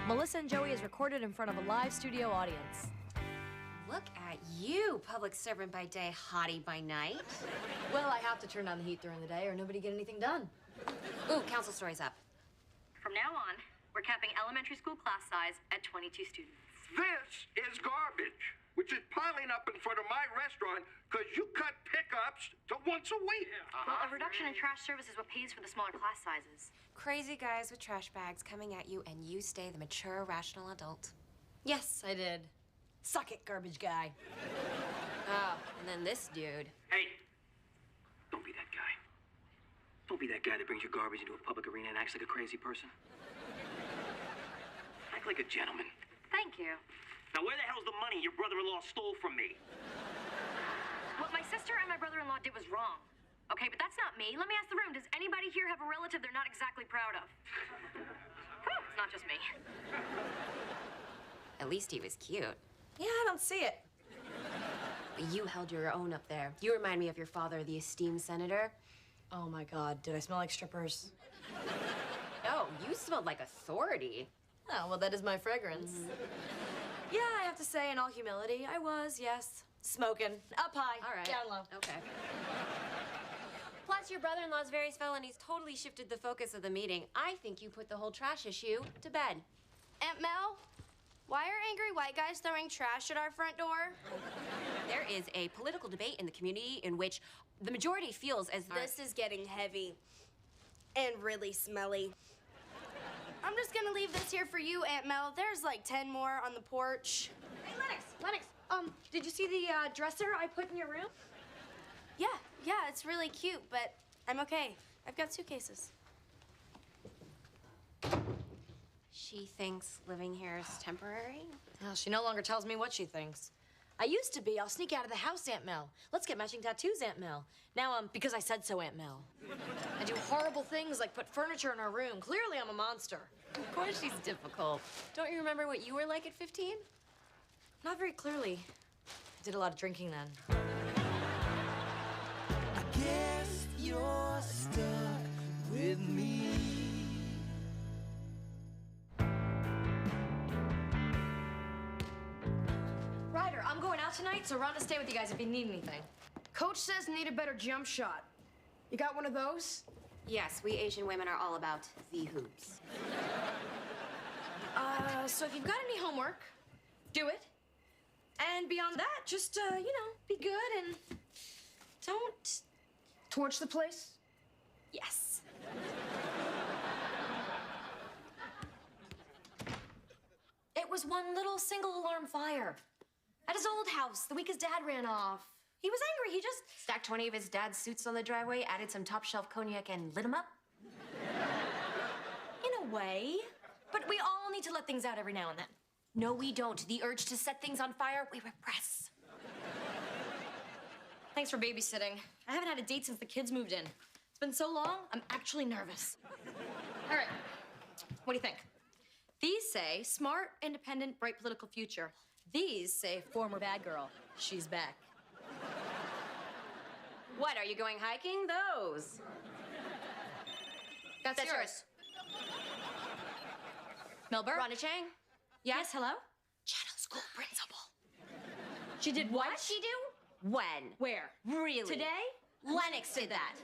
Melissa and Joey is recorded in front of a live studio audience. Look at you, public servant by day, hottie by night. Well, I have to turn down the heat during the day or nobody get anything done. Ooh, council story's up. From now on, we're capping elementary school class size at 22 students. This is garbage, which is piling up in front of my restaurant because you cut pickups to once a week. Well, a reduction in trash service is what pays for the smaller class sizes. Crazy guys with trash bags coming at you, and you stay the mature, rational adult. Yes, I did. Suck it, garbage guy. Oh, and then this dude. Hey, don't be that guy. Don't be that guy that brings your garbage into a public arena and acts like a crazy person. Act like a gentleman. Thank you. Now, where the hell's the money your brother-in-law stole from me? What my sister and my brother-in-law did was wrong. Okay, but that's not me. Let me ask the room. Does anybody here have a relative they're not exactly proud of? Whew, it's not just me. At least he was cute. Yeah, I don't see it. You held your own up there. You remind me of your father, the esteemed senator. Oh my God, did I smell like strippers? Oh, you smelled like authority. Oh, well, that is my fragrance. Yeah, I have to say, in all humility, I was, yes, smoking. Up high, All right. down low. Okay. Plus, your brother-in-law's various felonies totally shifted the focus of the meeting. I think you put the whole trash issue to bed. Aunt Mel, why are angry white guys throwing trash at our front door? There is a political debate in the community in which the majority feels as though... This is getting heavy and really smelly. I'm just gonna leave this here for you, Aunt Mel. There's like 10 more on the porch. Hey, Lennox, did you see the dresser I put in your room? Yeah, it's really cute, but I'm okay. I've got suitcases. She thinks living here is temporary? Well, she no longer tells me what she thinks. I used to be, I'll sneak out of the house, Aunt Mel. Let's get matching tattoos, Aunt Mel. Now, because I said so, Aunt Mel. I do horrible things like put furniture in our room. Clearly, I'm a monster. Of course she's difficult. Don't you remember what you were like at 15? Not very clearly. I did a lot of drinking then. I guess you're stuck with me. Ryder, I'm going out tonight, so Ron to stay with you guys if you need anything. Coach says need a better jump shot. You got one of those? Yes, we Asian women are all about the hoops. So if you've got any homework, do it. And beyond that, just, be good and don't... Torch the place? Yes. It was one little single alarm fire. At his old house, the week his dad ran off. He was angry, he just... Stacked 20 of his dad's suits on the driveway, added some top shelf cognac, and lit him up? In a way. But we all need to let things out every now and then. No, we don't. The urge to set things on fire, we repress. Thanks for babysitting. I haven't had a date since the kids moved in. It's been so long, I'm actually nervous. All right, what do you think? These say smart, independent, bright political future. These say former bad girl. She's back. What, are you going hiking? Those. That's yours. Melbourne? Rhonda Chang? Yes, hello? Shadow school principal. She did what? What'd she do? When? Where? Really? Today? Lennox did that.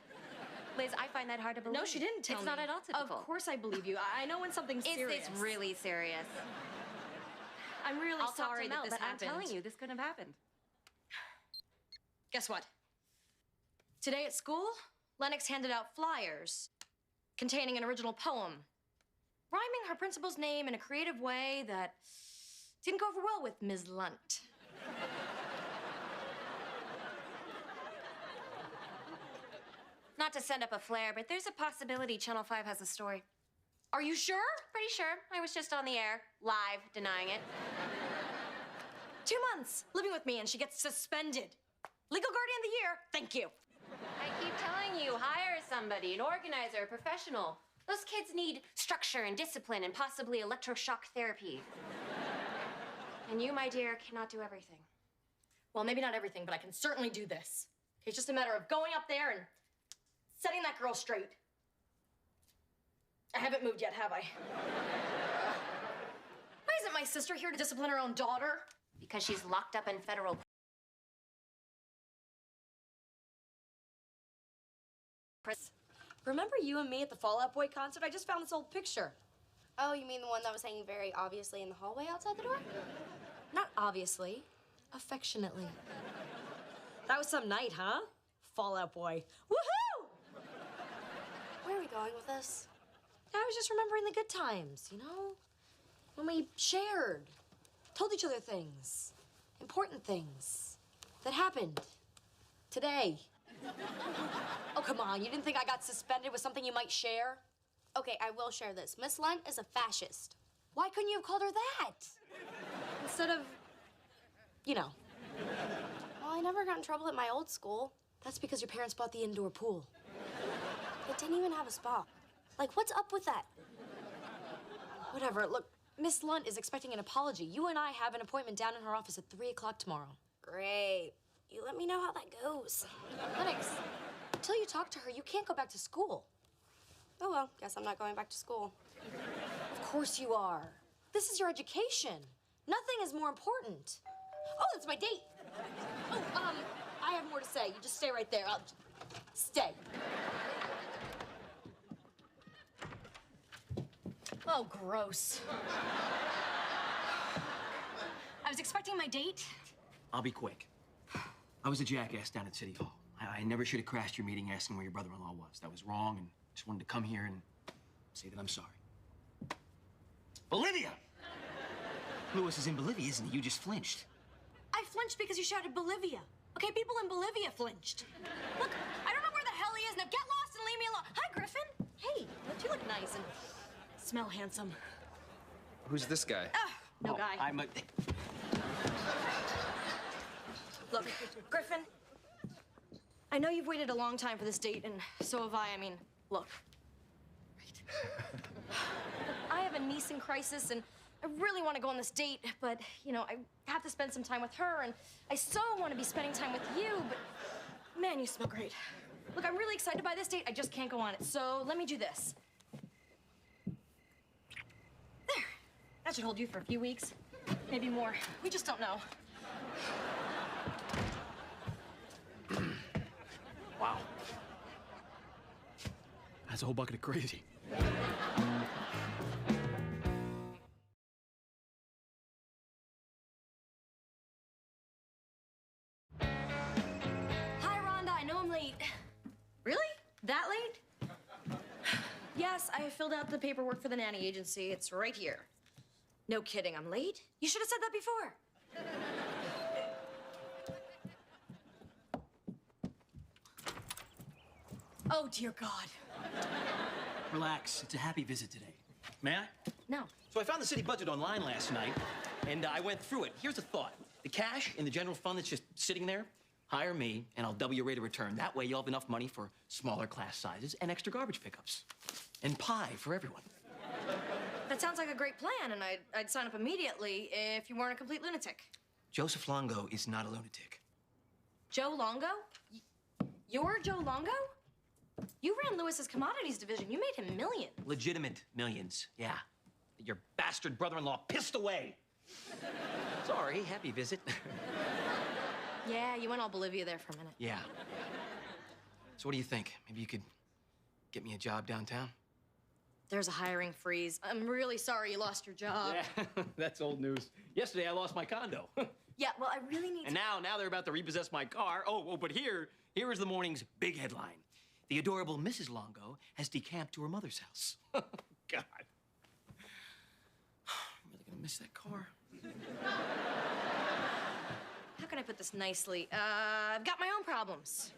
Liz, I find that hard to believe. No, she didn't tell me. It's not at all typical. Of course I believe you. I know when something's serious. Is this really serious? I'm really I'll sorry talk to Mel, that this but happened. I'm telling you, this couldn't have happened. Guess what? Today at school, Lennox handed out flyers containing an original poem, rhyming her principal's name in a creative way that didn't go over well with Ms. Lunt. Not to send up a flare, but there's a possibility Channel 5 has a story. Are you sure? Pretty sure. I was just on the air, live, denying it. 2 months living with me and she gets suspended. Legal guardian of the year, thank you. I keep telling you, hire somebody, an organizer, a professional. Those kids need structure and discipline and possibly electroshock therapy. And you, my dear, cannot do everything. Well, maybe not everything, but I can certainly do this. It's just a matter of going up there and setting that girl straight. I haven't moved yet, have I? my sister here to discipline her own daughter? Because she's locked up in federal prison. Remember you and me at the Fall Out Boy concert? I just found this old picture. Oh, you mean the one that was hanging very obviously in the hallway outside the door? Not obviously, affectionately. That was some night, huh? Fall Out Boy. Woohoo! Where are we going with this? I was just remembering the good times, you know? When we shared, told each other things, important things that happened today. Oh, come on, you didn't think I got suspended with something you might share? Okay, I will share this. Miss Lunt is a fascist. Why couldn't you have called her that? Instead of, you know. Well, I never got in trouble at my old school. That's because your parents bought the indoor pool. It didn't even have a spa. Like, what's up with that? Whatever, look, Miss Lunt is expecting an apology. You and I have an appointment down in her office at 3 o'clock tomorrow. Great. You let me know how that goes. Lennox, until you talk to her, you can't go back to school. Oh, well, guess I'm not going back to school. Of course you are. This is your education. Nothing is more important. Oh, that's my date. Oh, I have more to say. You just stay right there. I'll stay. Oh, gross. I was expecting my date. I'll be quick. I was a jackass down at City Hall. I never should have crashed your meeting asking where your brother-in-law was. That was wrong, and just wanted to come here and say that I'm sorry. Bolivia! Lewis is in Bolivia, isn't he? You just flinched. I flinched because you shouted Bolivia. Okay, people in Bolivia flinched. Look, I don't know where the hell he is. Now get lost and leave me alone. Hi, Griffin. Hey, don't you look nice and smell handsome? Who's this guy? No guy. I'm a... Look, Griffin, I know you've waited a long time for this date, and so have I. I mean, look. I have a niece in crisis, and I really want to go on this date, but, you know, I have to spend some time with her, and I so want to be spending time with you, but, man, you smell great. Look, I'm really excited by this date. I just can't go on it, so let me do this. There. That should hold you for a few weeks, maybe more. We just don't know. Wow. That's a whole bucket of crazy. Hi, Rhonda. I know I'm late. Really? That late? Yes, I filled out the paperwork for the nanny agency. It's right here. No kidding, I'm late? You should have said that before. Oh, dear God. Relax. It's a happy visit today. May I? No. So I found the city budget online last night, and I went through it. Here's a thought. The cash in the general fund that's just sitting there, hire me, and I'll double your rate of return. That way you'll have enough money for smaller class sizes and extra garbage pickups. And pie for everyone. That sounds like a great plan, and I'd sign up immediately if you weren't a complete lunatic. Joseph Longo is not a lunatic. Joe Longo? You're Joe Longo? You ran Lewis's commodities division. You made him millions. Legitimate millions, yeah. Your bastard brother-in-law pissed away. Sorry, happy visit. Yeah, you went all Bolivia there for a minute. Yeah. So what do you think? Maybe you could get me a job downtown? There's a hiring freeze. I'm really sorry you lost your job. Yeah, that's old news. Yesterday, I lost my condo. Yeah, well, I really need And now they're about to repossess my car. Oh, but here is the morning's big headline. The adorable Mrs. Longo has decamped to her mother's house. God. I'm really gonna miss that car. How can I put this nicely? I've got my own problems.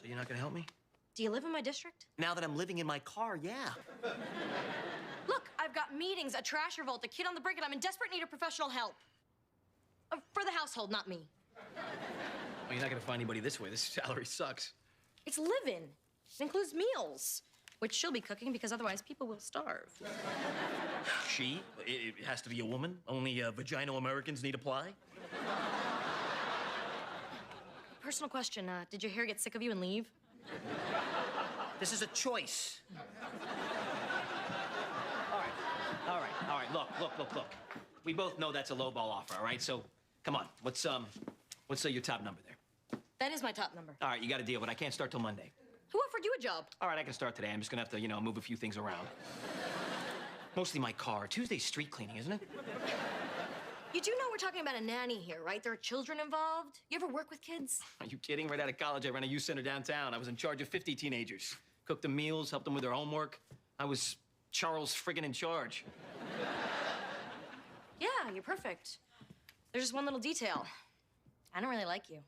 So you're not gonna help me? Do you live in my district? Now that I'm living in my car, yeah. Look, I've got meetings, a trash revolt, a kid on the brink, and I'm in desperate need of professional help. For the household, not me. Well, you're not gonna find anybody this way. This salary sucks. It's live-in. It includes meals, which she'll be cooking because otherwise people will starve. She? It has to be a woman? Only vaginal Americans need apply? Personal question, did your hair get sick of you and leave? This is a choice. All right. Look. we both know that's a lowball offer, all right? So, come on, what's your top number there? That is my top number. All right, you got a deal, but I can't start till Monday. Who offered you a job? All right, I can start today. I'm just gonna have to, move a few things around. Mostly my car. Tuesday's street cleaning, isn't it? You do know we're talking about a nanny here, right? There are children involved. You ever work with kids? Are you kidding? Right out of college, I ran a youth center downtown. I was in charge of 50 teenagers. Cooked them meals, helped them with their homework. I was Charles friggin' in charge. Yeah, you're perfect. There's just one little detail. I don't really like you.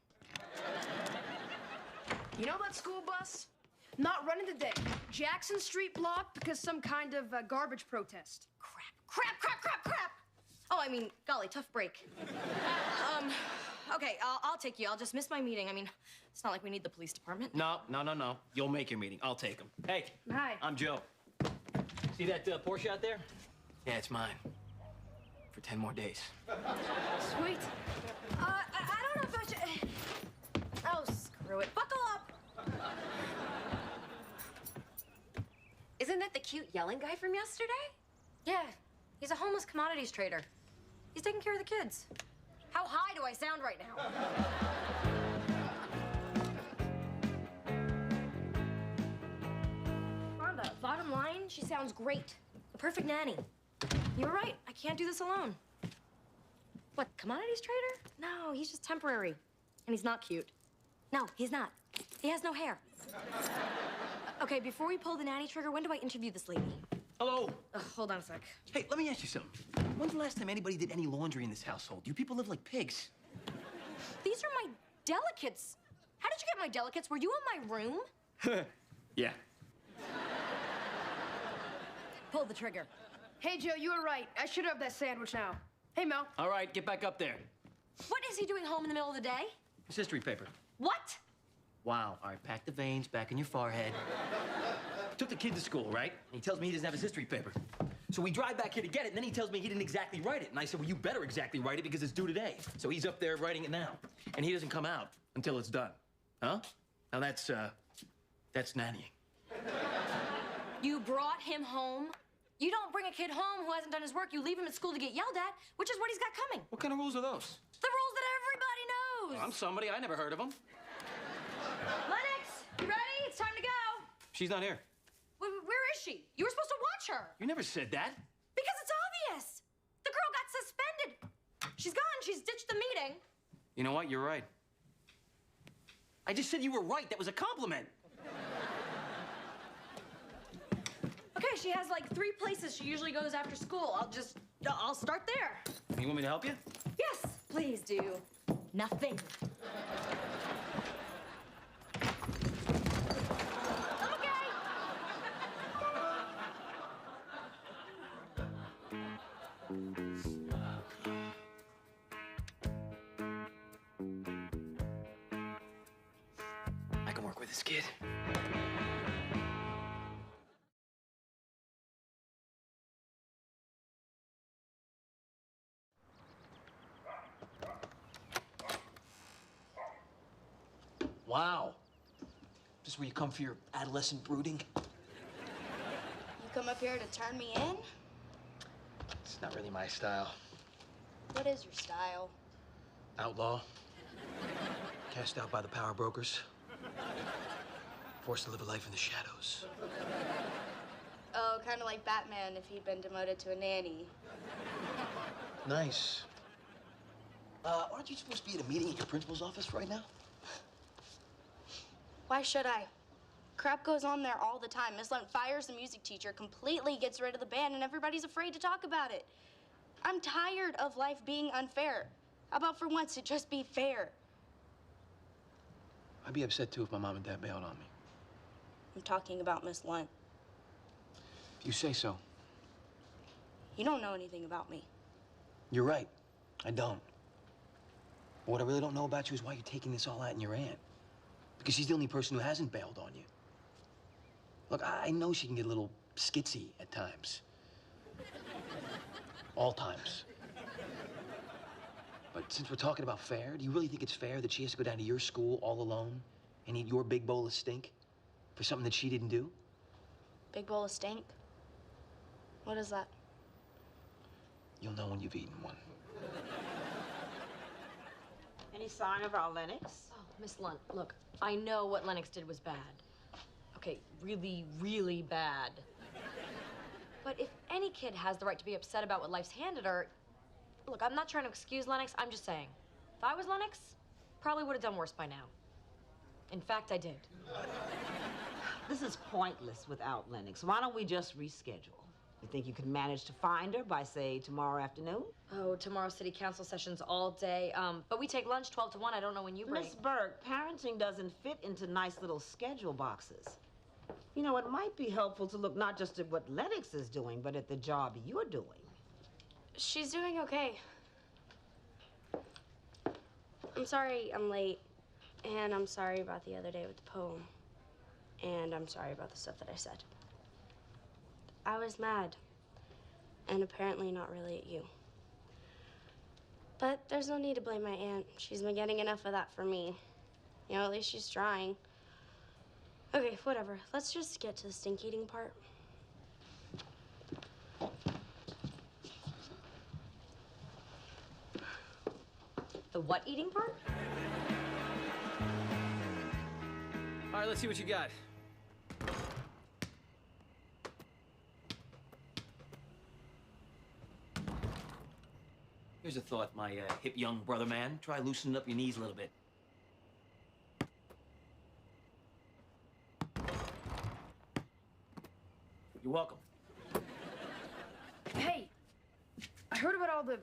You know that school bus? Not running today. Jackson Street blocked because some kind of garbage protest. Crap! Oh, I mean, golly, tough break. Okay, I'll take you. I'll just miss my meeting. I mean, it's not like we need the police department. No. You'll make your meeting. I'll take them. Hey. Hi. I'm Joe. See that Porsche out there? Yeah, it's mine. For 10 more days. Sweet. I don't know if I should... Oh, screw it. Buckle up! Isn't that the cute yelling guy from yesterday? Yeah, he's a homeless commodities trader. He's taking care of the kids. How high do I sound right now? Rhonda, bottom line, she sounds great. The perfect nanny. You were right. I can't do this alone. What, commodities trader? No, he's just temporary. And he's not cute. No, he's not. He has no hair. Okay, before we pull the nanny trigger, when do I interview this lady? Hello. Hold on a sec. Hey, let me ask you something. When's the last time anybody did any laundry in this household? You people live like pigs. These are my delicates. How did you get my delicates? Were you in my room? Yeah. Pull the trigger. Hey, Joe, you were right. I should have that sandwich now. Hey, Mel. All right, get back up there. What is he doing home in the middle of the day? It's history paper. What? Wow. All right, pack the veins back in your forehead. Took the kid to school, right? And he tells me he doesn't have his history paper. So we drive back here to get it, and then he tells me he didn't exactly write it. And I said, well, you better exactly write it because it's due today. So he's up there writing it now. And he doesn't come out until it's done. Huh? Now that's nannying. You brought him home? You don't bring a kid home who hasn't done his work. You leave him at school to get yelled at, which is what he's got coming. What kind of rules are those? The rules that everybody knows. Well, I'm somebody. I never heard of them. Lennox, you ready? It's time to go. She's not here. Where is she? You were supposed to watch her. You never said that. Because it's obvious. The girl got suspended. She's gone. She's ditched the meeting. You know what? You're right. I just said you were right. That was a compliment. Okay, she has like 3 places she usually goes after school. I'll start there. You want me to help you? Yes, please do. Nothing. I'm okay. I can work with this kid. Wow. This is where you come for your adolescent brooding? You come up here to turn me in? It's not really my style. What is your style? Outlaw. Cast out by the power brokers. Forced to live a life in the shadows. Oh, kind of like Batman if he'd been demoted to a nanny. Nice. Aren't you supposed to be at a meeting at your principal's office right now? Why should I? Crap goes on there all the time. Miss Lunt fires the music teacher, completely gets rid of the band, and everybody's afraid to talk about it. I'm tired of life being unfair. How about for once it just be fair? I'd be upset too if my mom and dad bailed on me. I'm talking about Miss Lunt. If you say so. You don't know anything about me. You're right. I don't. But what I really don't know about you is why you're taking this all out in your aunt. Because she's the only person who hasn't bailed on you. Look, I know she can get a little skitsy at times. All times. But since we're talking about fair, do you really think it's fair that she has to go down to your school all alone and eat your big bowl of stink for something that she didn't do? Big bowl of stink? What is that? You'll know when you've eaten one. Any sign of our Lennox? Oh, Miss Lunt, look, I know what Lennox did was bad. Okay, really, really bad. But if any kid has the right to be upset about what life's handed her, look, I'm not trying to excuse Lennox, I'm just saying. If I was Lennox, probably would have done worse by now. In fact, I did. This is pointless without Lennox. Why don't we just reschedule? You think you could manage to find her by, say, tomorrow afternoon? Oh, tomorrow's city council session's all day. But we take lunch 12 to 1. I don't know when you break. Miss Burke, parenting doesn't fit into nice little schedule boxes. You know, it might be helpful to look not just at what Lennox is doing, but at the job you're doing. She's doing okay. I'm sorry I'm late. And I'm sorry about the other day with the poem. And I'm sorry about the stuff that I said. I was mad. And apparently not really at you. But there's no need to blame my aunt. She's been getting enough of that for me. You know, at least she's trying. Okay, whatever. Let's just get to the stink eating part. The what eating part? All right, let's see what you got. Here's a thought, my hip young brother man. Try loosening up your knees a little bit. You're welcome. Hey, I heard about all the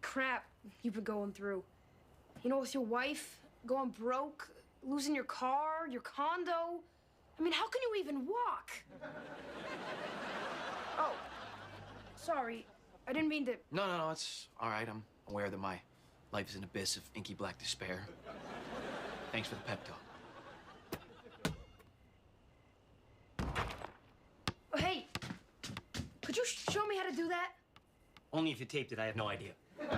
crap you've been going through. You know, with your wife, going broke, losing your car, your condo. I mean, how can you even walk? Oh, sorry. I didn't mean to... No, it's all right. I'm aware that my life is an abyss of inky black despair. Thanks for the pep talk. Hey, could you show me how to do that? Only if you taped it, I have no idea. Joe?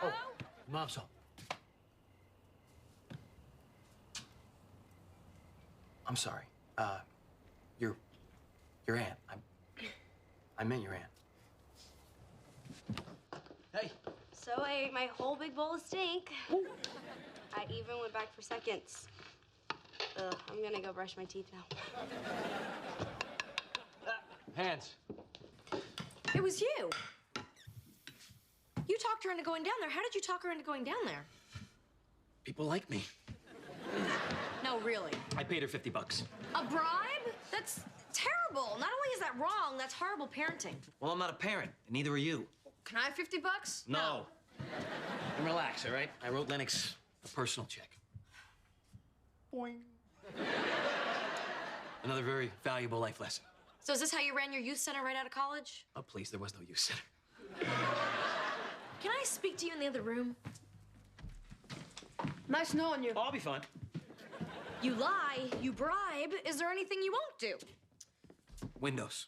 Oh, Mom's home. I'm sorry. Your aunt. I meant your aunt. Hey. So I ate my whole big bowl of steak. I even went back for seconds. I'm gonna go brush my teeth now. Hands. It was you. You talked her into going down there. How did you talk her into going down there? People like me. No, really. I paid her $50. A bribe? That's terrible. Not only is that wrong, that's horrible parenting. Well, I'm not a parent, and neither are you. Can I have $50? No. And relax, all right? I wrote Lennox a personal check. Boing. Another very valuable life lesson. So is this how you ran your youth center right out of college? Oh, please, there was no youth center. Can I speak to you in the other room? Nice knowing you. Oh, I'll be fine. You lie, you bribe. Is there anything you won't do? Windows.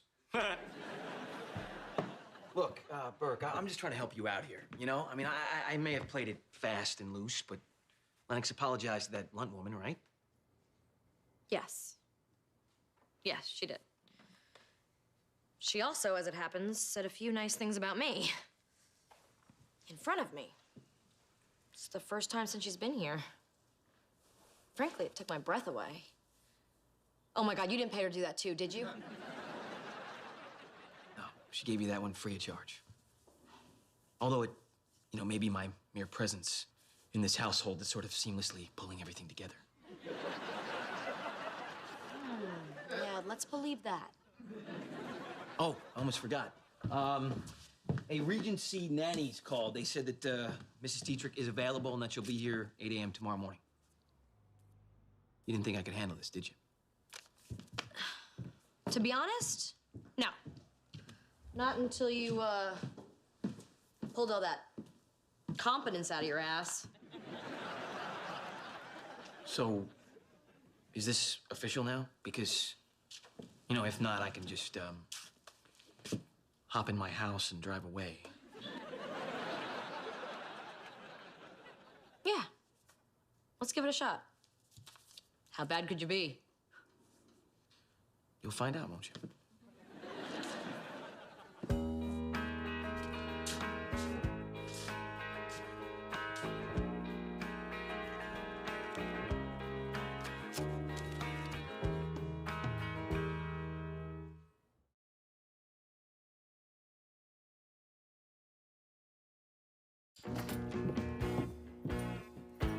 Look, Burke, I'm just trying to help you out here, you know? I mean, I may have played it fast and loose, but Lennox apologized to that Lunt woman, right? Yes. Yes, she did. She also, as it happens, said a few nice things about me. In front of me. It's the first time since she's been here. Frankly, it took my breath away. Oh my God, you didn't pay her to do that too, did you? No, she gave you that one free of charge. Although it, you know, may be my mere presence in this household that's sort of seamlessly pulling everything together. Yeah, let's believe that. Oh, I almost forgot. A Regency nanny's called. They said that Mrs. Dietrich is available and that she'll be here 8 a.m. tomorrow morning. You didn't think I could handle this, did you? To be honest, no. Not until you, pulled all that competence out of your ass. So, is this official now? Because, you know, if not, I can just, hop in my house and drive away. Yeah. Let's give it a shot. How bad could you be? You'll find out, won't you?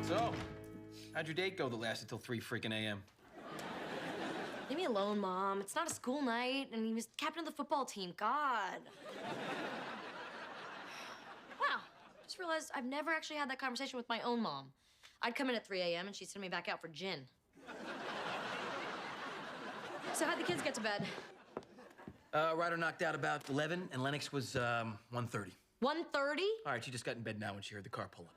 So, how'd your date go that lasted till 3 freaking a.m.? Leave me alone, Mom. It's not a school night, and he was captain of the football team. God. Wow. Just realized I've never actually had that conversation with my own mom. I'd come in at 3 a.m. and she'd send me back out for gin. So how'd the kids get to bed? Ryder knocked out about 11, and Lennox was 1:30. 1:30? All right, she just got in bed now when she heard the car pull up.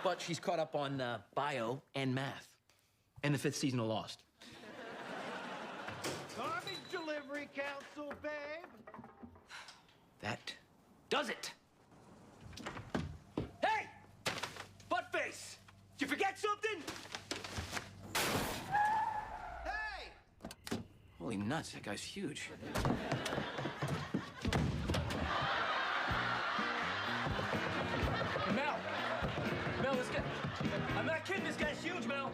But she's caught up on bio and math, and the 5th season of Lost. Garbage delivery council, babe. That does it. Hey! Buttface! Did you forget something? Hey! Holy nuts, that guy's huge. Mel! Mel, this guy... I'm not kidding, this guy's huge, Mel!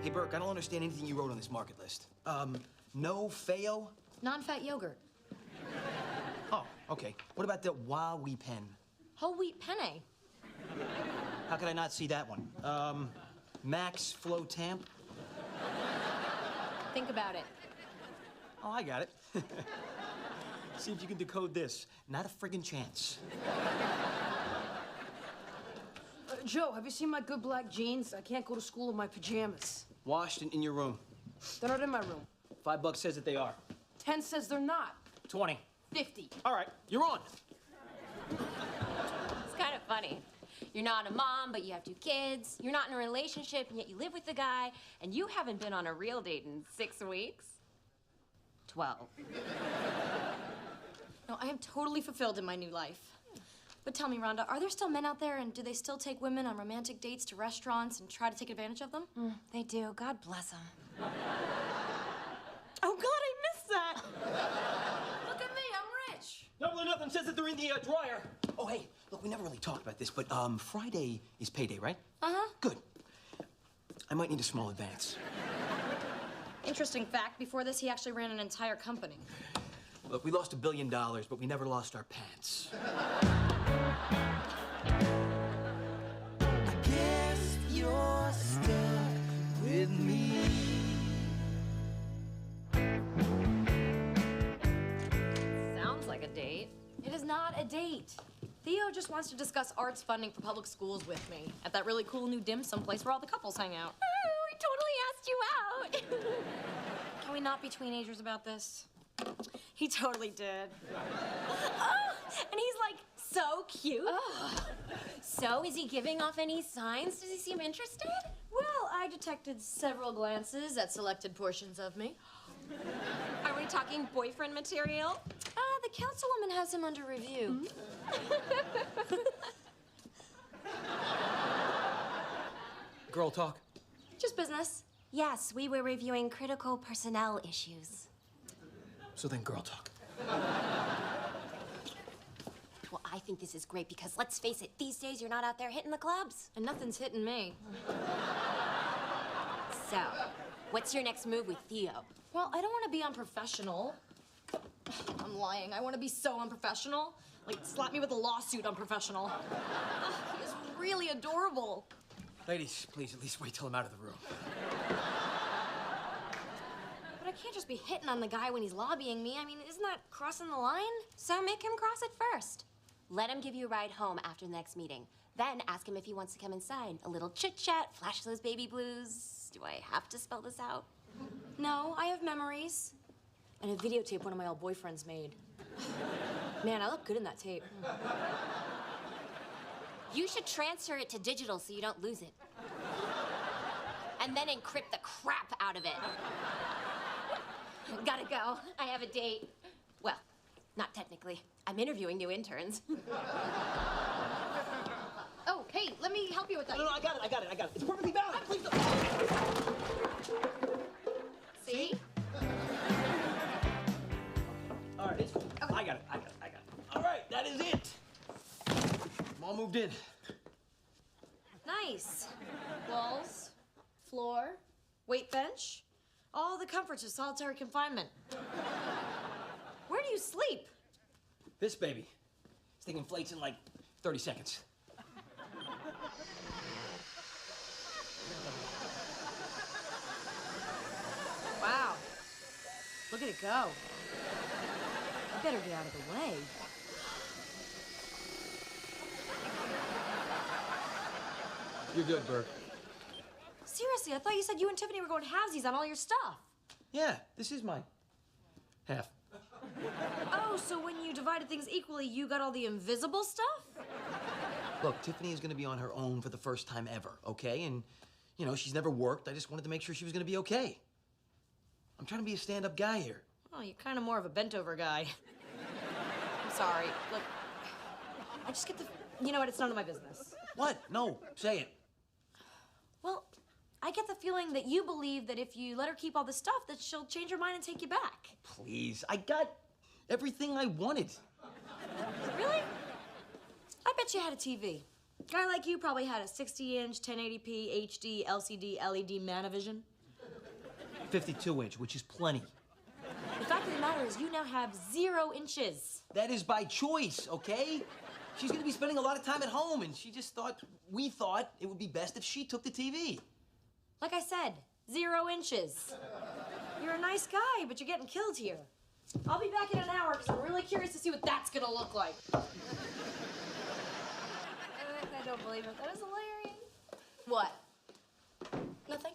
Hey, Burke, I don't understand anything you wrote on this market list. No Feo? Non-fat yogurt. Oh, okay. What about the Huawei pen? Whole wheat penne. How could I not see that one? Max Flow Tamp? Think about it. Oh, I got it. See if you can decode this. Not a friggin' chance. Joe, have you seen my good black jeans? I can't go to school in my pajamas. Washed and in your room. They're not in my room. $5 says that they are. 10 says they're not. 20. 50. All right, you're on. It's kind of funny. You're not a mom, but you have 2 kids. You're not in a relationship, and yet you live with the guy, and you haven't been on a real date in 6 weeks. 12. No, I am totally fulfilled in my new life. But tell me, Rhonda, are there still men out there, and do they still take women on romantic dates to restaurants and try to take advantage of them? They do. God bless them. Oh, God, I missed that. Look at me, I'm rich. Double or nothing says that they're in the dryer. Oh, hey, look, we never really talked about this, but Friday is payday, right? Uh-huh. Good. I might need a small advance. Interesting fact, before this, he actually ran an entire company. Look, we lost $1 billion, but we never lost our pants. I guess you're stuck with me. Sounds like a date. It is not a date. Theo just wants to discuss arts funding for public schools with me at that really cool new dim sum place where all the couples hang out. Oh, he totally asked you out. Can we not be teenagers about this? He totally did. Oh, and he's like so cute. Oh. So is he giving off any signs? Does he seem interested? Well, I detected several glances at selected portions of me. Are we talking boyfriend material? The councilwoman has him under review. Girl talk. Just business. Yes, we were reviewing critical personnel issues. So then girl talk. Well, I think this is great because let's face it, these days you're not out there hitting the clubs. And nothing's hitting me. So, what's your next move with Theo? Well, I don't want to be unprofessional. I'm lying. I want to be so unprofessional. Like, slap me with a lawsuit unprofessional. He is really adorable. Ladies, please, at least wait till I'm out of the room. But I can't just be hitting on the guy when he's lobbying me. I mean, isn't that crossing the line? So make him cross it first. Let him give you a ride home after the next meeting. Then ask him if he wants to come inside. A little chit-chat, flash those baby blues. Do I have to spell this out? No, I have memories. And a videotape one of my old boyfriends made. Man, I look good in that tape. You should transfer it to digital so you don't lose it. And then encrypt the crap out of it. Gotta go. I have a date. Well, not technically. I'm interviewing new interns. Oh, hey, let me help you with that. No, I got it. It's perfectly valid. Please don't. See? All right, it's cool. Okay. I got it. All right, that is it. I'm all moved in. Nice. Walls, floor, weight bench, all the comforts of solitary confinement. Where do you sleep? This baby. This thing inflates in like 30 seconds. Wow. Look at it go. You better get out of the way. You're good, Burke. Seriously, I thought you said you and Tiffany were going halvesies on all your stuff. Yeah, this is my half. Oh, so when you divided things equally, you got all the invisible stuff? Look, Tiffany is going to be on her own for the first time ever, okay? And, you know, she's never worked. I just wanted to make sure she was going to be okay. I'm trying to be a stand-up guy here. Oh, you're kind of more of a bent-over guy. I'm sorry. Look, I just get the... You know what? It's none of my business. What? No, say it. Well, I get the feeling that you believe that if you let her keep all the stuff, that she'll change her mind and take you back. Please, I got everything I wanted. Really? I bet you had a TV. A guy like you probably had a 60-inch, 1080p, HD, LCD, LED Manavision. 52-inch, which is plenty. The fact of the matter is you now have 0 inches. That is by choice, okay? She's gonna be spending a lot of time at home, and we thought it would be best if she took the TV. Like I said, 0 inches. You're a nice guy, but you're getting killed here. I'll be back in an hour because I'm really curious to see what that's gonna look like. I don't believe it. That is hilarious. What? Nothing?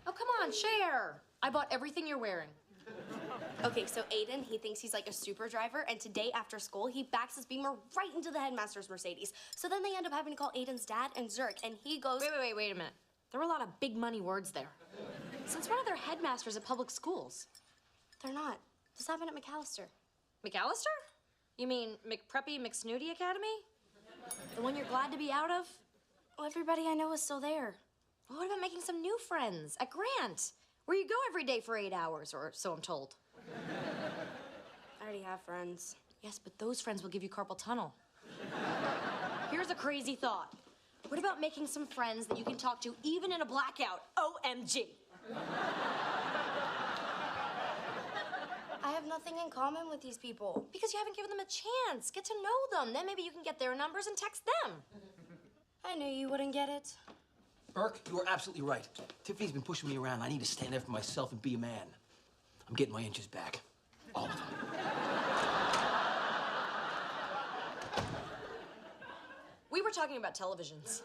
Oh, come on, share. I bought everything you're wearing. Okay, so Aiden, he thinks he's like a super driver, and today after school, he backs his Beamer right into the headmaster's Mercedes. So then they end up having to call Aiden's dad and Zerk, and he goes... Wait a minute. There were a lot of big money words there. Since when are there headmasters at public schools? They're not. This happened at McAllister. McAllister? You mean McPreppy McSnooty Academy? The one you're glad to be out of? Well, everybody I know is still there. Well, what about making some new friends at Grant, where you go every day for 8 hours, or so I'm told? I already have friends. Yes, but those friends will give you carpal tunnel. Here's a crazy thought. What about making some friends that you can talk to even in a blackout? OMG. I have nothing in common with these people. Because you haven't given them a chance. Get to know them. Then maybe you can get their numbers and text them. I knew you wouldn't get it. Burke, you are absolutely right. Tiffany's been pushing me around. I need to stand up for myself and be a man. I'm getting my inches back. All of them. We were talking about televisions.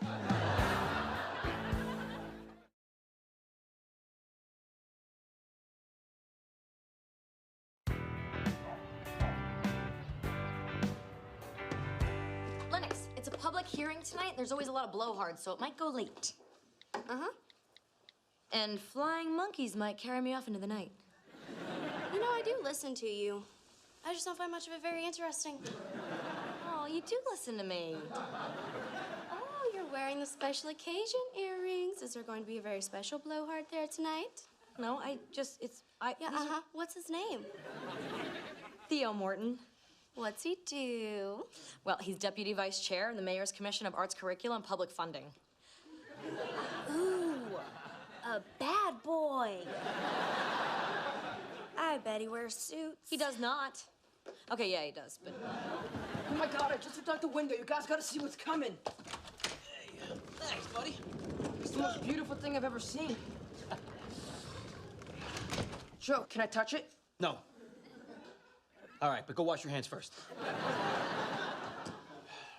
Lennox, it's a public hearing tonight. There's always a lot of blowhards, so it might go late. Uh-huh. And flying monkeys might carry me off into the night. You know, I do listen to you. I just don't find much of it very interesting. Oh, you do listen to me. Oh, you're wearing the special occasion earrings. Is there going to be a very special blowhard there tonight? No, Yeah, uh-huh. What's his name? Theo Morton. What's he do? Well, he's deputy vice chair in the Mayor's Commission of Arts Curricula and Public Funding. Ooh, a bad boy. I bet he wears suits. He does not. Okay, yeah, he does, but... Oh my God, I just looked out the window. You guys gotta see what's coming. Hey, thanks, buddy. It's the most beautiful thing I've ever seen. Joe, can I touch it? No. All right, but go wash your hands first.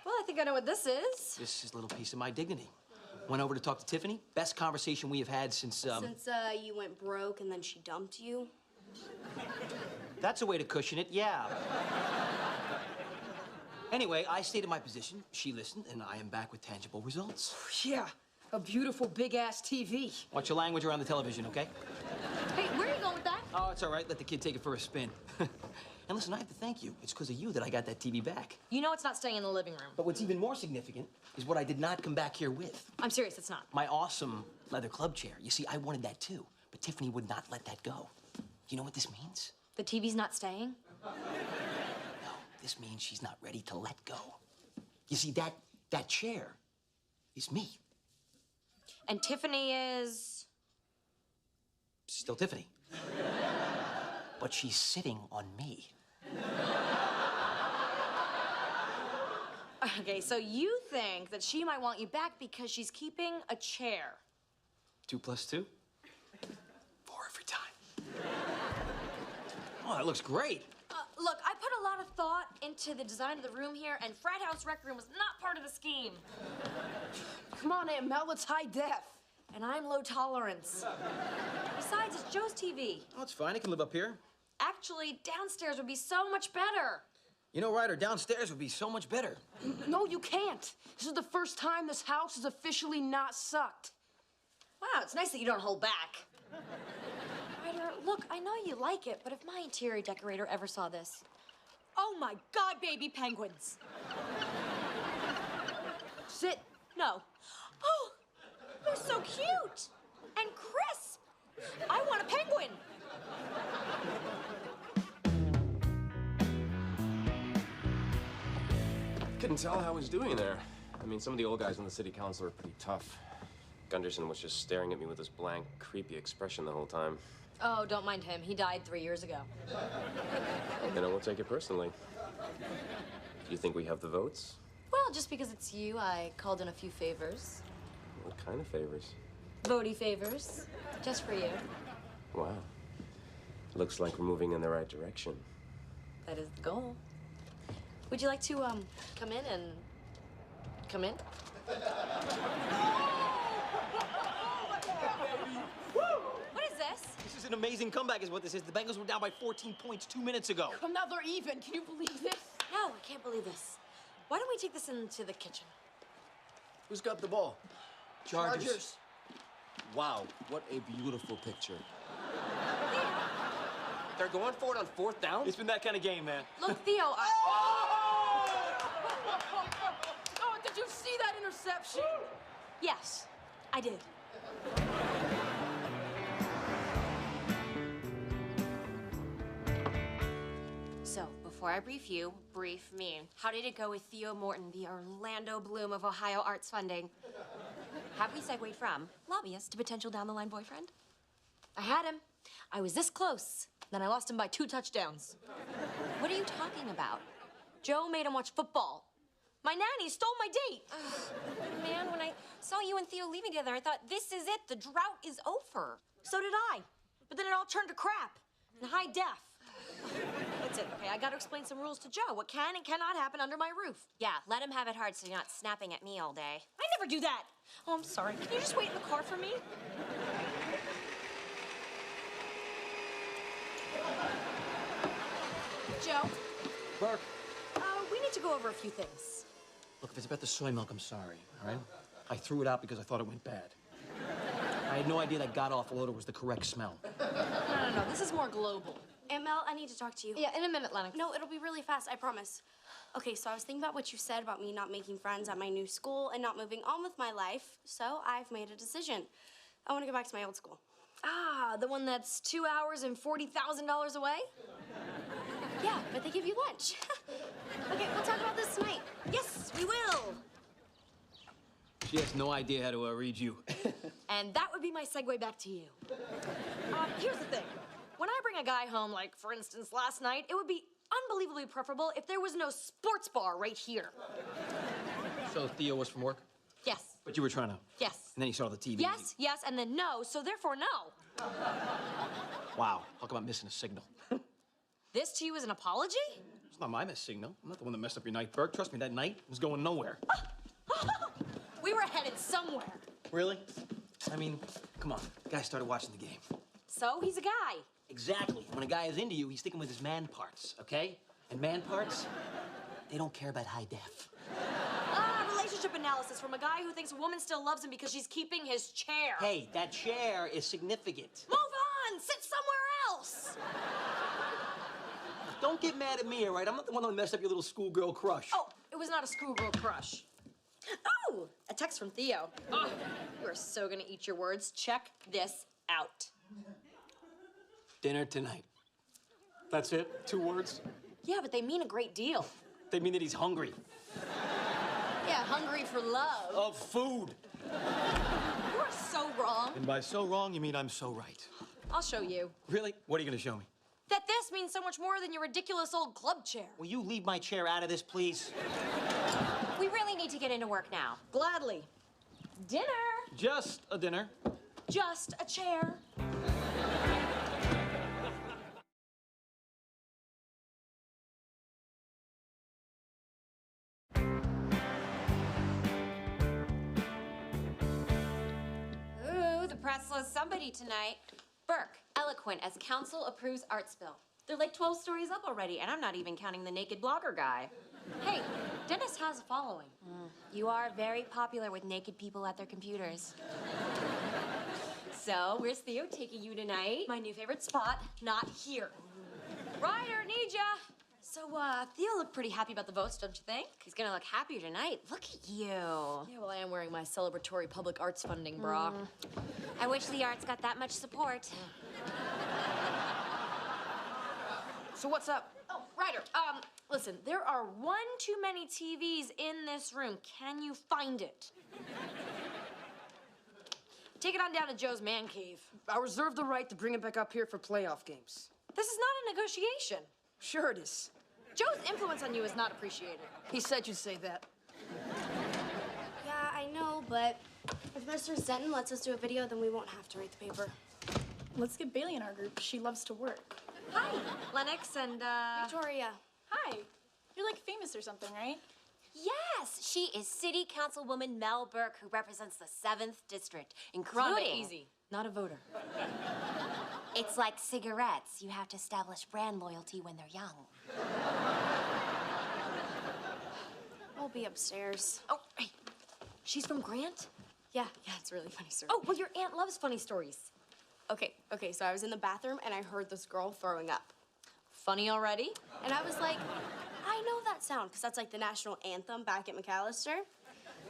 Well, I think I know what this is. This is a little piece of my dignity. Went over to talk to Tiffany. Best conversation we have had since, Since, you went broke and then she dumped you? That's a way to cushion it, yeah. Anyway, I stated my position, she listened, and I am back with tangible results. Yeah, a beautiful big-ass TV. Watch your language around the television, okay? Hey, where are you going with that? Oh, it's all right. Let the kid take it for a spin. And listen, I have to thank you. It's because of you that I got that TV back. You know it's not staying in the living room. But what's even more significant is what I did not come back here with. I'm serious, it's not. My awesome leather club chair. You see, I wanted that too, but Tiffany would not let that go. You know what this means? The TV's not staying? No, this means she's not ready to let go. You see, that chair is me. And Tiffany is... Still Tiffany. But she's sitting on me. Okay, so you think that she might want you back because she's keeping a chair. 2 + 2? 4 every time. Oh, that looks great. Look, I put a lot of thought into the design of the room here, and frat house rec room was not part of the scheme. Come on, Aunt Mel, it's high def. And I'm low tolerance. Besides, it's Joe's TV. Oh, it's fine. I can live up here. Actually, downstairs would be so much better. You know, Ryder, downstairs would be so much better. No, you can't. This is the first time this house is officially not sucked. Wow, it's nice that you don't hold back. Ryder, look, I know you like it, but if my interior decorator ever saw this... Oh my God, baby penguins. Sit. No. Oh, they're so cute and crisp. I want a penguin. Couldn't tell how I was doing there. I mean, some of the old guys on the city council are pretty tough. Gunderson was just staring at me with this blank, creepy expression the whole time. Oh, don't mind him. He died 3 years ago. You know, we'll take it personally. Do you think we have the votes? Well, just because it's you, I called in a few favors. What kind of favors? Votey favors. Just for you. Wow. Looks like we're moving in the right direction. That is the goal. Would you like to, come in and... come in? What is this? This is an amazing comeback is what this is. The Bengals were down by 14 points 2 minutes ago. Come now, they're even. Can you believe this? No, I can't believe this. Why don't we take this into the kitchen? Who's got the ball? Chargers. Wow, what a beautiful picture. They're going for it on 4th down? It's been that kind of game, man. Look, Theo, Oh, did you see that interception? Yes, I did. So, before I brief you, brief me. How did it go with Theo Morton, the Orlando Bloom of Ohio Arts Funding? Have we segued from lobbyist to potential down-the-line boyfriend? I had him. I was this close. Then I lost him by 2 touchdowns. What are you talking about? Joe made him watch football. My nanny stole my date. Ugh, man, when I saw you and Theo leaving together, I thought, this is it. The drought is over. So did I. But then it all turned to crap and high def. That's it, okay? I gotta explain some rules to Joe. What can and cannot happen under my roof. Yeah, let him have it hard so you're not snapping at me all day. I never do that. Oh, I'm sorry. Can you just wait in the car for me? Joe? Burke. We need to go over a few things. Look, if it's about the soy milk, I'm sorry, all right? I threw it out because I thought it went bad. I had no idea that god-awful odor was the correct smell. No. This is more global. Aunt Mel, I need to talk to you. Yeah, in a minute, Lennox. No, it'll be really fast, I promise. Okay, so I was thinking about what you said about me not making friends at my new school and not moving on with my life, so I've made a decision. I want to go back to my old school. Ah, the one that's 2 hours and $40,000 away? Yeah, but they give you lunch. Okay, we'll talk about this tonight. Yes, we will. She has no idea how to read you. And that would be my segue back to you. Here's the thing. When I bring a guy home, like, for instance, last night, it would be unbelievably preferable if there was no sports bar right here. So Theo was from work? Yes. But you were trying to... Yes. And then you saw the TV. Yes, and then no, so therefore no. Wow, how come I'm missing a signal? This to you is an apology? It's not my missed signal. I'm not the one that messed up your night, Burke. Trust me, that night was going nowhere. We were headed somewhere. Really? I mean, come on. The guy started watching the game. So, he's a guy. Exactly. When a guy is into you, he's sticking with his man parts, okay? And man parts, They don't care about high def. Relationship analysis from a guy who thinks a woman still loves him because she's keeping his chair. Hey, that chair is significant. Move on! Sit somewhere else! Don't get mad at me, all right? I'm not the one who messed up your little schoolgirl crush. Oh, it was not a schoolgirl crush. Oh, a text from Theo. Oh, you are so gonna eat your words. Check this out. Dinner tonight. That's it? 2 words? Yeah, but they mean a great deal. They mean that he's hungry. Yeah, hungry for love. Of food. You are so wrong. And by so wrong, you mean I'm so right. I'll show you. Really? What are you gonna show me? That this means so much more than your ridiculous old club chair. Will you leave my chair out of this, please? We really need to get into work now. Gladly. Dinner. Just a dinner. Just a chair. Ooh, the press loves somebody tonight. Burke, eloquent as council approves arts bill. They're like 12 stories up already, and I'm not even counting the naked blogger guy. Hey, Dennis has a following. You are very popular with naked people at their computers. So, where's Theo taking you tonight? My new favorite spot, not here. Ryder, need ya. So, Theo looked pretty happy about the votes, don't you think? He's gonna look happier tonight. Look at you. Yeah, well, I am wearing my celebratory public arts funding bra. I wish the arts got that much support. So what's up? Oh, Ryder, listen, there are 1 too many TVs in this room. Can you find it? Take it on down to Joe's man cave. I reserve the right to bring it back up here for playoff games. This is not a negotiation. Sure it is. Joe's influence on you is not appreciated. He said you'd say that. Yeah, I know, but if Mr. Zenton lets us do a video, then we won't have to read the paper. Let's get Bailey in our group. She loves to work. Hi, Lennox and, Victoria. Hi. You're like famous or something, right? Yes, she is City Councilwoman Mel Burke, who represents the 7th District, Rhonda, including... easy. Not a voter. It's like cigarettes. You have to establish brand loyalty when they're young. We'll be upstairs. Oh, hey, she's from Grant? Yeah, it's a really funny story. Oh, well, your aunt loves funny stories. Okay, so I was in the bathroom and I heard this girl throwing up. Funny already? And I was like, I know that sound, because that's like the national anthem back at McAllister.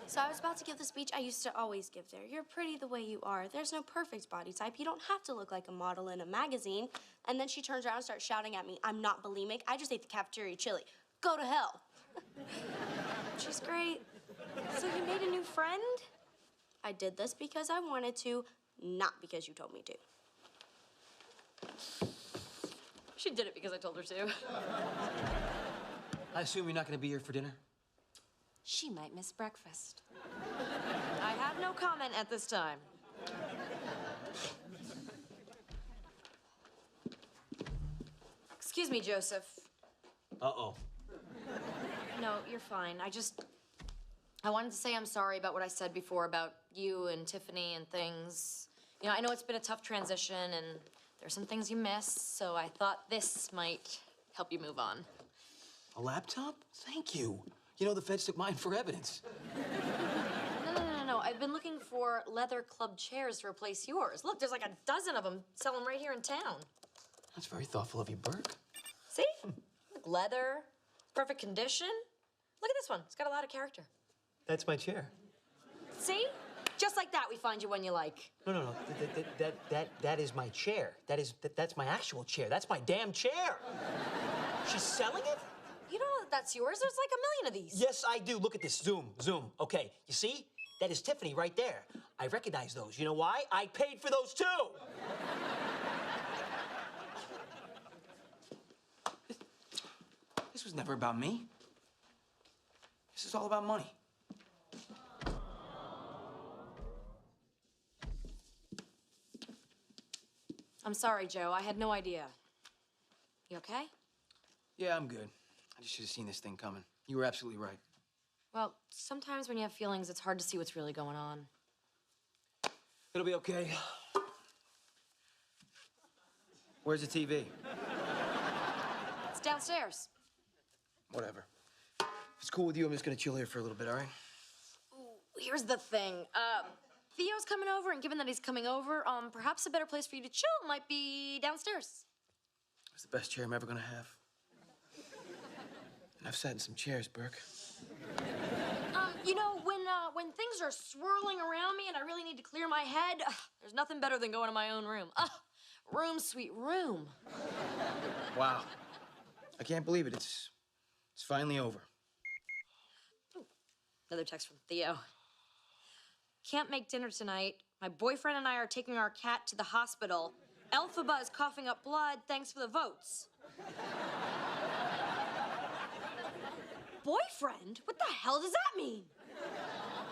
So I was about to give the speech I used to always give there. You're pretty the way you are. There's no perfect body type. You don't have to look like a model in a magazine. And then she turns around and starts shouting at me, I'm not bulimic. I just ate the cafeteria chili. Go to hell. She's great. So you made a new friend? I did this because I wanted to, not because you told me to. She did it because I told her to. I assume you're not gonna be here for dinner? She might miss breakfast. I have no comment at this time. Excuse me, Joseph. Uh-oh. No, you're fine. I wanted to say I'm sorry about what I said before about you and Tiffany and things. You know, I know it's been a tough transition and there's some things you miss, so I thought this might help you move on. A laptop? Thank you. You know, the feds took mine for evidence. No. I've been looking for leather club chairs to replace yours. Look, there's like a dozen of them selling right here in town. That's very thoughtful of you, Burke. See? Leather, perfect condition. Look at this one. It's got a lot of character. That's my chair. See? Just like that, we find you when you like. No. That is my chair. That's my actual chair. That's my damn chair. She's selling it? You don't know that that's yours? There's like a million of these. Yes, I do. Look at this. Zoom. Okay, you see? That is Tiffany right there. I recognize those. You know why? I paid for those too. This was never about me. This is all about money. I'm sorry, Joe. I had no idea. You okay? Yeah, I'm good. I just should have seen this thing coming. You were absolutely right. Well, sometimes when you have feelings, it's hard to see what's really going on. It'll be okay. Where's the TV? It's downstairs. Whatever. it's cool with you, I'm just gonna chill here for a little bit, all right? Here's the thing. Theo's coming over, and given that he's coming over, perhaps a better place for you to chill might be downstairs. It's the best chair I'm ever gonna have. And I've sat in some chairs, Burke. You know, when things are swirling around me and I really need to clear my head, there's nothing better than going to my own room. Room, sweet room. Wow. I can't believe it. It's finally over. Another text from Theo. Can't make dinner tonight. My boyfriend and I are taking our cat to the hospital. Elphaba is coughing up blood. Thanks for the votes. Boyfriend? What the hell does that mean?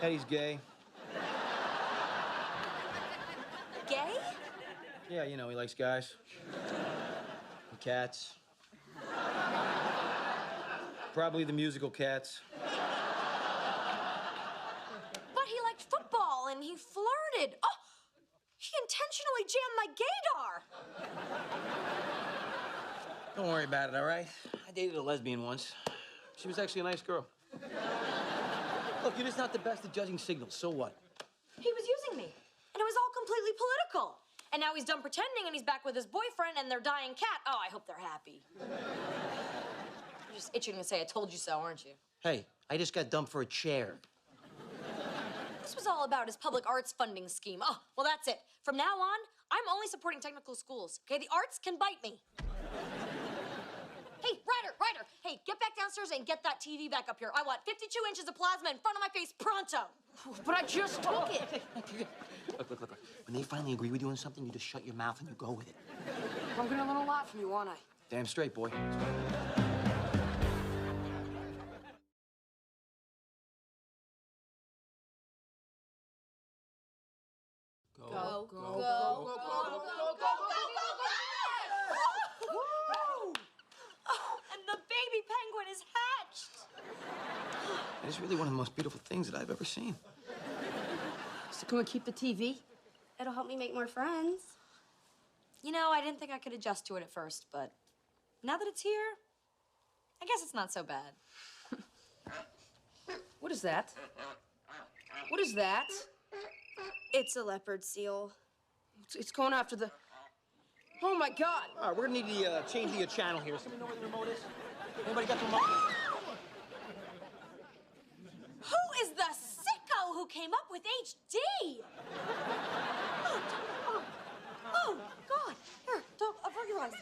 Eddie's gay. Gay? Yeah, you know, he likes guys. And cats. Probably the musical Cats. But he liked football and he flirted. Oh, he intentionally jammed my gaydar. Don't worry about it, all right? I dated a lesbian once. She was actually a nice girl. Look, you're just not the best at judging signals, so what? He was using me, and it was all completely political. And now he's done pretending and he's back with his boyfriend and their dying cat. Oh, I hope they're happy. You're just itching to say I told you so, aren't you? Hey, I just got dumped for a chair. This was all about his public arts funding scheme. Oh, well, that's it. From now on, I'm only supporting technical schools, okay? The arts can bite me. Hey, Ryder, hey, get back downstairs and get that TV back up here. I want 52 inches of plasma in front of my face pronto. But I just took it. Look. When they finally agree with you on something, you just shut your mouth and you go with it. I'm gonna learn a lot from you, aren't I? Damn straight, boy. Go. And the baby penguin is hatched. It is really one of the most beautiful things that I've ever seen. So can we keep the TV? It'll help me make more friends. You know, I didn't think I could adjust to it at first, but now that it's here, I guess it's not so bad. What is that? What is that? It's a leopard seal. It's going after the... Oh, my God. All right, we're gonna need to change the channel here. Somebody know where the remote is? Anybody got the remote? Who is the sicko who came up with HD? Oh, God. Here, don't avert your eyes.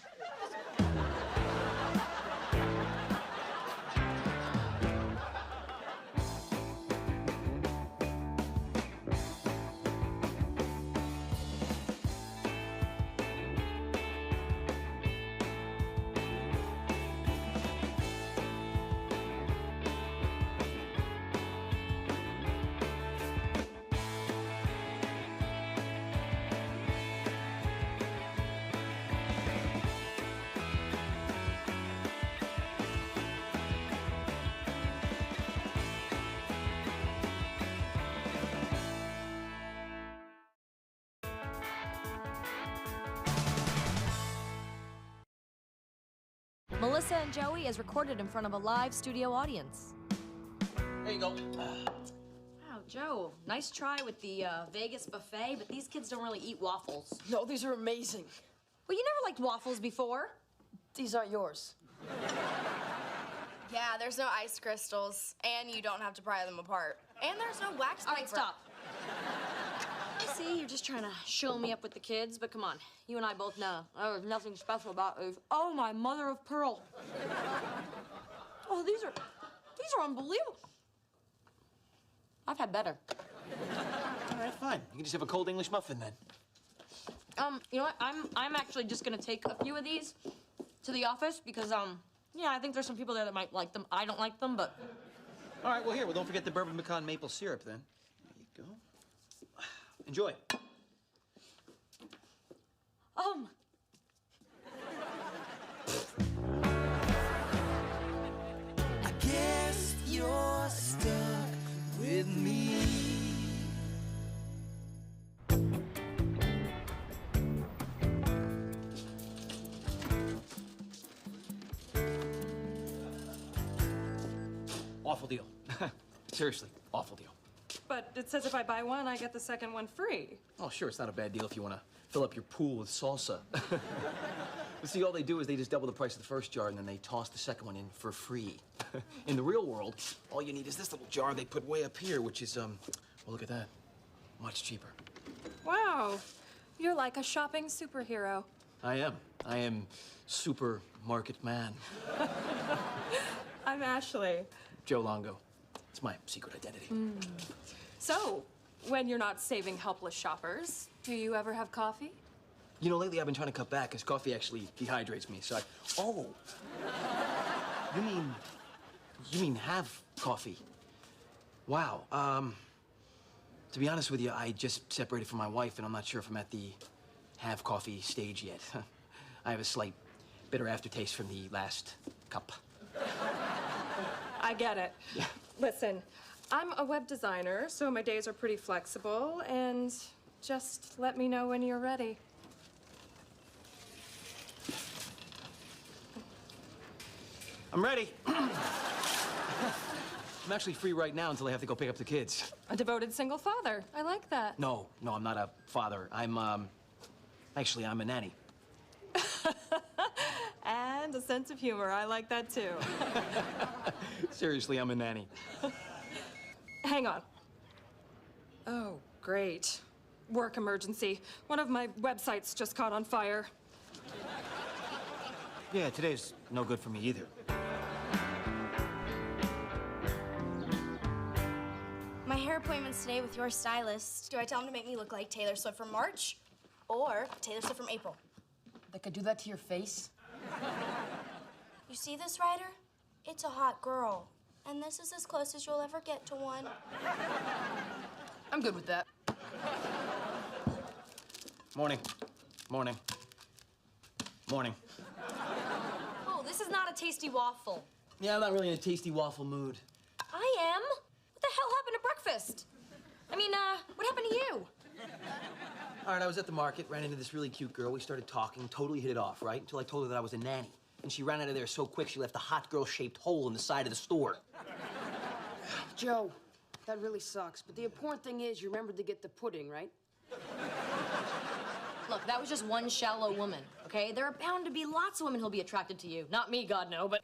Melissa and Joey is recorded in front of a live studio audience. There you go. Wow, Joe, nice try with the Vegas buffet, but these kids don't really eat waffles. No, these are amazing. Well, you never liked waffles before. These aren't yours. Yeah, there's no ice crystals, and you don't have to pry them apart. And there's no wax All right, paper. stop. I see you're just trying to show me up with the kids, but come on. You and I both know there's nothing special about these. Oh, my mother of pearl. Oh, these are unbelievable. I've had better. All right, fine. You can just have a cold English muffin then. You know what? I'm actually just gonna take a few of these to the office because yeah, I think there's some people there that might like them. I don't like them, but. All right, well, here. Well, don't forget the bourbon pecan maple syrup then. There you go. Enjoy. I guess you're stuck with me. Awful deal. Seriously, awful deal. But it says if I buy one, I get the second one free. Oh, sure, it's not a bad deal if you want to fill up your pool with salsa. But see, all they do is they just double the price of the first jar and then they toss the second one in for free. In the real world, all you need is this little jar they put way up here, which is, well, look at that. Much cheaper. Wow. You're like a shopping superhero. I am. I am supermarket man. I'm Ashley. Joe Longo. It's my secret identity. So, when you're not saving helpless shoppers, do you ever have coffee? You know, lately I've been trying to cut back because coffee actually dehydrates me, so I... Oh! You mean have coffee? Wow. To be honest with you, I just separated from my wife, and I'm not sure if I'm at the have coffee stage yet. I have a slight bitter aftertaste from the last cup. I get it. Yeah. Listen, I'm a web designer, so my days are pretty flexible, and just let me know when you're ready. I'm ready. I'm actually free right now until I have to go pick up the kids. A devoted single father. I like that. No, I'm not a father. Actually, I'm a nanny. And a sense of humor. I like that too. Seriously, I'm a nanny. Hang on. Oh, great. Work emergency. One of my websites just caught on fire. Yeah, today's no good for me either. My hair appointment's today with your stylist. Do I tell him to make me look like Taylor Swift from March or Taylor Swift from April? They could do that to your face. You see this, Ryder? It's a hot girl. And this is as close as you'll ever get to one. I'm good with that. Morning. Morning. Morning. Oh, this is not a tasty waffle. Yeah, I'm not really in a tasty waffle mood. I am. What the hell happened to breakfast? I mean, what happened to you? All right, I was at the market, ran into this really cute girl. We started talking, totally hit it off, right? Until I told her that I was a nanny. And she ran out of there so quick, she left a hot girl-shaped hole in the side of the store. Joe, that really sucks. But the important thing is you remembered to get the pudding, right? Look, that was just one shallow woman, okay? There are bound to be lots of women who'll be attracted to you. Not me, God, no, but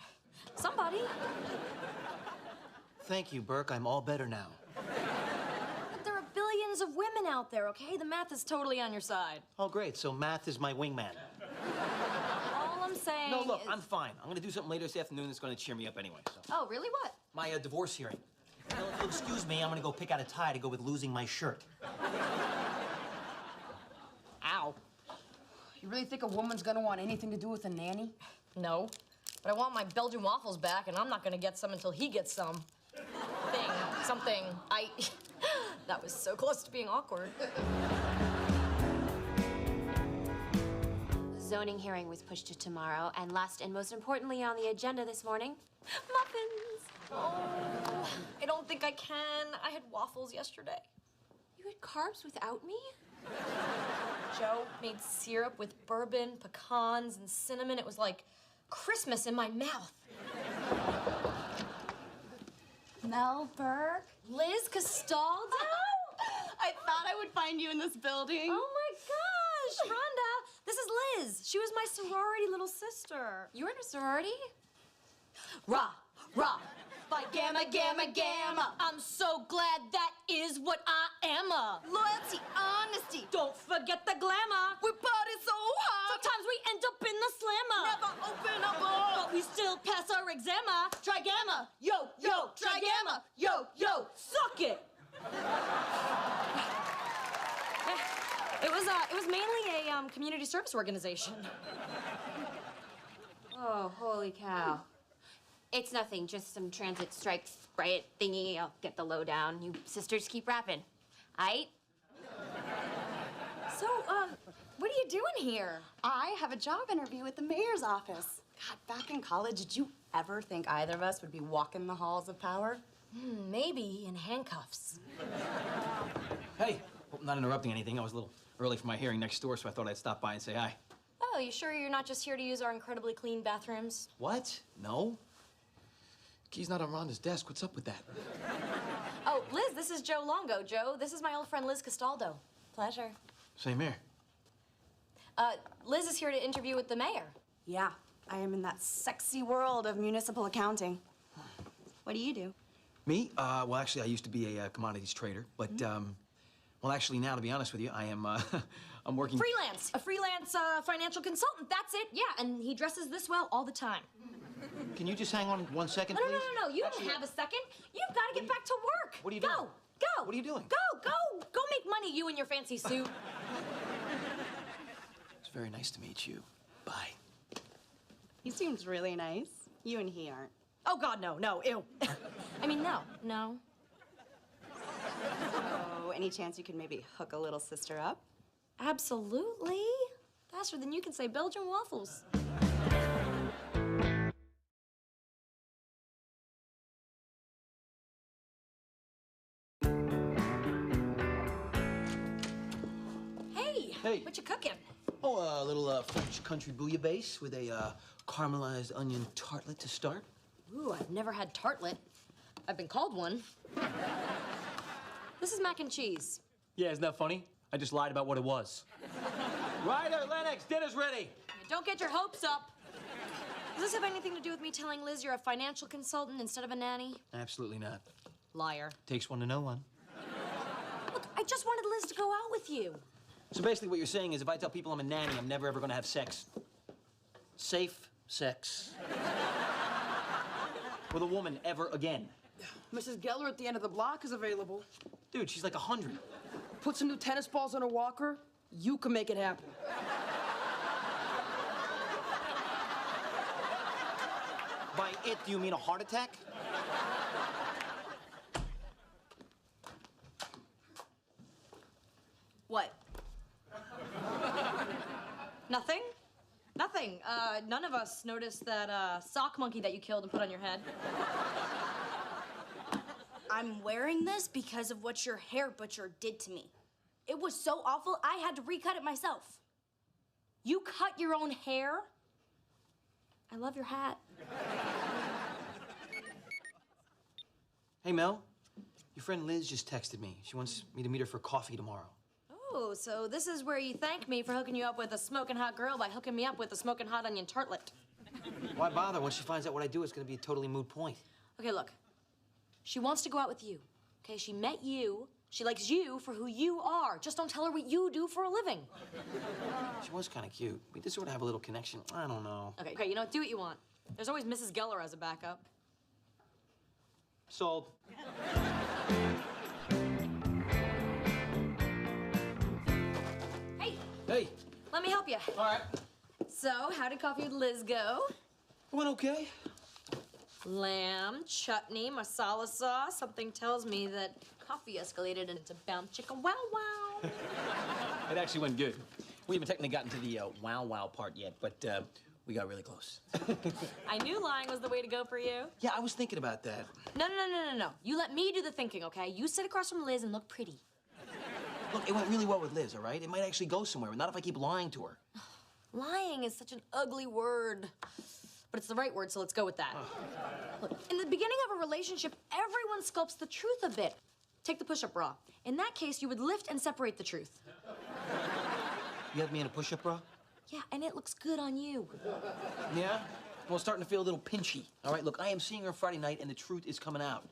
somebody. Thank you, Burke. I'm all better now. But there are billions of women out there, okay? The math is totally on your side. Oh, great. So math is my wingman. All I'm saying No, look, is... I'm fine. I'm gonna do something later this afternoon that's gonna cheer me up anyway, so. Oh, really? What? My divorce hearing. Well, if you'll excuse me, I'm gonna go pick out a tie to go with losing my shirt. Ow. You really think a woman's gonna want anything to do with a nanny? No. But I want my Belgian waffles back, and I'm not gonna get some until he gets some. Something. That was so close to being awkward. Zoning hearing was pushed to tomorrow, and last and most importantly on the agenda this morning, muffins. Oh, I don't think I can. I had waffles yesterday. You had carbs without me? Joe made syrup with bourbon, pecans, and cinnamon. It was like Christmas in my mouth. Mel Burke? Liz Castaldo? I thought I would find you in this building. Oh my gosh, Rhonda, this is Liz. She was my sorority little sister. You were in a sorority? Rah, rah, by gamma, gamma, gamma. I'm so glad that is what I am. Loyalty, honesty. Don't forget the glamour. We party so hard. Sometimes we end up in the slammer. Never open a bar. But we still pass our exammer. Try gamma. Yo, yo, try gamma. Yo, yo. Suck it. It was mainly a community service organization. Oh, holy cow. It's nothing, just some transit strike riot thingy. I'll get the lowdown. You sisters keep rapping. Aight? So, what are you doing here? I have a job interview at the mayor's office. God, back in college, did you ever think either of us would be walking the halls of power? Maybe in handcuffs. Hey, hope I'm not interrupting anything. I was a little early for my hearing next door, so I thought I'd stop by and say hi. Oh, you sure you're not just here to use our incredibly clean bathrooms? What? No. Key's not on Rhonda's desk. What's up with that? Oh, Liz, this is Joe Longo. Joe, this is my old friend Liz Castaldo. Pleasure. Same here. Liz is here to interview with the mayor. Yeah, I am in that sexy world of municipal accounting. What do you do? Me? Well, actually, I used to be a commodities trader, but, well, actually, now, to be honest with you, I am, I'm working... Freelance. A freelance financial consultant. That's it. Yeah, and he dresses this well all the time. Can you just hang on 1 second, No, please? no. You don't have a second. You've got to get back to work. What are you doing? Go. What are you doing? Go make money, you and your fancy suit. It's very nice to meet you. Bye. He seems really nice. You and he aren't. Oh, God, no, ew. I mean, no. Oh, any chance you could maybe hook a little sister up? Absolutely. Faster than you can say Belgian waffles. Hey. What you cooking? Oh, a little French country bouillabaisse with a caramelized onion tartlet to start. Ooh, I've never had tartlet. I've been called one. This is mac and cheese. Yeah, isn't that funny? I just lied about what it was. Ryder, Lennox, dinner's ready. Don't get your hopes up. Does this have anything to do with me telling Liz you're a financial consultant instead of a nanny? Absolutely not. Liar. Takes one to know one. Look, I just wanted Liz to go out with you. So basically what you're saying is if I tell people I'm a nanny, I'm never ever gonna have sex. Safe sex. With a woman ever again. Mrs. Geller at the end of the block is available. Dude, she's like 100. Put some new tennis balls on a walker. You can make it happen. By it, do you mean a heart attack? What? Nothing? Nothing. None of us noticed that sock monkey that you killed and put on your head. I'm wearing this because of what your hair butcher did to me. It was so awful, I had to recut it myself. You cut your own hair? I love your hat. Hey, Mel. Your friend Liz just texted me. She wants me to meet her for coffee tomorrow. Oh, so this is where you thank me for hooking you up with a smoking hot girl by hooking me up with a smoking hot onion tartlet. Why bother? Once she finds out what I do, it's gonna be a totally moot point. Okay, look. She wants to go out with you. Okay, she met you. She likes you for who you are. Just don't tell her what you do for a living. She was kind of cute. We did sort of have a little connection. I don't know. Okay, you know what? Do what you want. There's always Mrs. Geller as a backup. Sold. Hey. Let me help you. All right. So, how did coffee with Liz go? It went okay. Lamb, chutney, masala sauce. Something tells me that coffee escalated into bound chicken wow wow. It actually went good. We haven't technically gotten to the wow wow part yet, but we got really close. I knew lying was the way to go for you. Yeah, I was thinking about that. No. You let me do the thinking, okay? You sit across from Liz and look pretty. Look, it went really well with Liz, all right? It might actually go somewhere, not if I keep lying to her. Lying is such an ugly word. But it's the right word, so let's go with that. Look, in the beginning of a relationship, everyone sculpts the truth a bit. Take the push-up bra. In that case, you would lift and separate the truth. You have me in a push-up bra? Yeah, and it looks good on you. Yeah? Well, it's starting to feel a little pinchy. All right, look, I am seeing her Friday night, and the truth is coming out.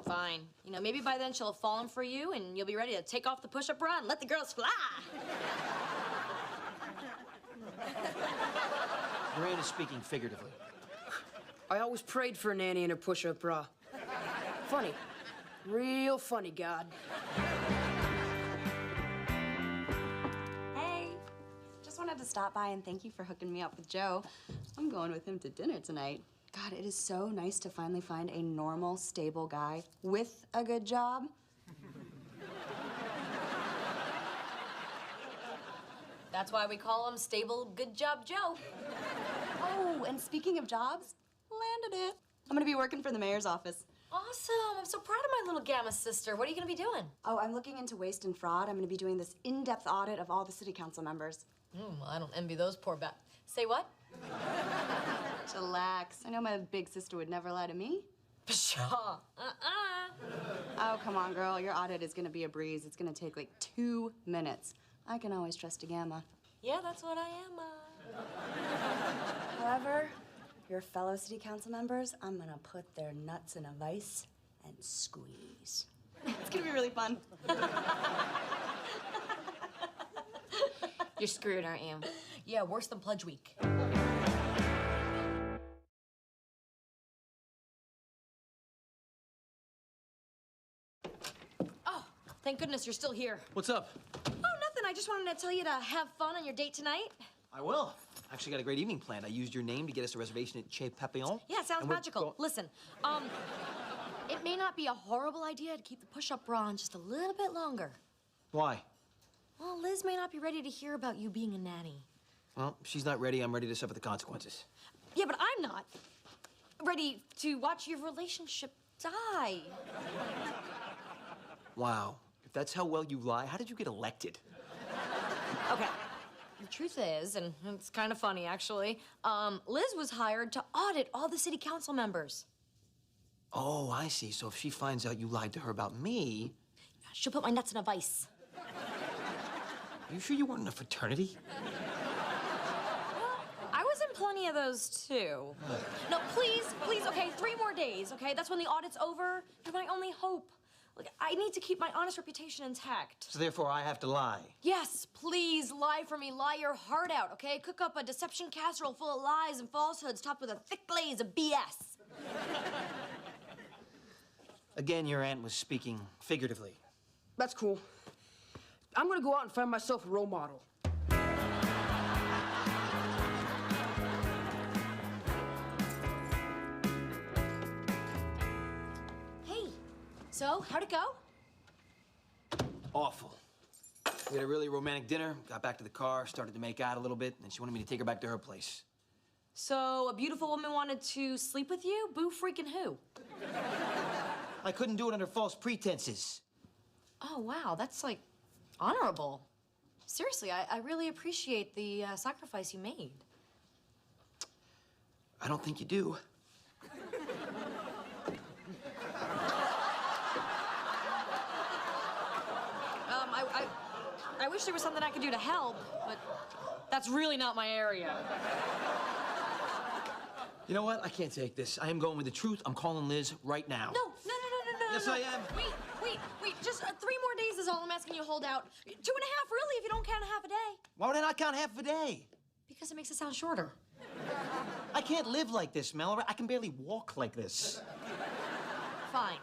Fine. You know, maybe by then she'll have fallen for you, and you'll be ready to take off the push-up bra and let the girls fly. Miranda's speaking figuratively. I always prayed for a nanny in a push-up bra. Funny. Real funny, God. Hey, just wanted to stop by and thank you for hooking me up with Joe. I'm going with him to dinner tonight. God, it is so nice to finally find a normal, stable guy with a good job. That's why we call him Stable Good Job Joe. Oh, and speaking of jobs, landed it. I'm gonna be working for the mayor's office. Awesome. I'm so proud of my little Gamma sister. What are you gonna be doing? Oh, I'm looking into waste and fraud. I'm gonna be doing this in-depth audit of all the city council members. Well, I don't envy those poor Say what? Chillax. I know my big sister would never lie to me. Pshaw. Oh, come on, girl. Your audit is gonna be a breeze. It's gonna take like 2 minutes. I can always trust a gamma. Yeah, that's what I am. However, your fellow city council members, I'm gonna put their nuts in a vice and squeeze. It's gonna be really fun. You're screwed, aren't you? Yeah, worse than Pledge Week. Oh, thank goodness you're still here. What's up? Oh, nothing. I just wanted to tell you to have fun on your date tonight. I will. Actually got a great evening planned. I used your name to get us a reservation at Chez Papillon. Yeah, it sounds magical. Listen, it may not be a horrible idea to keep the push-up bra on just a little bit longer. Why? Well, Liz may not be ready to hear about you being a nanny. Well, if she's not ready, I'm ready to suffer the consequences. Yeah, but I'm not ready to watch your relationship die. Wow. If that's how well you lie, how did you get elected? Okay. The truth is, and it's kind of funny, actually, Liz was hired to audit all the city council members. Oh, I see. So if she finds out you lied to her about me... She'll put my nuts in a vice. Are you sure you weren't in a fraternity? I was in plenty of those, too. No, please, okay, 3 more days, okay? That's when the audit's over. You're my only hope. Look, I need to keep my honest reputation intact. So therefore, I have to lie. Yes, please, lie for me. Lie your heart out, okay? Cook up a deception casserole full of lies and falsehoods topped with a thick glaze of BS. Again, your aunt was speaking figuratively. That's cool. I'm gonna go out and find myself a role model. Hey, so how'd it go? Awful. We had a really romantic dinner, got back to the car, started to make out a little bit, and she wanted me to take her back to her place. So a beautiful woman wanted to sleep with you? Boo freaking who? I couldn't do it under false pretenses. Oh, wow, that's, like, honorable. Seriously, I really appreciate the sacrifice you made. I don't think you do. I wish there was something I could do to help, but that's really not my area. You know what? I can't take this. I am going with the truth. I'm calling Liz right now. No. Yes, I am. Wait. Just 3 more days is all I'm asking you to hold out. 2.5, really, if you don't count half a day. Why would I not count half a day? Because it makes it sound shorter. I can't live like this, Mel. I can barely walk like this. Fine.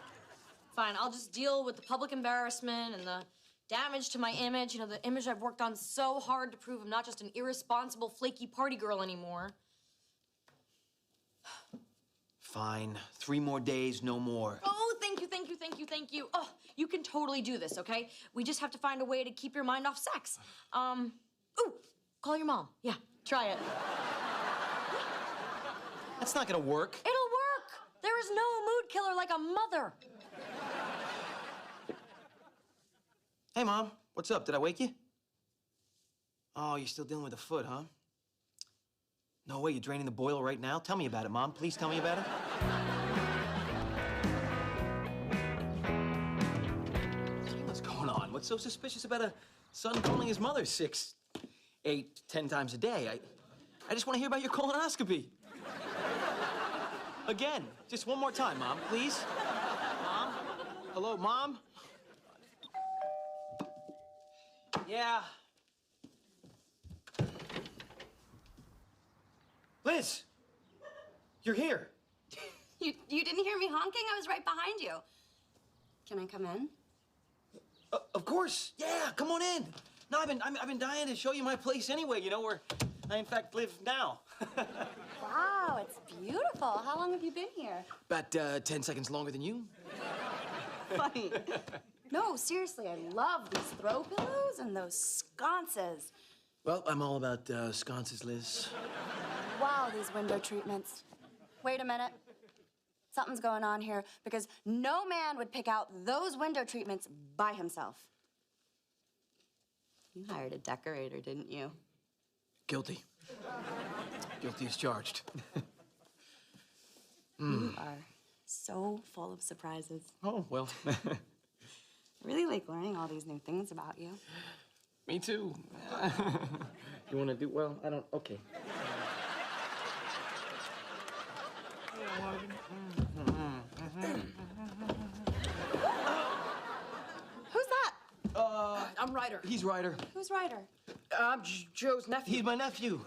I'll just deal with the public embarrassment and the damage to my image. You know, the image I've worked on so hard to prove I'm not just an irresponsible, flaky party girl anymore. Fine. 3 more days, no more. Oh, thank you. Oh, you can totally do this, okay? We just have to find a way to keep your mind off sex. Ooh, call your mom. Yeah, try it. That's not gonna work. It'll work. There is no mood killer like a mother. Hey, Mom. What's up? Did I wake you? Oh, you're still dealing with the foot, huh? No way, you're draining the boiler right now? Tell me about it, Mom. Please tell me about it. What's going on? What's so suspicious about a son calling his mother 6, 8, 10 times a day? I just want to hear about your colonoscopy. Again, just one more time, Mom, please. Mom? Hello, Mom? Yeah. Liz! You're here. You didn't hear me honking? I was right behind you. Can I come in? Of course. Yeah, come on in. No, I've been dying to show you my place anyway, you know, where I in fact live now. Wow, it's beautiful. How long have you been here? About 10 seconds longer than you. Funny. No, seriously, I love these throw pillows and those sconces. Well, I'm all about sconces, Liz. Wow, these window treatments. Wait a minute. Something's going on here because no man would pick out those window treatments by himself. You hired a decorator, didn't you? Guilty. Guilty as charged. You are so full of surprises. Oh, well. I really like learning all these new things about you. Me too. You want to do well? I don't. Okay. Who's that? I'm Ryder. He's Ryder. Who's Ryder? I'm Joe's nephew. He's my nephew.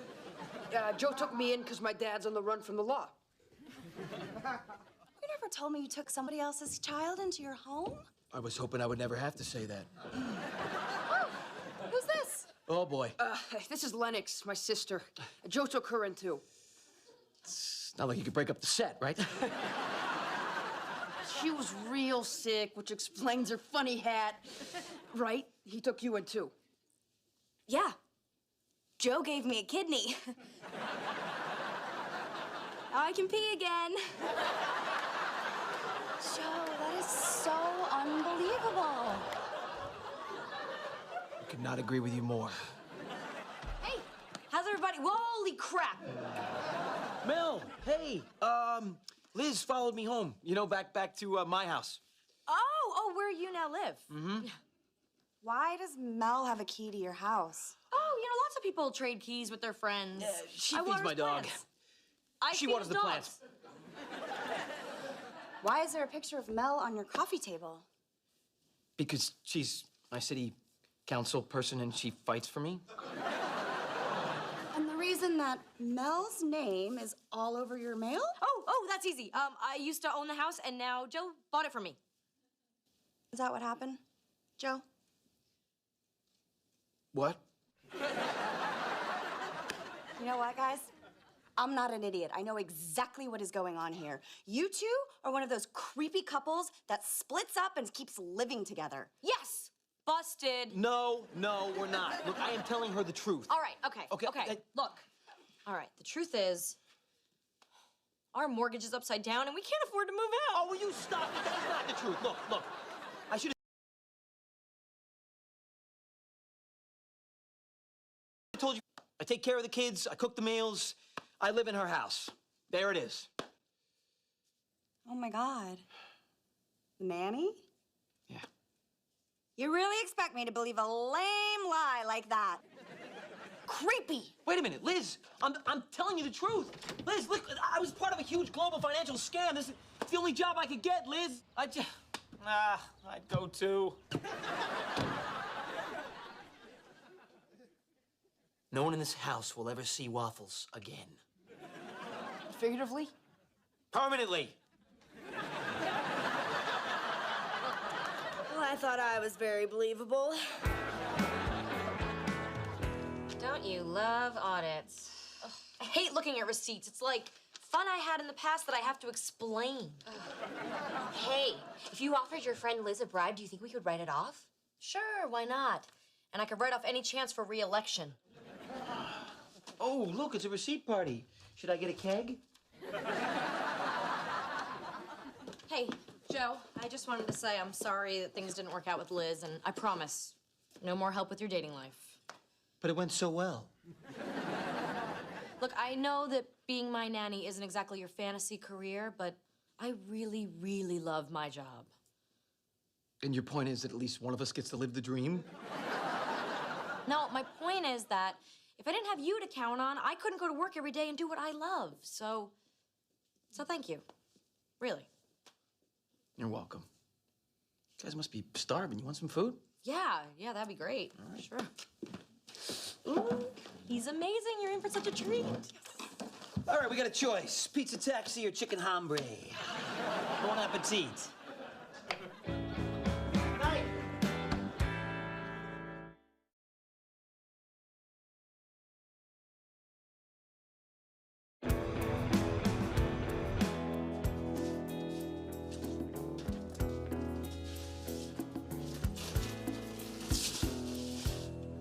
Joe took me in because my dad's on the run from the law. You never told me you took somebody else's child into your home? I was hoping I would never have to say that. Oh, who's this? Oh, boy. This is Lennox, my sister. Joe took her in, too. It's not like you could break up the set, right? She was real sick, which explains her funny hat. Right? He took you in, too. Yeah. Joe gave me a kidney. Now I can pee again. Joe, that is so unbelievable. I could not agree with you more. Hey, how's everybody? Holy crap! Mel, hey, Liz followed me home. You know, back to my house. Oh, where you now live? Mm-hmm. Why does Mel have a key to your house? Oh, lots of people trade keys with their friends. She I feeds water my dog. plants. I She feed waters the dogs. plants. Why is there a picture of Mel on your coffee table? Because she's my city council person and she fights for me. And the reason that Mel's name is all over your mail? Oh, that's easy. I used to own the house, and now Joe bought it from me. Is that what happened, Joe? What? You know what, guys? I'm not an idiot. I know exactly what is going on here. You two are one of those creepy couples that splits up and keeps living together. Yes! Busted. No, we're not. Look, I am telling her the truth. All right, okay. Look, all right, the truth is, our mortgage is upside down, and we can't afford to move out. Oh, will you stop it? That's not the truth. Look. I should have told you. I take care of the kids. I cook the meals. I live in her house. There it is. Oh, my God. The nanny? Yeah. You really expect me to believe a lame lie like that? Creepy. Wait a minute, Liz. I'm telling you the truth. Liz, look, I was part of a huge global financial scam. This is the only job I could get, Liz. I'd go too. No one in this house will ever see Waffles again. Figuratively? Permanently. Well, I thought I was very believable. Don't you love audits? Ugh, I hate looking at receipts. It's like fun I had in the past that I have to explain. Hey, if you offered your friend Liz a bribe, do you think we could write it off? Sure, why not? And I could write off any chance for re-election. Oh, look, it's a receipt party. Should I get a keg? Hey, Joe, I just wanted to say I'm sorry that things didn't work out with Liz, and I promise, no more help with your dating life. But it went so well. Look, I know that being my nanny isn't exactly your fantasy career, but I really, really love my job. And your point is that at least one of us gets to live the dream? No, my point is that if I didn't have you to count on, I couldn't go to work every day and do what I love. So thank you. Really. You're welcome. You guys must be starving. You want some food? Yeah, that'd be great. Right. Sure. Ooh, he's amazing. You're in for such a treat. All right, we got a choice. Pizza taxi or chicken hombre. Bon appetit.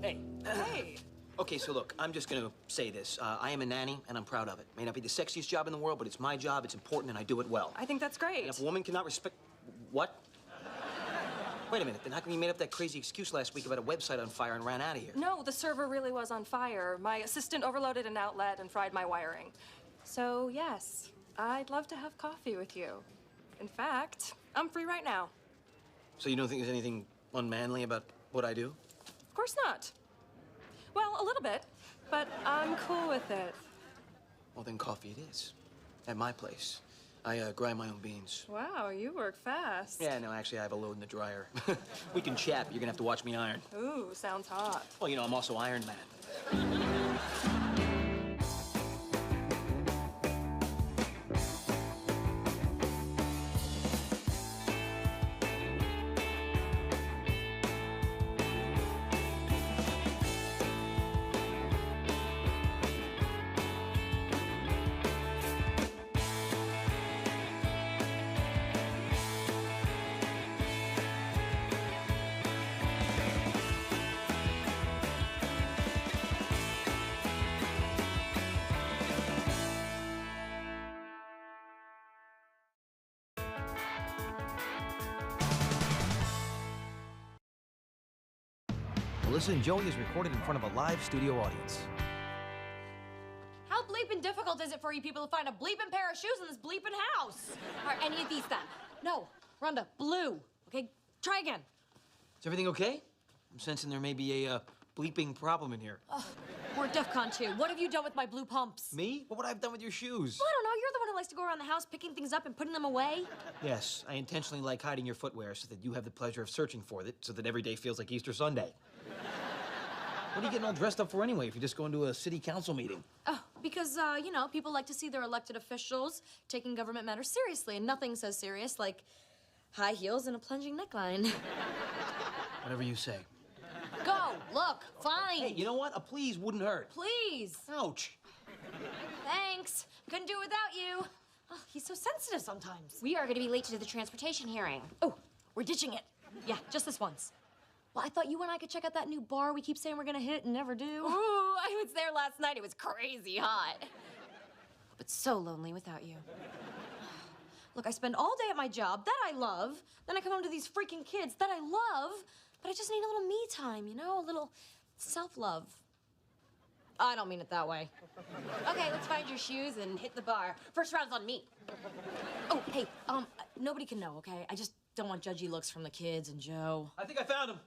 Hey. Okay, so look, I'm just gonna say this. I am a nanny, and I'm proud of it. May not be the sexiest job in the world, but it's my job, it's important, and I do it well. I think that's great. And if a woman cannot respect... What? Wait a minute, then how come you made up that crazy excuse last week about a website on fire and ran out of here? No, the server really was on fire. My assistant overloaded an outlet and fried my wiring. So, yes. I'd love to have coffee with you. In fact, I'm free right now. So you don't think there's anything unmanly about what I do? Of course not. Well, a little bit, but I'm cool with it. Well, then coffee it is. At my place. I grind my own beans. Wow, you work fast. Yeah, no, actually, I have a load in the dryer. We can chat, but you're gonna have to watch me iron. Ooh, sounds hot. Well, you know, I'm also Iron Man. Melissa and Joey is recorded in front of a live studio audience. How bleeping difficult is it for you people to find a bleeping pair of shoes in this bleeping house? Are any of these then? No, Rhonda, blue. Okay, try again. Is everything okay? I'm sensing there may be a bleeping problem in here. We're at DEF CON 2. What have you done with my blue pumps? Me? What would I have done with your shoes? Well, I don't know. You're the one who likes to go around the house picking things up and putting them away. Yes, I intentionally like hiding your footwear so that you have the pleasure of searching for it, so that every day feels like Easter Sunday. What are you getting all dressed up for anyway if you're just going to a city council meeting? Oh, because, you know, people like to see their elected officials taking government matters seriously, and nothing so serious like high heels and a plunging neckline. Whatever you say. Go, look, fine. Hey, you know what? A please wouldn't hurt. Please. Ouch. Thanks. Couldn't do it without you. Oh, he's so sensitive sometimes. We are going to be late to the transportation hearing. Oh, we're ditching it. Yeah, just this once. Well, I thought you and I could check out that new bar we keep saying we're gonna hit and never do. Ooh, I was there last night. It was crazy hot. But so lonely without you. Look, I spend all day at my job that I love. Then I come home to these freaking kids that I love. But I just need a little me time, you know? A little self-love. I don't mean it that way. Okay, let's find your shoes and hit the bar. First round's on me. Oh, hey, nobody can know, okay? I just don't want judgy looks from the kids and Joe. I think I found him.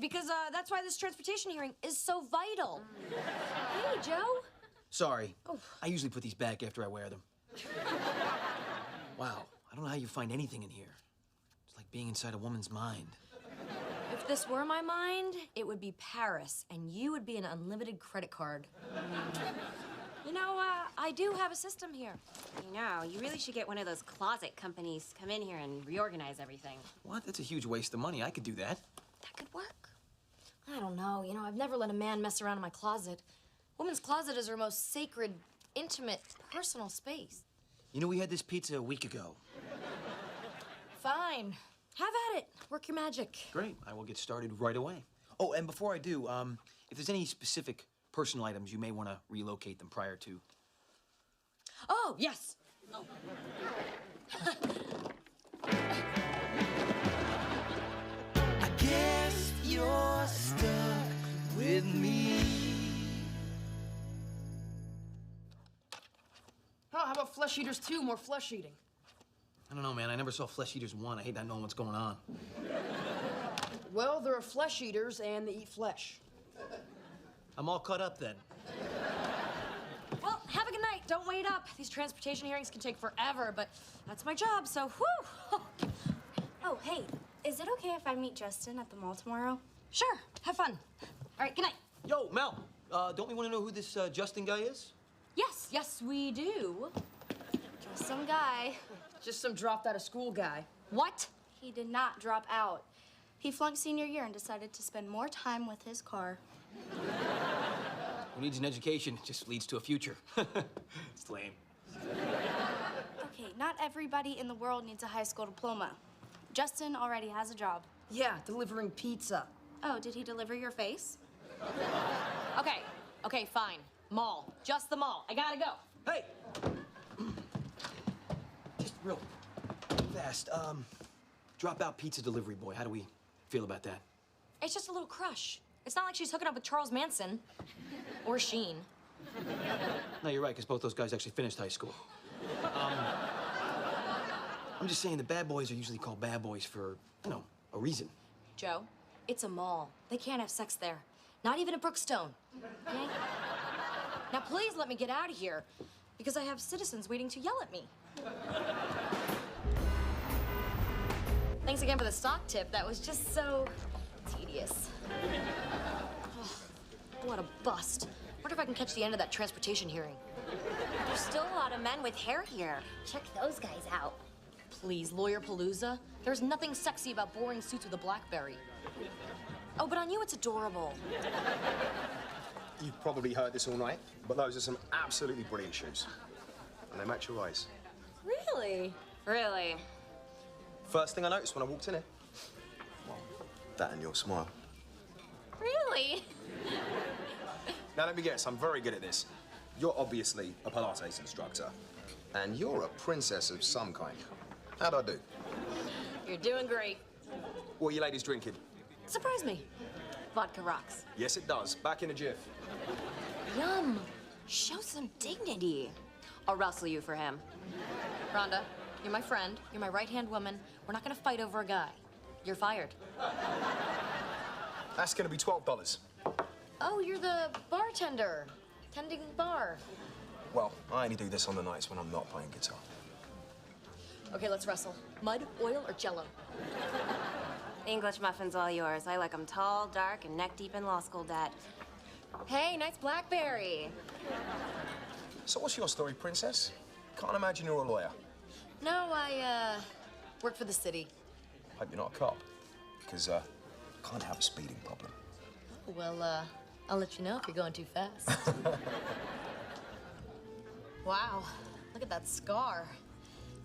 Because that's why this transportation hearing is so vital. Hey, Joe. Sorry. Oh. I usually put these back after I wear them. Wow, I don't know how you find anything in here. It's like being inside a woman's mind. If this were my mind, it would be Paris, and you would be an unlimited credit card. You know, I do have a system here. You know, you really should get one of those closet companies to come in here and reorganize everything. What? That's a huge waste of money. I could do that. That could work. I don't know. You know, I've never let a man mess around in my closet. Woman's closet is her most sacred, intimate, personal space. You know, we had this pizza a week ago. Fine. Have at it. Work your magic. Great. I will get started right away. Oh, and before I do, if there's any specific personal items, you may want to relocate them prior to. Oh, yes. Oh. I guess you're stuck with me. Oh, how about Flesh Eaters 2? More flesh eating. I don't know, man. I never saw Flesh Eaters 1. I hate not knowing what's going on. Well, there are flesh eaters and they eat flesh. I'm all cut up then. Well, have a good night. Don't wait up. These transportation hearings can take forever, but that's my job, so whew. Oh, hey, is it okay if I meet Justin at the mall tomorrow? Sure. Have fun. All right, good night. Yo, Mel, don't we want to know who this Justin guy is? Yes, yes, we do. Just some guy. Just some dropped out of school guy. What? He did not drop out. He flunked senior year and decided to spend more time with his car. Who needs an education? It just leads to a future. It's lame. Okay, not everybody in the world needs a high school diploma. Justin already has a job. Yeah, delivering pizza. Oh, did he deliver your face? Okay, fine. Mall. Just the mall. I gotta go. Hey! Just real fast. Dropout pizza delivery boy. How do we feel about that? It's just a little crush. It's not like she's hooking up with Charles Manson. Or Sheen. No, you're right, because both those guys actually finished high school. I'm just saying the bad boys are usually called bad boys for, you know, a reason. Joe, it's a mall. They can't have sex there. Not even at Brookstone. Okay? Now, please let me get out of here, because I have citizens waiting to yell at me. Thanks again for the sock tip. That was just so tedious. Oh, what a bust. Wonder if I can catch the end of that transportation hearing. There's still a lot of men with hair here. Check those guys out. Please, Lawyer Palooza. There's nothing sexy about boring suits with a BlackBerry. Oh, but on you, it's adorable. You've probably heard this all night, but those are some absolutely brilliant shoes. And they match your eyes. Really? Really? First thing I noticed when I walked in here. Well, that and your smile. Really? Now, let me guess, I'm very good at this. You're obviously a Pilates instructor. And you're a princess of some kind. How'd I do? You're doing great. What are you ladies drinking? Surprise me. Vodka rocks. Yes, it does. Back in a jiff. Yum. Show some dignity. I'll wrestle you for him. Rhonda, you're my friend. You're my right-hand woman. We're not gonna fight over a guy. You're fired. That's gonna be $12. Oh, you're the bartender. Tending bar. Well, I only do this on the nights when I'm not playing guitar. Okay, let's wrestle. Mud, oil, or Jell-O? English muffins all yours. I like them tall, dark, and neck-deep in law school debt. Hey, nice BlackBerry. So what's your story, princess? Can't imagine you're a lawyer. No, I, work for the city. Hope you're not a cop, because, can't have a speeding problem. Well, I'll let you know if you're going too fast. Wow, look at that scar.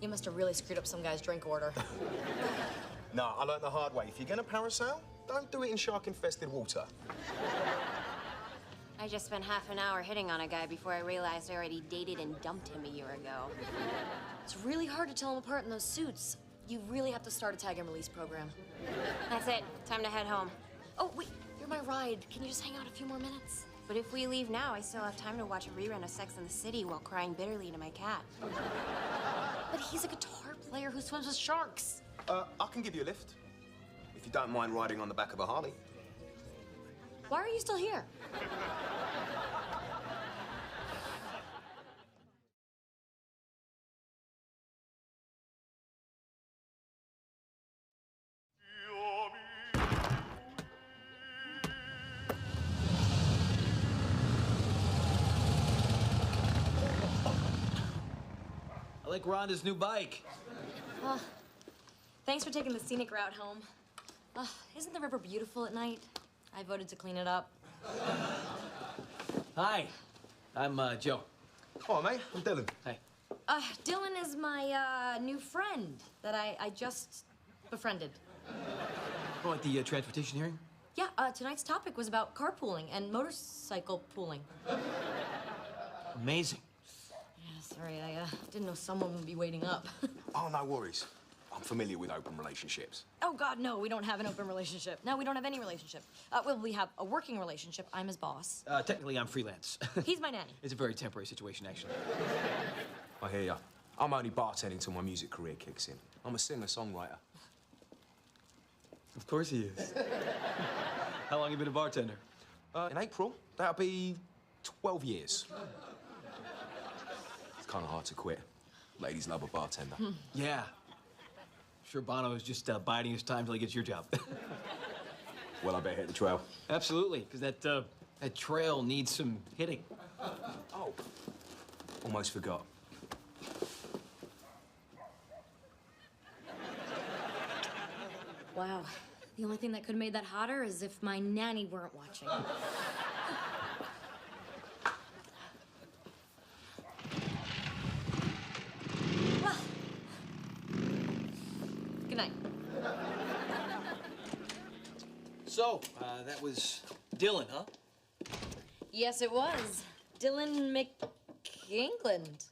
You must have really screwed up some guy's drink order. No, I learned the hard way. If you're gonna parasail, don't do it in shark-infested water. I just spent half an hour hitting on a guy before I realized I already dated and dumped him a year ago. It's really hard to tell them apart in those suits. You really have to start a tag and release program. That's it. Time to head home. Oh, wait, you're my ride. Can you just hang out a few more minutes? But if we leave now, I still have time to watch a rerun of Sex and the City while crying bitterly to my cat. But he's a guitar player who swims with sharks. I can give you a lift. If you don't mind riding on the back of a Harley. Why are you still here? I like Rhonda's new bike. Thanks for taking the scenic route home. Isn't the river beautiful at night? I voted to clean it up. Hi, I'm Joe. Oh, mate, I'm Dylan. Hey. Dylan is my new friend that I just befriended. Oh, at the transportation hearing? Yeah, tonight's topic was about carpooling and motorcycle pooling. Amazing. Yeah, sorry, I didn't know someone would be waiting up. Oh, no worries. I'm familiar with open relationships. Oh, God, no, we don't have an open relationship. No, we don't have any relationship. Well, we have a working relationship. I'm his boss. Technically, I'm freelance. He's my nanny. It's a very temporary situation, actually. I hear ya. I'm only bartending till my music career kicks in. I'm a singer-songwriter. Of course he is. How long have you been a bartender? In April, that'll be 12 years. It's kind of hard to quit. Ladies love a bartender. Yeah. Sure Bono is just biding his time till he gets your job. Well, I better hit the trail. Absolutely, because that trail needs some hitting. Oh, almost forgot. Wow. The only thing that could have made that hotter is if my nanny weren't watching. Well, good night. So, that was Dylan, huh? Yes, it was. Dylan McEngland.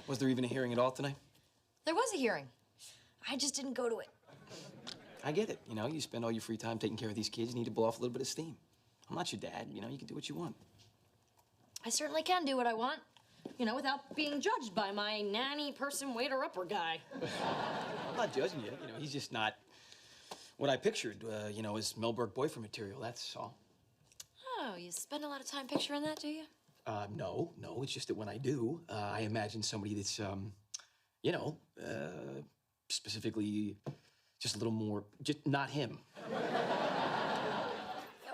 Was there even a hearing at all tonight? There was a hearing. I just didn't go to it. I get it. You know, you spend all your free time taking care of these kids. You need to blow off a little bit of steam. I'm not your dad. You know, you can do what you want. I certainly can do what I want. You know, without being judged by my nanny person waiter upper guy. I'm not judging you. You know, he's just not what I pictured, you know, as Melberg boyfriend material, that's all. Oh, you spend a lot of time picturing that, do you? No, it's just that when I do, I imagine somebody that's, you know, specifically just a little more, just not him. Yeah,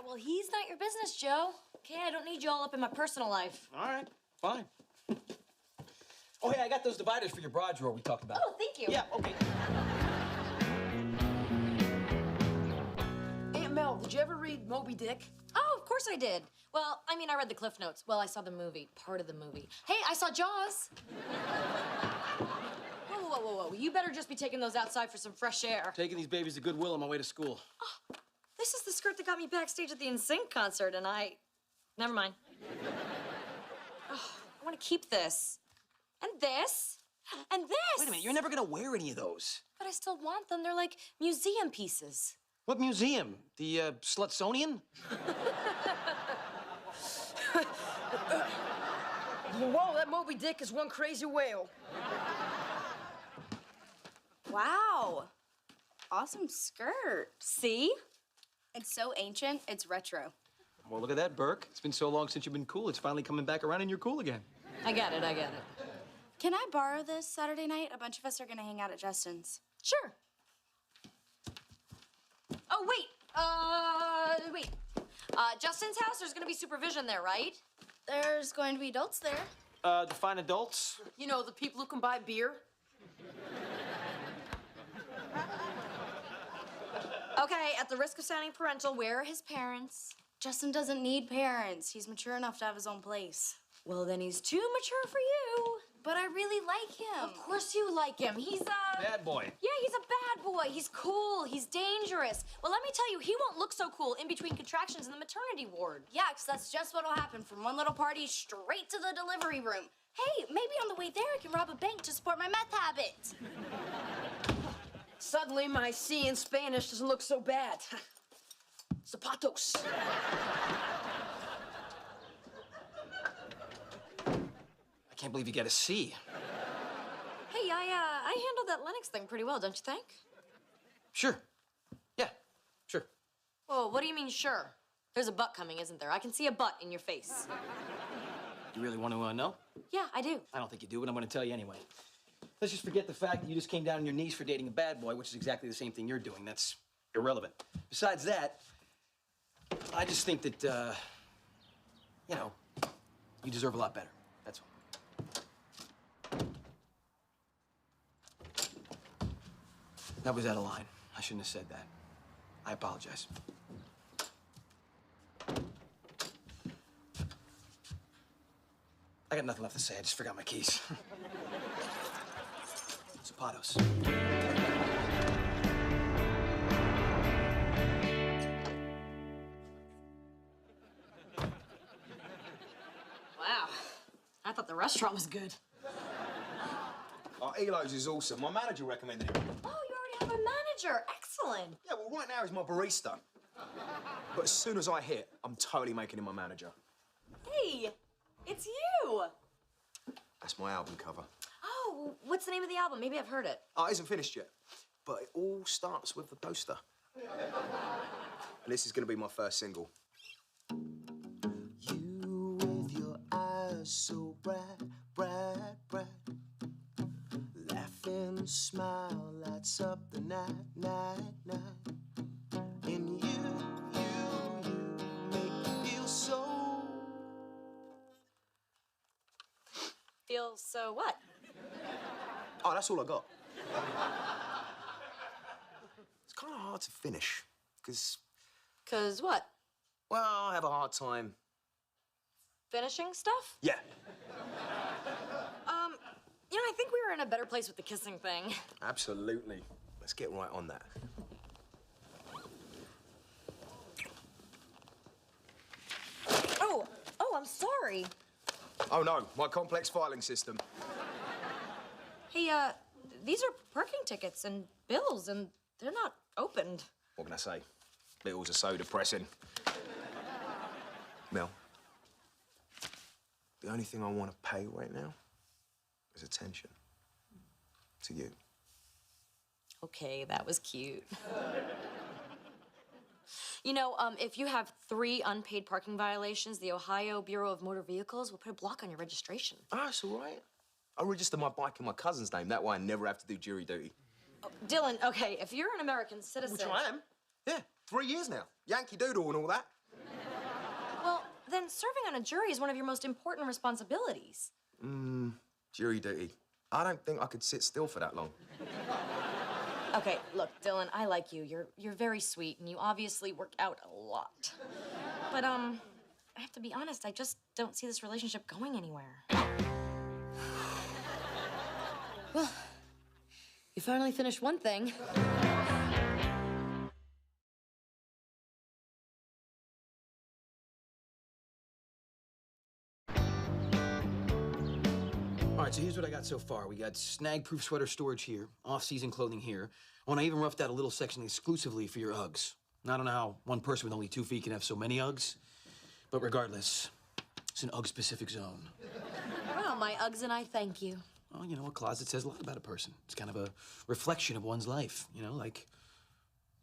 well, he's not your business, Joe. Okay, I don't need you all up in my personal life. All right, fine. Oh, hey, I got those dividers for your bra drawer we talked about. Oh, thank you. Yeah, okay. Aunt Mel, did you ever read Moby Dick? Oh, of course I did. Well, I mean, I read the Cliff Notes. Well, I saw the movie, part of the movie. Hey, I saw Jaws. Whoa. You better just be taking those outside for some fresh air. Taking these babies to Goodwill on my way to school. Oh, this is the skirt that got me backstage at the NSYNC concert, and never mind. Oh, I want to keep this. And this. And this. Wait a minute, you're never gonna wear any of those. But I still want them. They're like museum pieces. What museum? The, Slutsonian? Whoa, that Moby Dick is one crazy whale. Wow. Awesome skirt. See? It's so ancient, it's retro. Well, look at that, Burke. It's been so long since you've been cool. It's finally coming back around and you're cool again. I get it. Can I borrow this Saturday night? A bunch of us are gonna hang out at Justin's. Sure. Oh, wait. Justin's house, there's gonna be supervision there, right? There's going to be adults there. Define adults? You know, the people who can buy beer. Okay, at the risk of sounding parental, where are his parents? Justin doesn't need parents. He's mature enough to have his own place. Well, then he's too mature for you. But I really like him. Of course you like him. He's a... Bad boy. Yeah, he's a bad boy. He's cool. He's dangerous. Well, let me tell you, he won't look so cool in between contractions in the maternity ward. Yeah, because that's just what'll happen from one little party straight to the delivery room. Hey, maybe on the way there I can rob a bank to support my meth habit. Suddenly, my C in Spanish doesn't look so bad. Zapatos. I can't believe you got a C. Hey, I handled that Lennox thing pretty well, don't you think? Sure. Yeah, sure. Well, what do you mean, sure? There's a butt coming, isn't there? I can see a butt in your face. You really want to know? Yeah, I do. I don't think you do, but I'm going to tell you anyway. Let's just forget the fact that you just came down on your knees for dating a bad boy, which is exactly the same thing you're doing. That's irrelevant. Besides that, I just think that, you know, you deserve a lot better. That's all. That was out of line. I shouldn't have said that. I apologize. I got nothing left to say. I just forgot my keys. Zapatos. Wow. I thought the restaurant was good. Oh, Elo's is awesome. My manager recommended it. Oh, you already have a manager. Excellent. Yeah, well, right now he's my barista. But as soon as I hit, I'm totally making him my manager. Hey, it's you. That's my album cover. Oh, what's the name of the album? Maybe I've heard it. Oh, it isn't finished yet, but it all starts with the poster. And this is going to be my first single. You with your eyes so bright, bright, bright. Laughing smile lights up the night, night, night. And you make me feel so. Feel so what? Oh, that's all I got. It's kind of hard to finish, because... Cause what? Well, I have a hard time... Finishing stuff? Yeah. You know, I think we were in a better place with the kissing thing. Absolutely. Let's get right on that. Oh, I'm sorry. Oh, no, my complex filing system. Hey, these are parking tickets and bills, and they're not opened. What can I say? Bills are so depressing. Mel, The only thing I want to pay right now is attention. To you. Okay, that was cute. You know, if you have 3 unpaid parking violations, the Ohio Bureau of Motor Vehicles will put a block on your registration. Ah, it's all right. I'll register my bike in my cousin's name. That way I never have to do jury duty. Oh, Dylan, okay, if you're an American citizen... Which I am. Yeah, 3 years now. Yankee Doodle and all that. Well, then serving on a jury is one of your most important responsibilities. Jury duty. I don't think I could sit still for that long. Okay, look, Dylan, I like you. You're very sweet, and you obviously work out a lot. But, I have to be honest, I just don't see this relationship going anywhere. Well, you finally finished one thing. All right, so here's what I got so far. We got snag-proof sweater storage here, off-season clothing here. Oh, and I even roughed out a little section exclusively for your Uggs. Now, I don't know how one person with only 2 feet can have so many Uggs, but regardless, it's an Ugg-specific zone. Well, my Uggs and I thank you. Well, you know, a closet says a lot about a person. It's kind of a reflection of one's life, you know, like,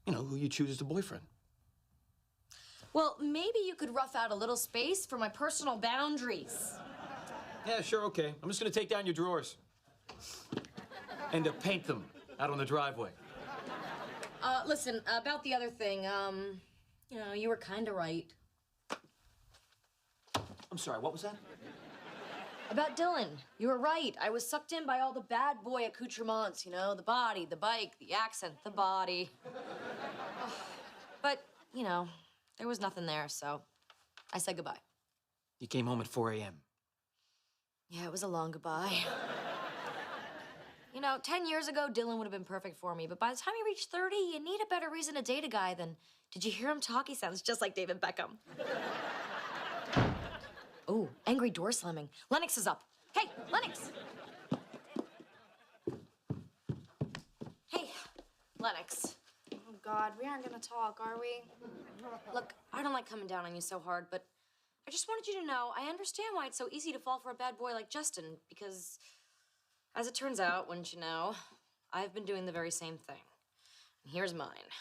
you know, who you choose as a boyfriend. Well, maybe you could rough out a little space for my personal boundaries. Yeah, sure, okay. I'm just gonna take down your drawers. And paint them out on the driveway. Listen, about the other thing, you know, you were kinda right. I'm sorry, what was that? About Dylan, you were right. I was sucked in by all the bad boy accoutrements, you know, the body, the bike, the accent, the body. But, you know, there was nothing there, so I said goodbye. You came home at 4 a.m. Yeah, it was a long goodbye. You know, 10 years ago, Dylan would have been perfect for me, but by the time you reach 30, you need a better reason to date a guy than, did you hear him talk? He sounds just like David Beckham. Oh, angry door slamming. Lennox is up. Hey, Lennox! Hey, Lennox. Oh, God, we aren't gonna talk, are we? Look, I don't like coming down on you so hard, but I just wanted you to know I understand why it's so easy to fall for a bad boy like Justin, because, as it turns out, wouldn't you know, I've been doing the very same thing. And here's mine.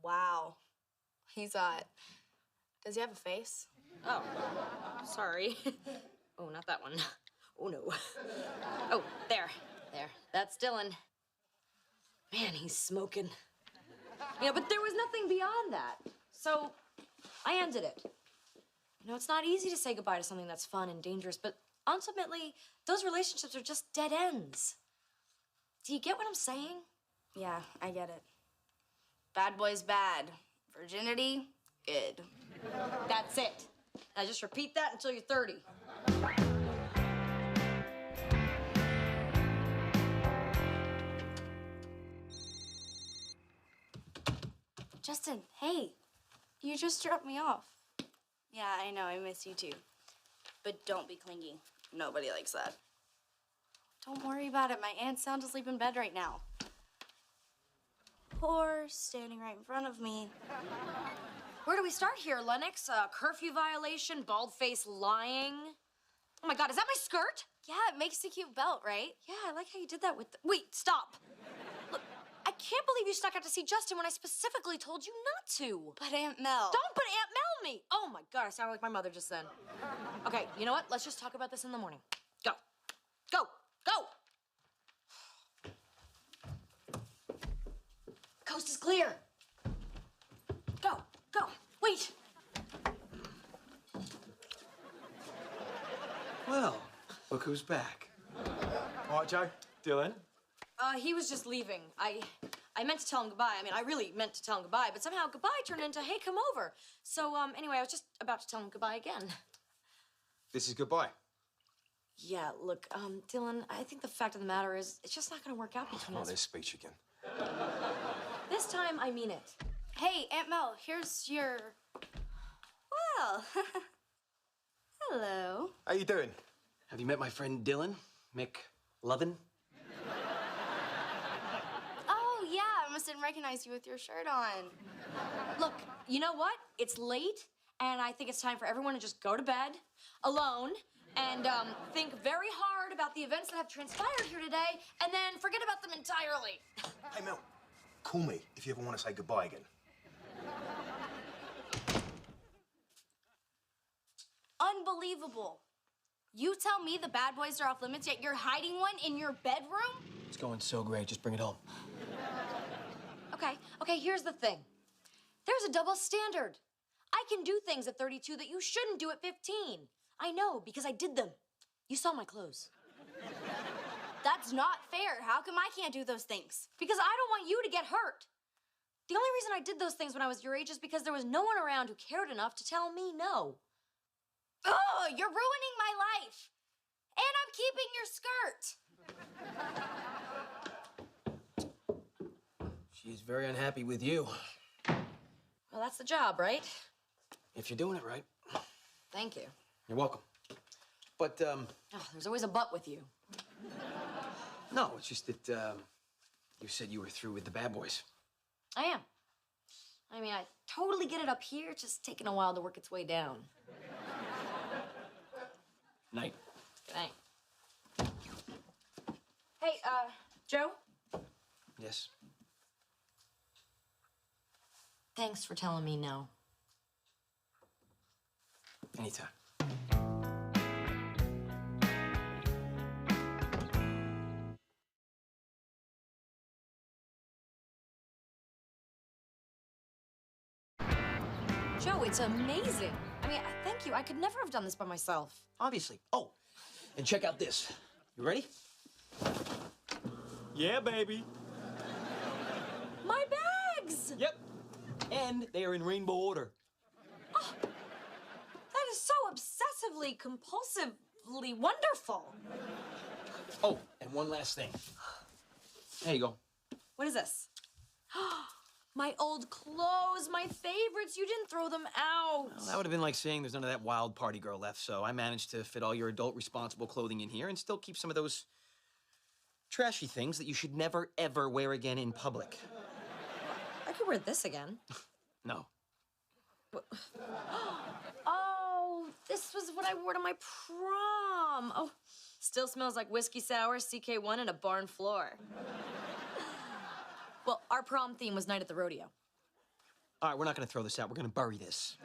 Wow. He's hot. Does he have a face? Oh, sorry. Oh, not that one. Oh, no. Oh, there. There. That's Dylan. Man, he's smoking. You know, but there was nothing beyond that. So, I ended it. You know, it's not easy to say goodbye to something that's fun and dangerous, but ultimately, those relationships are just dead ends. Do you get what I'm saying? Yeah, I get it. Bad boy's bad. Virginity, good. That's it. Now just repeat that until you're 30. Justin, hey. You just dropped me off. Yeah, I know, I miss you too. But don't be clingy. Nobody likes that. Don't worry about it. My aunt's sound asleep in bed right now. Or standing right in front of me. Where do we start here, Lennox? Curfew violation, bald-faced lying. Oh my God, is that my skirt? Yeah, it makes a cute belt, right? Yeah, I like how you did that with the... Wait, stop. Look, I can't believe you snuck out to see Justin when I specifically told you not to. But Aunt Mel. Don't but Aunt Mel me. Oh my God, I sounded like my mother just then. Okay, you know what? Let's just talk about this in the morning. Go. Go. Go. Coast is clear. Go. Go. Wait. Well, look who's back. All right, Joe. Dylan? He was just leaving. I meant to tell him goodbye. I mean, I really meant to tell him goodbye, but somehow goodbye turned into, hey, come over. So, anyway, I was just about to tell him goodbye again. This is goodbye. Yeah, look, Dylan, I think the fact of the matter is, it's just not gonna work out between Oh, us. this speech again. This time, I mean it. Hey, Aunt Mel, here's your... Well, hello. How you doing? Have you met my friend Dylan? Mick Lovin? Oh, yeah, I must didn't recognize you with your shirt on. Look, you know what? It's late, and I think it's time for everyone to just go to bed alone and think very hard about the events that have transpired here today, and then forget about them entirely. Hey, Mel, call me if you ever want to say goodbye again. Unbelievable. You tell me the bad boys are off limits, yet you're hiding one in your bedroom? It's going so great. Just bring it home. Okay, here's the thing. There's a double standard. I can do things at 32 that you shouldn't do at 15. I know, because I did them. You saw my clothes. That's not fair. How come I can't do those things? Because I don't want you to get hurt. The only reason I did those things when I was your age is because there was no one around who cared enough to tell me no. Oh, you're ruining my life. And I'm keeping your skirt. She's very unhappy with you. Well, that's the job, right? If you're doing it right. Thank you. You're welcome. But, Oh, there's always a but with you. no, it's just that, you said you were through with the bad boys. I am. I mean, I totally get it up here. It's just taking a while to work its way down. Night. Good night. Hey, Joe? Yes? Thanks for telling me no. Anytime. Joe, it's amazing. I mean, thank you. I could never have done this by myself. Obviously. Oh, and check out this. You ready? Yeah, baby. My bags! Yep. And they are in rainbow order. Oh, that is so obsessively, compulsively wonderful. Oh, and one last thing. There you go. What is this? My old clothes, my favorites. You didn't throw them out. Well, that would have been like saying there's none of that wild party girl left, so I managed to fit all your adult responsible clothing in here and still keep some of those trashy things that you should never, ever wear again in public. I could wear this again. No. Oh, this was what I wore to my prom. Oh, still smells like whiskey sour, CK1, and a barn floor. Well, our prom theme was Night at the Rodeo. All right, we're not going to throw this out. We're going to bury this.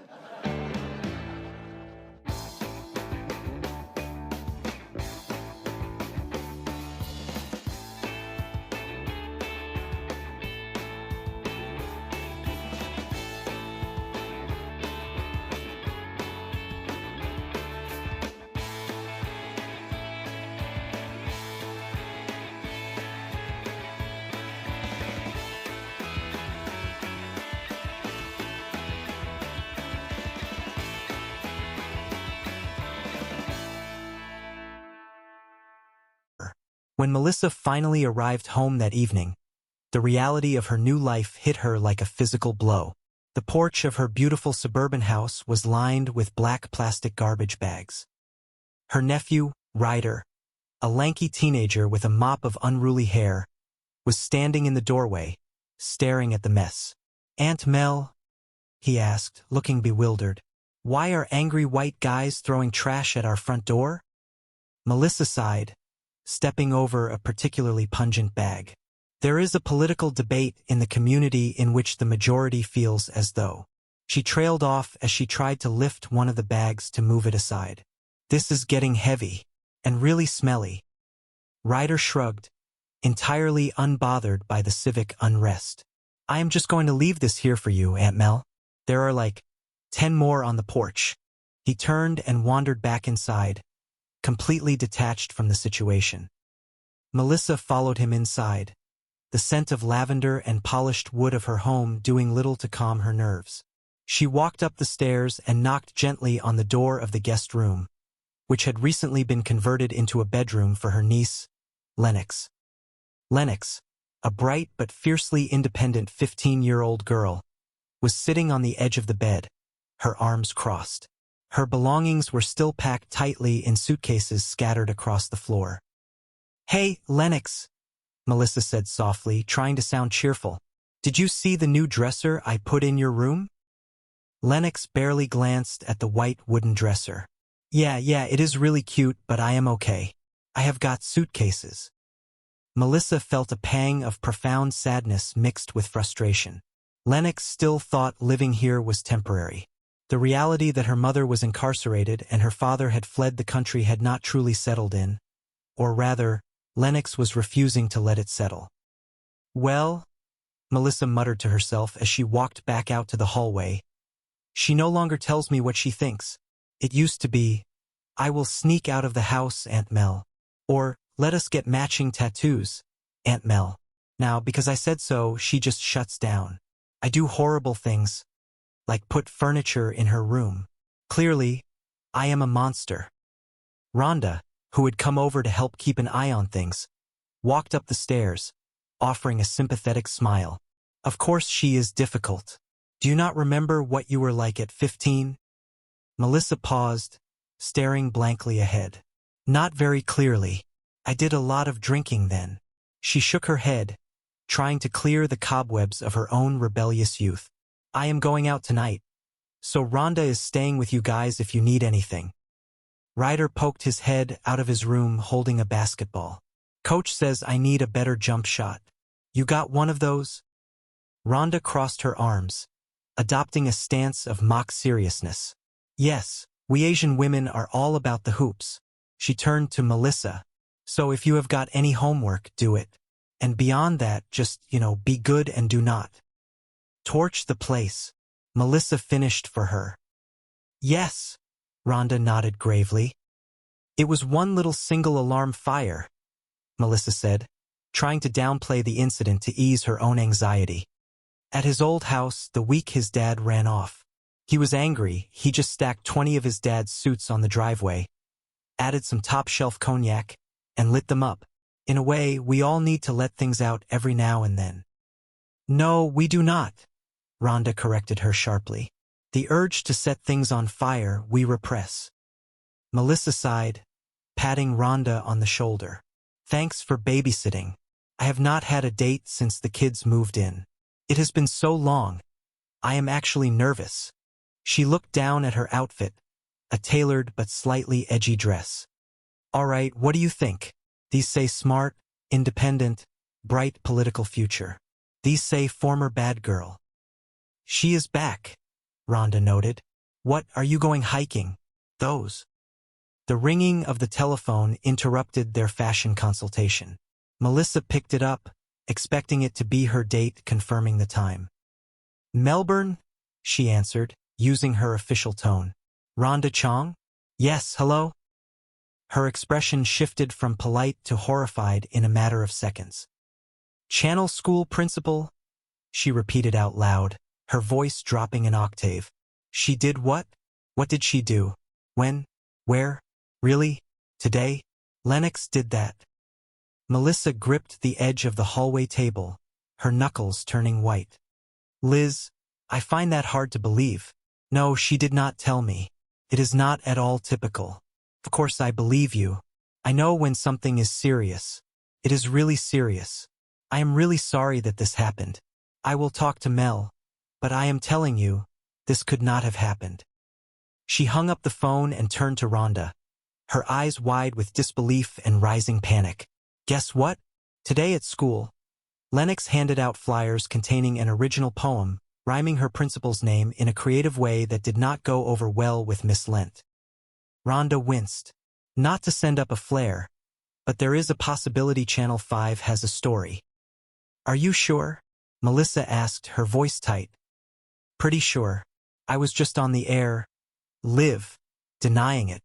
When Melissa finally arrived home that evening, the reality of her new life hit her like a physical blow. The porch of her beautiful suburban house was lined with black plastic garbage bags. Her nephew, Ryder, a lanky teenager with a mop of unruly hair, was standing in the doorway, staring at the mess. "Aunt Mel," he asked, looking bewildered, "why are angry white guys throwing trash at our front door?" Melissa sighed, stepping over a particularly pungent bag. There is a political debate in the community in which the majority feels as though. She trailed off as she tried to lift one of the bags to move it aside. "This is getting heavy and really smelly." Ryder shrugged, entirely unbothered by the civic unrest. "I am just going to leave this here for you, Aunt Mel. There are like 10 more on the porch." He turned and wandered back inside, completely detached from the situation. Melissa followed him inside, the scent of lavender and polished wood of her home doing little to calm her nerves. She walked up the stairs and knocked gently on the door of the guest room, which had recently been converted into a bedroom for her niece, Lennox. Lennox, a bright but fiercely independent 15-year-old girl, was sitting on the edge of the bed, her arms crossed. Her belongings were still packed tightly in suitcases scattered across the floor. "Hey, Lennox," Melissa said softly, trying to sound cheerful. "Did you see the new dresser I put in your room?" Lennox barely glanced at the white wooden dresser. Yeah, it is really cute, but I am okay. I have got suitcases. Melissa felt a pang of profound sadness mixed with frustration. Lennox still thought living here was temporary. The reality that her mother was incarcerated and her father had fled the country had not truly settled in. Or rather, Lennox was refusing to let it settle. Well, Melissa muttered to herself as she walked back out to the hallway. She no longer tells me what she thinks. It used to be, I will sneak out of the house, Aunt Mel. Or, let us get matching tattoos, Aunt Mel. Now, because I said so, she just shuts down. I do horrible things, like put furniture in her room. Clearly, I am a monster. Rhonda, who had come over to help keep an eye on things, walked up the stairs, offering a sympathetic smile. Of course she is difficult. Do you not remember what you were like at 15? Melissa paused, staring blankly ahead. Not very clearly. I did a lot of drinking then. She shook her head, trying to clear the cobwebs of her own rebellious youth. I am going out tonight, so Rhonda is staying with you guys if you need anything. Ryder poked his head out of his room holding a basketball. Coach says I need a better jump shot. You got one of those? Rhonda crossed her arms, adopting a stance of mock seriousness. Yes, we Asian women are all about the hoops. She turned to Melissa. So if you have got any homework, do it. And beyond that, just, be good and do not torch the place. Melissa finished for her. Yes, Rhonda nodded gravely. It was one little single alarm fire, Melissa said, trying to downplay the incident to ease her own anxiety. At his old house, the week his dad ran off. He was angry. He just stacked 20 of his dad's suits on the driveway, added some top-shelf cognac, and lit them up. In a way, we all need to let things out every now and then. No, we do not, Rhonda corrected her sharply. The urge to set things on fire we repress. Melissa sighed, patting Rhonda on the shoulder. Thanks for babysitting. I have not had a date since the kids moved in. It has been so long. I am actually nervous. She looked down at her outfit, a tailored but slightly edgy dress. All right, what do you think? These say smart, independent, bright political future. These say former bad girl. She is back, Rhonda noted. What, are you going hiking? Those. The ringing of the telephone interrupted their fashion consultation. Melissa picked it up, expecting it to be her date confirming the time. Melbourne, she answered, using her official tone. Rhonda Chong? Yes, hello? Her expression shifted from polite to horrified in a matter of seconds. Channel school principal? She repeated out loud, her voice dropping an octave. She did what? What did she do? When? Where? Really? Today? Lennox did that. Melissa gripped the edge of the hallway table, her knuckles turning white. Liz, I find that hard to believe. No, she did not tell me. It is not at all typical. Of course I believe you. I know when something is serious. It is really serious. I am really sorry that this happened. I will talk to Mel, but I am telling you, this could not have happened. She hung up the phone and turned to Rhonda, her eyes wide with disbelief and rising panic. Guess what? Today at school, Lennox handed out flyers containing an original poem, rhyming her principal's name in a creative way that did not go over well with Miss Lent. Rhonda winced. Not to send up a flare, but there is a possibility Channel 5 has a story. Are you sure? Melissa asked, her voice tight. Pretty sure. I was just on the air, denying it.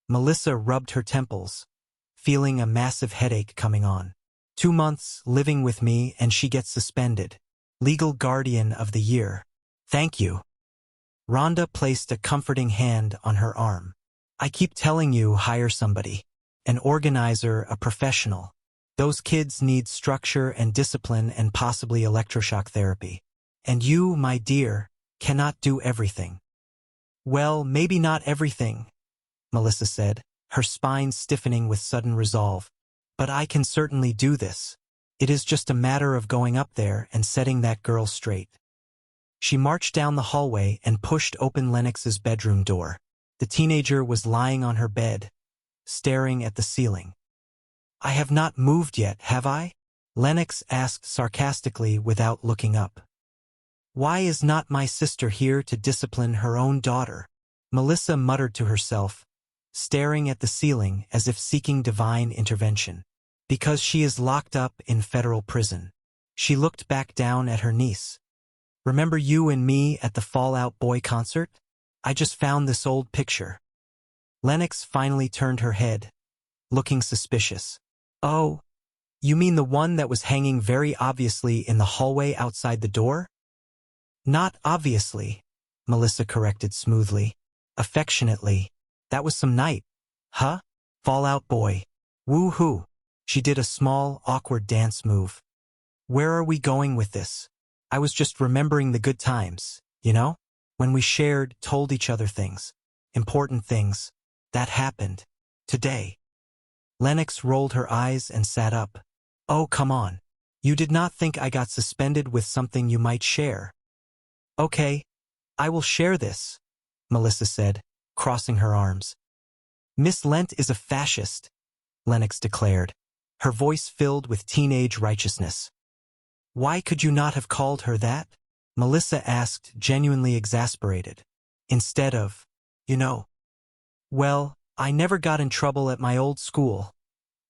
Melissa rubbed her temples, feeling a massive headache coming on. 2 months living with me and she gets suspended. Legal guardian of the year. Thank you. Rhonda placed a comforting hand on her arm. I keep telling you, hire somebody. An organizer, a professional. Those kids need structure and discipline and possibly electroshock therapy. And you, my dear, cannot do everything. Well, maybe not everything, Melissa said, her spine stiffening with sudden resolve. But I can certainly do this. It is just a matter of going up there and setting that girl straight. She marched down the hallway and pushed open Lennox's bedroom door. The teenager was lying on her bed, staring at the ceiling. "I have not moved yet, have I?" Lennox asked sarcastically without looking up. "Why is not my sister here to discipline her own daughter?" Melissa muttered to herself, staring at the ceiling as if seeking divine intervention. "Because she is locked up in federal prison." She looked back down at her niece. "Remember you and me at the Fall Out Boy concert? I just found this old picture." Lennox finally turned her head, looking suspicious. "Oh, you mean the one that was hanging very obviously in the hallway outside the door?" "Not obviously," Melissa corrected smoothly. Affectionately. "That was some night. Huh? Fall Out Boy. Woo-hoo." She did a small, awkward dance move. "Where are we going with this? I was just remembering the good times, you know? When we shared, told each other things. Important things. That happened. Today." Lennox rolled her eyes and sat up. "Oh, come on. You did not think I got suspended with something you might share." "Okay, I will share this," Melissa said, crossing her arms. "Miss Lent is a fascist," Lennox declared, her voice filled with teenage righteousness. "Why could you not have called her that?" Melissa asked, genuinely exasperated. "Instead of, you know." "Well, I never got in trouble at my old school,"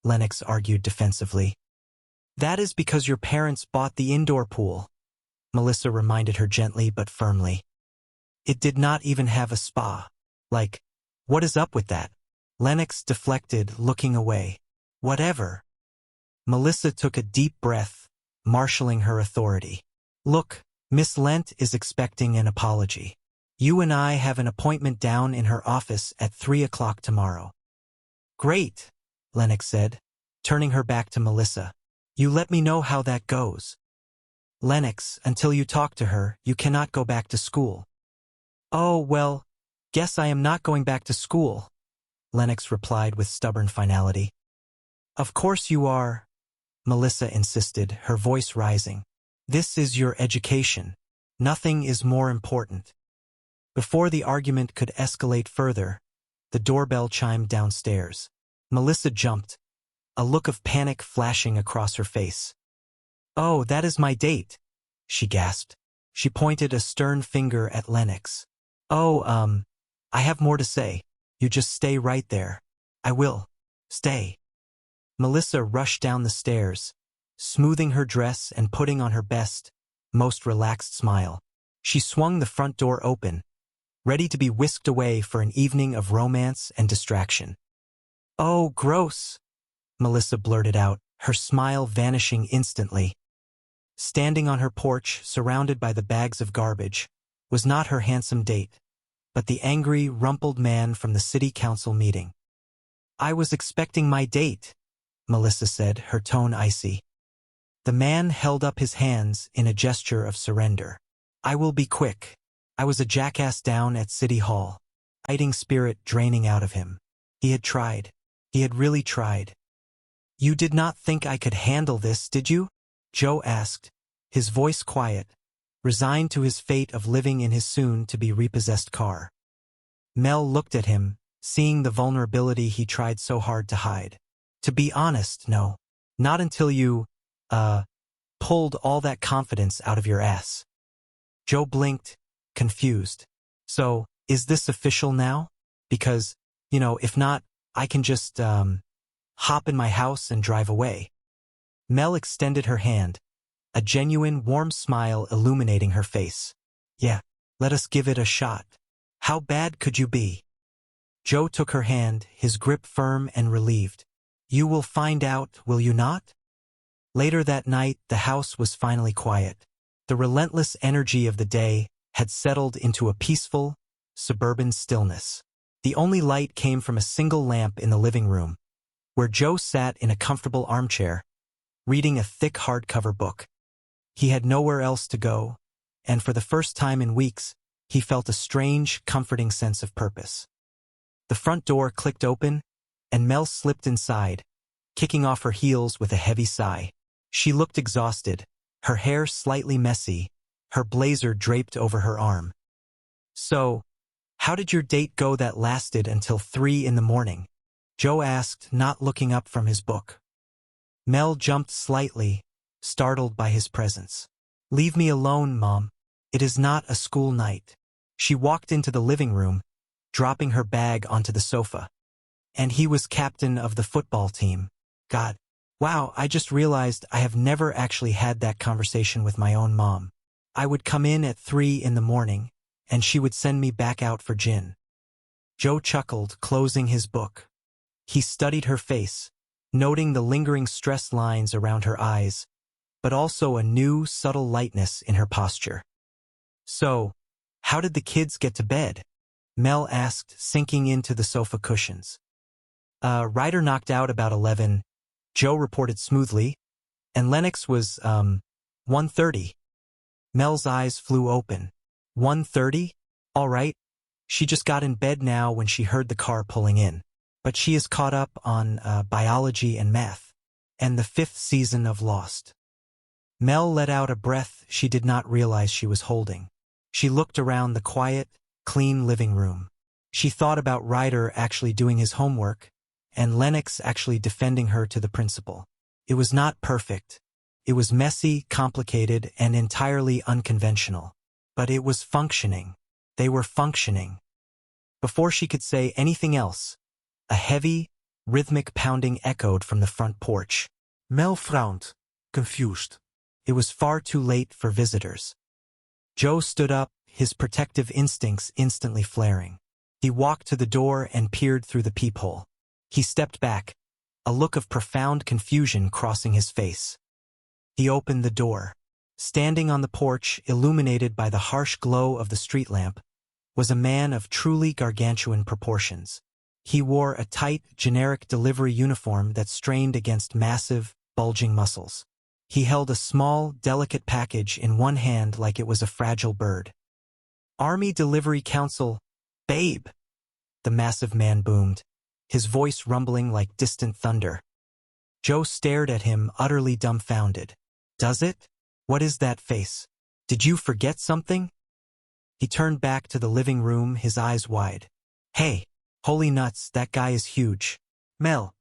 Lennox argued defensively. "That is because your parents bought the indoor pool," Melissa reminded her gently but firmly. "It did not even have a spa. Like, what is up with that?" Lennox deflected, looking away. "Whatever." Melissa took a deep breath, marshalling her authority. "Look, Miss Lent is expecting an apology. You and I have an appointment down in her office at 3 o'clock tomorrow." "Great," Lennox said, turning her back to Melissa. "You let me know how that goes." "Lennox, until you talk to her, you cannot go back to school." "Oh, well, guess I am not going back to school," Lennox replied with stubborn finality. "Of course you are," Melissa insisted, her voice rising. "This is your education. Nothing is more important." Before the argument could escalate further, the doorbell chimed downstairs. Melissa jumped, a look of panic flashing across her face. "Oh, that is my date," she gasped. She pointed a stern finger at Lennox. "Oh, I have more to say. You just stay right there." "I will. Stay." Melissa rushed down the stairs, smoothing her dress and putting on her best, most relaxed smile. She swung the front door open, ready to be whisked away for an evening of romance and distraction. "Oh, gross," Melissa blurted out, her smile vanishing instantly. Standing on her porch, surrounded by the bags of garbage, was not her handsome date, but the angry, rumpled man from the city council meeting. "I was expecting my date," Melissa said, her tone icy. The man held up his hands in a gesture of surrender. "I will be quick. I was a jackass down at City Hall, fighting spirit draining out of him. He had tried. He had really tried." "You did not think I could handle this, did you?" Joe asked, his voice quiet, resigned to his fate of living in his soon-to-be repossessed car. Mel looked at him, seeing the vulnerability he tried so hard to hide. "To be honest, no. Not until you, pulled all that confidence out of your ass." Joe blinked, confused. "So, is this official now? Because, if not, I can just, hop in my house and drive away." Mel extended her hand, a genuine, warm smile illuminating her face. "Yeah, let us give it a shot. How bad could you be?" Joe took her hand, his grip firm and relieved. "You will find out, will you not?" Later that night, the house was finally quiet. The relentless energy of the day had settled into a peaceful, suburban stillness. The only light came from a single lamp in the living room, where Joe sat in a comfortable armchair, reading a thick hardcover book. He had nowhere else to go, and for the first time in weeks, he felt a strange, comforting sense of purpose. The front door clicked open, and Mel slipped inside, kicking off her heels with a heavy sigh. She looked exhausted, her hair slightly messy, her blazer draped over her arm. "So, how did your date go that lasted until 3 in the morning?" Joe asked, not looking up from his book. Mel jumped slightly, startled by his presence. "Leave me alone, Mom. It is not a school night." She walked into the living room, dropping her bag onto the sofa. "And he was captain of the football team. God. Wow, I just realized I have never actually had that conversation with my own mom. I would come in at 3 in the morning, and she would send me back out for gin." Joe chuckled, closing his book. He studied her face, noting the lingering stress lines around her eyes, but also a new, subtle lightness in her posture. "So, how did the kids get to bed?" Mel asked, sinking into the sofa cushions. Ryder knocked out about 11, Joe reported smoothly, and Lennox was, 1:30. Mel's eyes flew open. 1:30? All right. She just got in bed now when she heard the car pulling in. But she is caught up on biology and math, and the 5th season of Lost. Mel let out a breath she did not realize she was holding. She looked around the quiet, clean living room. She thought about Ryder actually doing his homework, and Lennox actually defending her to the principal. It was not perfect. It was messy, complicated, and entirely unconventional. But it was functioning. They were functioning. Before she could say anything else, a heavy, rhythmic pounding echoed from the front porch. Mel frowned, confused. It was far too late for visitors. Joe stood up, his protective instincts instantly flaring. He walked to the door and peered through the peephole. He stepped back, a look of profound confusion crossing his face. He opened the door. Standing on the porch, illuminated by the harsh glow of the street lamp, was a man of truly gargantuan proportions. He wore a tight, generic delivery uniform that strained against massive, bulging muscles. He held a small, delicate package in one hand like it was a fragile bird. "Army Delivery Council, babe," the massive man boomed, his voice rumbling like distant thunder. Joe stared at him, utterly dumbfounded. "Does it? What is that face? Did you forget something?" He turned back to the living room, his eyes wide. "Hey, holy nuts, that guy is huge. Mel,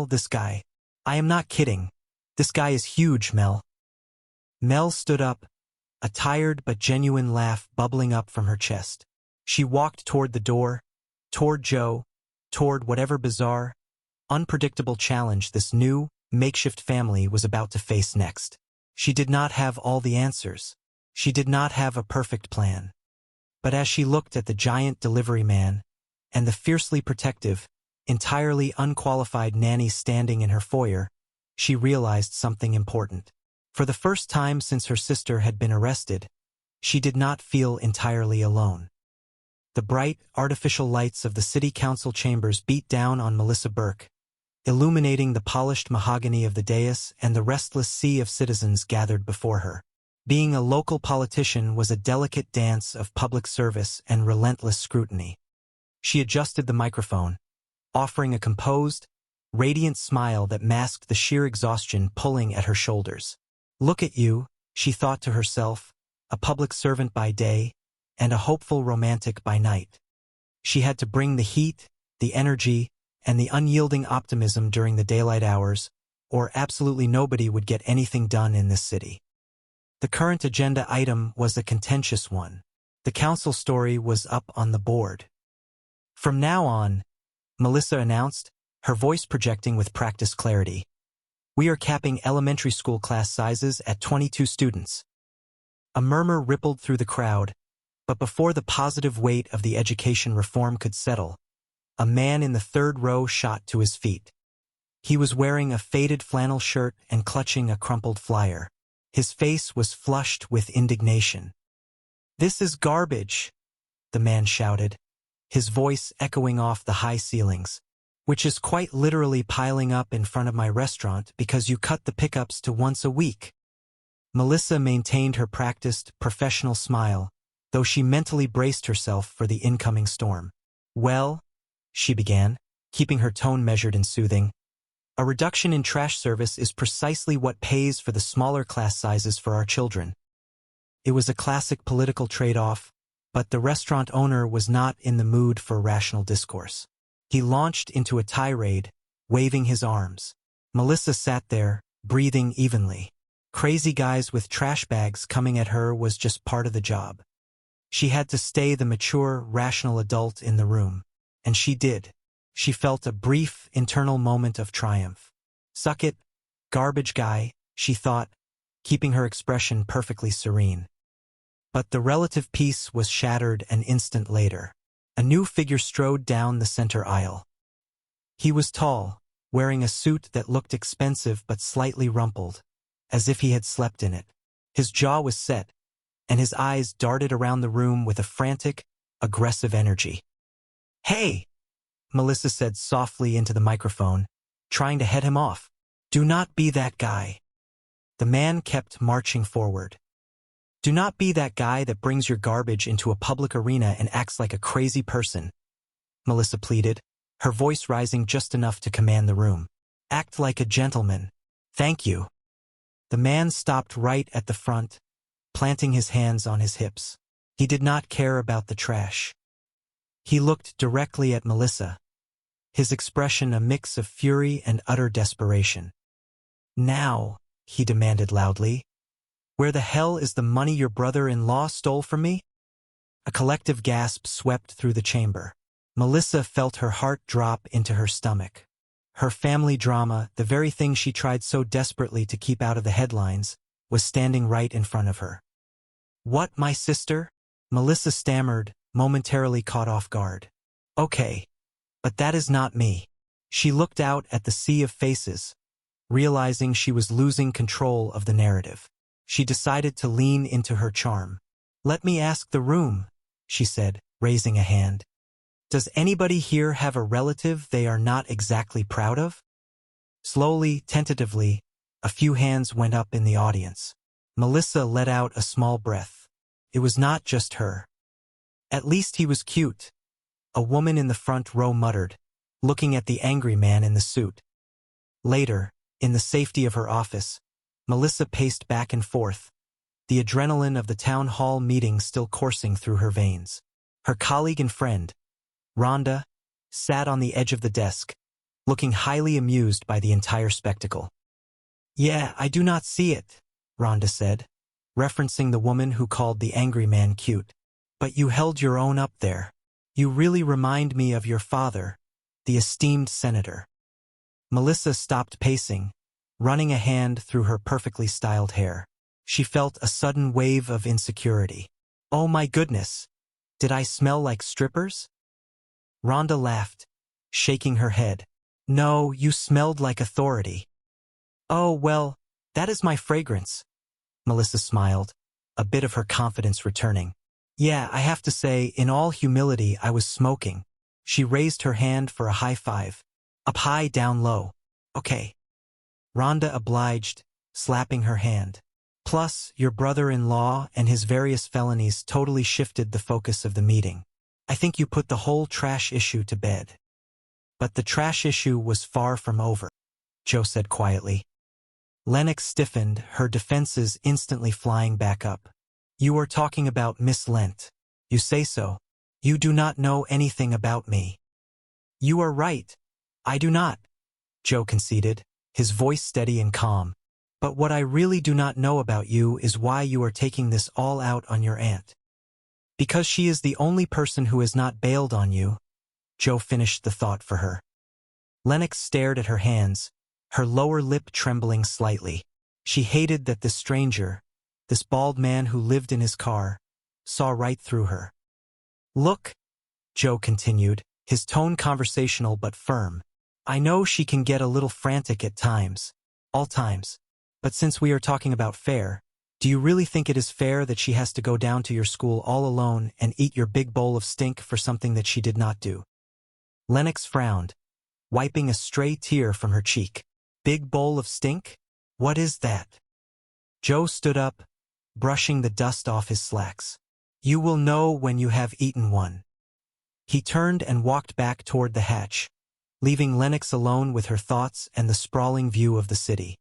this guy. I am not kidding. This guy is huge, Mel." Mel stood up, a tired but genuine laugh bubbling up from her chest. She walked toward the door, toward Joe, toward whatever bizarre, unpredictable challenge this new, makeshift family was about to face next. She did not have all the answers. She did not have a perfect plan. But as she looked at the giant delivery man and the fiercely protective, entirely unqualified nanny standing in her foyer, she realized something important. For the first time since her sister had been arrested, she did not feel entirely alone. The bright, artificial lights of the city council chambers beat down on Melissa Burke, illuminating the polished mahogany of the dais and the restless sea of citizens gathered before her. Being a local politician was a delicate dance of public service and relentless scrutiny. She adjusted the microphone, offering a composed, radiant smile that masked the sheer exhaustion pulling at her shoulders. "Look at you," she thought to herself, a public servant by day and a hopeful romantic by night. She had to bring the heat, the energy, and the unyielding optimism during the daylight hours, or absolutely nobody would get anything done in this city. The current agenda item was a contentious one. The council story was up on the board. "From now on," Melissa announced, her voice projecting with practiced clarity, "we are capping elementary school class sizes at 22 students." A murmur rippled through the crowd, but before the positive weight of the education reform could settle, a man in the third row shot to his feet. He was wearing a faded flannel shirt and clutching a crumpled flyer. His face was flushed with indignation. "This is garbage," the man shouted, his voice echoing off the high ceilings, "which is quite literally piling up in front of my restaurant because you cut the pickups to once a week." Melissa maintained her practiced, professional smile, though she mentally braced herself for the incoming storm. "Well," she began, keeping her tone measured and soothing, "a reduction in trash service is precisely what pays for the smaller class sizes for our children." It was a classic political trade-off, but the restaurant owner was not in the mood for rational discourse. He launched into a tirade, waving his arms. Melissa sat there, breathing evenly. Crazy guys with trash bags coming at her was just part of the job. She had to stay the mature, rational adult in the room. And she did. She felt a brief, internal moment of triumph. Suck it, garbage guy, she thought, keeping her expression perfectly serene. But the relative peace was shattered an instant later. A new figure strode down the center aisle. He was tall, wearing a suit that looked expensive but slightly rumpled, as if he had slept in it. His jaw was set, and his eyes darted around the room with a frantic, aggressive energy. "Hey!" Melissa said softly into the microphone, trying to head him off. "Do not be that guy." The man kept marching forward. "Do not be that guy that brings your garbage into a public arena and acts like a crazy person," Melissa pleaded, her voice rising just enough to command the room. "Act like a gentleman. Thank you." The man stopped right at the front, planting his hands on his hips. He did not care about the trash. He looked directly at Melissa, his expression a mix of fury and utter desperation. "Now," he demanded loudly, "where the hell is the money your brother-in-law stole from me?" A collective gasp swept through the chamber. Melissa felt her heart drop into her stomach. Her family drama, the very thing she tried so desperately to keep out of the headlines, was standing right in front of her. "What, my sister?" Melissa stammered, momentarily caught off guard. "Okay, but that is not me." She looked out at the sea of faces, realizing she was losing control of the narrative. She decided to lean into her charm. "Let me ask the room," she said, raising a hand. "Does anybody here have a relative they are not exactly proud of?" Slowly, tentatively, a few hands went up in the audience. Melissa let out a small breath. It was not just her. "At least he was cute," a woman in the front row muttered, looking at the angry man in the suit. Later, in the safety of her office, Melissa paced back and forth, the adrenaline of the town hall meeting still coursing through her veins. Her colleague and friend, Rhonda, sat on the edge of the desk, looking highly amused by the entire spectacle. "Yeah, I do not see it," Rhonda said, referencing the woman who called the angry man cute. "But you held your own up there. You really remind me of your father, the esteemed senator." Melissa stopped pacing, running a hand through her perfectly styled hair. She felt a sudden wave of insecurity. "Oh my goodness, did I smell like strippers?" Rhonda laughed, shaking her head. "No, you smelled like authority." "Oh, well, that is my fragrance," Melissa smiled, a bit of her confidence returning. "Yeah, I have to say, in all humility, I was smoking." She raised her hand for a high five. "Up high, down low. Okay." Rhonda obliged, slapping her hand. "Plus, your brother-in-law and his various felonies totally shifted the focus of the meeting. I think you put the whole trash issue to bed." "But the trash issue was far from over," Joe said quietly. Lennox stiffened, her defenses instantly flying back up. "You are talking about Miss Lent. You say so. You do not know anything about me." "You are right. I do not," Joe conceded, his voice steady and calm. "But what I really do not know about you is why you are taking this all out on your aunt." "Because she is the only person who has not bailed on you," Joe finished the thought for her. Lennox stared at her hands, her lower lip trembling slightly. She hated that this stranger, this bald man who lived in his car, saw right through her. "Look," Joe continued, his tone conversational but firm. "I know she can get a little frantic at times, all times. But since we are talking about fair, do you really think it is fair that she has to go down to your school all alone and eat your big bowl of stink for something that she did not do?" Lennox frowned, wiping a stray tear from her cheek. "Big bowl of stink? What is that?" Joe stood up, brushing the dust off his slacks. "You will know when you have eaten one." He turned and walked back toward the hatch, leaving Lennox alone with her thoughts and the sprawling view of the city.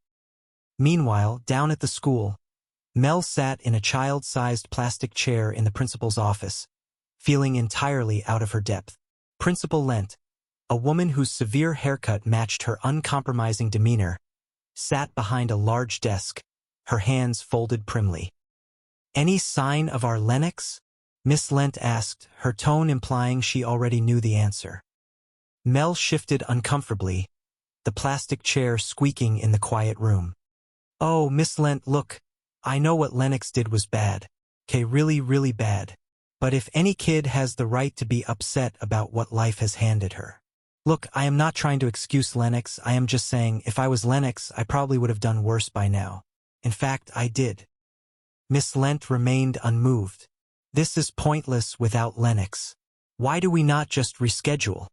Meanwhile, down at the school, Mel sat in a child-sized plastic chair in the principal's office, feeling entirely out of her depth. Principal Lent, a woman whose severe haircut matched her uncompromising demeanor, sat behind a large desk, her hands folded primly. "Any sign of our Lennox?" Miss Lent asked, her tone implying she already knew the answer. Mel shifted uncomfortably, the plastic chair squeaking in the quiet room. "Oh, Miss Lent, look, I know what Lennox did was bad. Okay, really, really bad. But if any kid has the right to be upset about what life has handed her. Look, I am not trying to excuse Lennox, I am just saying if I was Lennox, I probably would have done worse by now. In fact, I did." Miss Lent remained unmoved. "This is pointless without Lennox. Why do we not just reschedule?"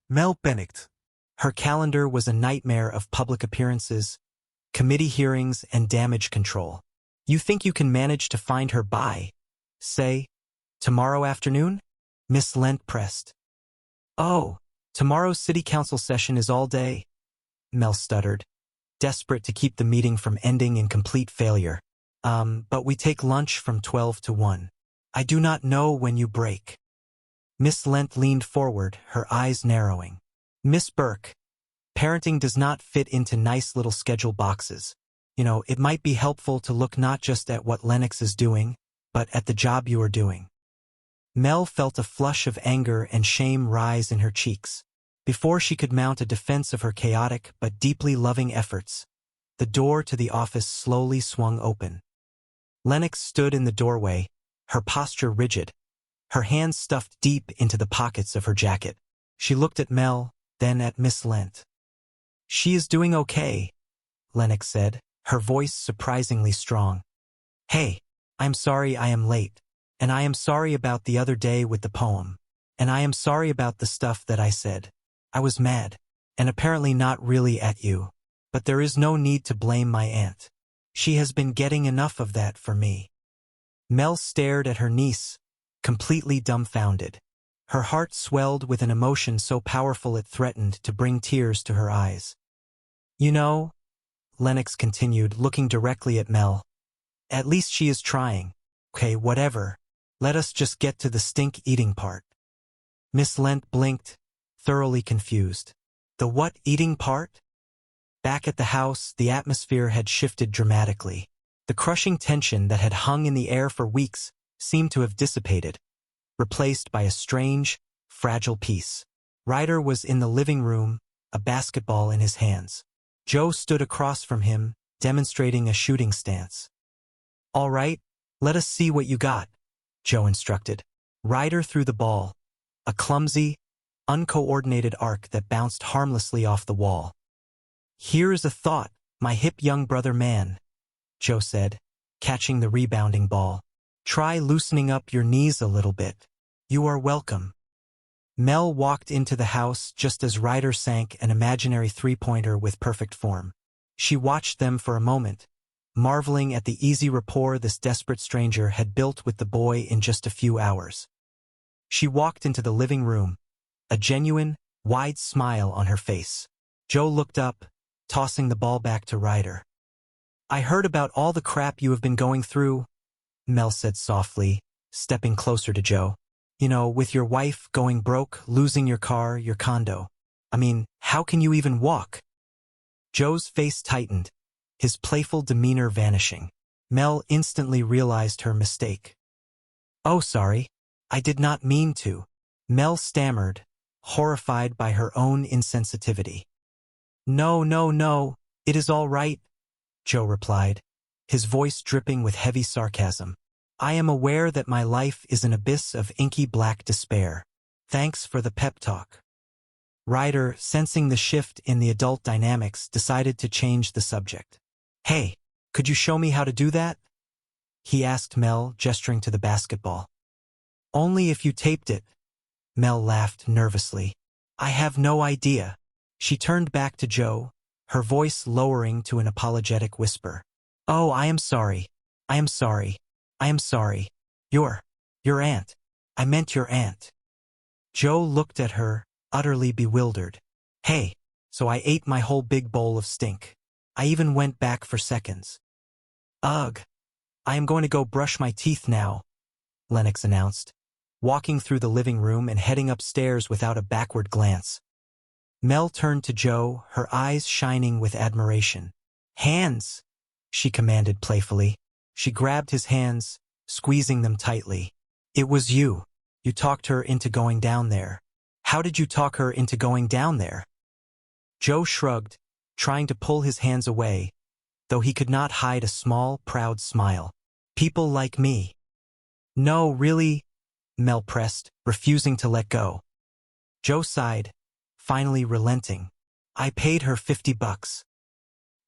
Mel panicked. Her calendar was a nightmare of public appearances, committee hearings, and damage control. "You think you can manage to find her by, say, tomorrow afternoon?" Miss Lent pressed. "Oh, tomorrow's city council session is all day," Mel stuttered, desperate to keep the meeting from ending in complete failure. But we take lunch from 12 to 1. I do not know when you break." Miss Lent leaned forward, her eyes narrowing. "Miss Burke, parenting does not fit into nice little schedule boxes. You know, it might be helpful to look not just at what Lennox is doing, but at the job you are doing." Mel felt a flush of anger and shame rise in her cheeks. Before she could mount a defense of her chaotic but deeply loving efforts, the door to the office slowly swung open. Lennox stood in the doorway, her posture rigid, her hands stuffed deep into the pockets of her jacket. She looked at Mel, then at Miss Lent. "She is doing okay," Lennox said, her voice surprisingly strong. "Hey, I'm sorry I am late. And I am sorry about the other day with the poem. And I am sorry about the stuff that I said. I was mad. And apparently not really at you. But there is no need to blame my aunt. She has been getting enough of that for me." Mel stared at her niece, completely dumbfounded. Her heart swelled with an emotion so powerful it threatened to bring tears to her eyes. "You know," Lennox continued, looking directly at Mel, "at least she is trying. Okay, whatever. Let us just get to the stink-eating part." Miss Lent blinked, thoroughly confused. "The what eating part?" Back at the house, the atmosphere had shifted dramatically. The crushing tension that had hung in the air for weeks seemed to have dissipated, replaced by a strange, fragile peace. Ryder was in the living room, a basketball in his hands. Joe stood across from him, demonstrating a shooting stance. "All right, let us see what you got," Joe instructed. Ryder threw the ball, a clumsy, uncoordinated arc that bounced harmlessly off the wall. "Here is a thought, my hip young brother man," Joe said, catching the rebounding ball. "Try loosening up your knees a little bit. You are welcome." Mel walked into the house just as Ryder sank an imaginary three-pointer with perfect form. She watched them for a moment, marveling at the easy rapport this desperate stranger had built with the boy in just a few hours. She walked into the living room, a genuine, wide smile on her face. Joe looked up, tossing the ball back to Ryder. "I heard about all the crap you have been going through," Mel said softly, stepping closer to Joe. "You know, with your wife going broke, losing your car, your condo. I mean, how can you even walk?" Joe's face tightened, his playful demeanor vanishing. Mel instantly realized her mistake. "Oh, sorry. I did not mean to," Mel stammered, horrified by her own insensitivity. "No, no, no, it is all right," Joe replied, his voice dripping with heavy sarcasm. "I am aware that my life is an abyss of inky black despair. Thanks for the pep talk." Ryder, sensing the shift in the adult dynamics, decided to change the subject. "Hey, could you show me how to do that?" he asked Mel, gesturing to the basketball. "Only if you taped it," Mel laughed nervously. "I have no idea." She turned back to Joe, her voice lowering to an apologetic whisper. "Oh, I am sorry. I am sorry. I am sorry. Your aunt. I meant your aunt." Joe looked at her, utterly bewildered. "Hey, so I ate my whole big bowl of stink. I even went back for seconds." "Ugh," I am going to go brush my teeth now, Lennox announced, walking through the living room and heading upstairs without a backward glance. Mel turned to Joe, her eyes shining with admiration. Hands, she commanded playfully. She grabbed his hands, squeezing them tightly. It was you. You talked her into going down there. How did you talk her into going down there? Joe shrugged, trying to pull his hands away, though he could not hide a small, proud smile. People like me. No, really, Mel pressed, refusing to let go. Joe sighed, finally relenting. I paid her $50.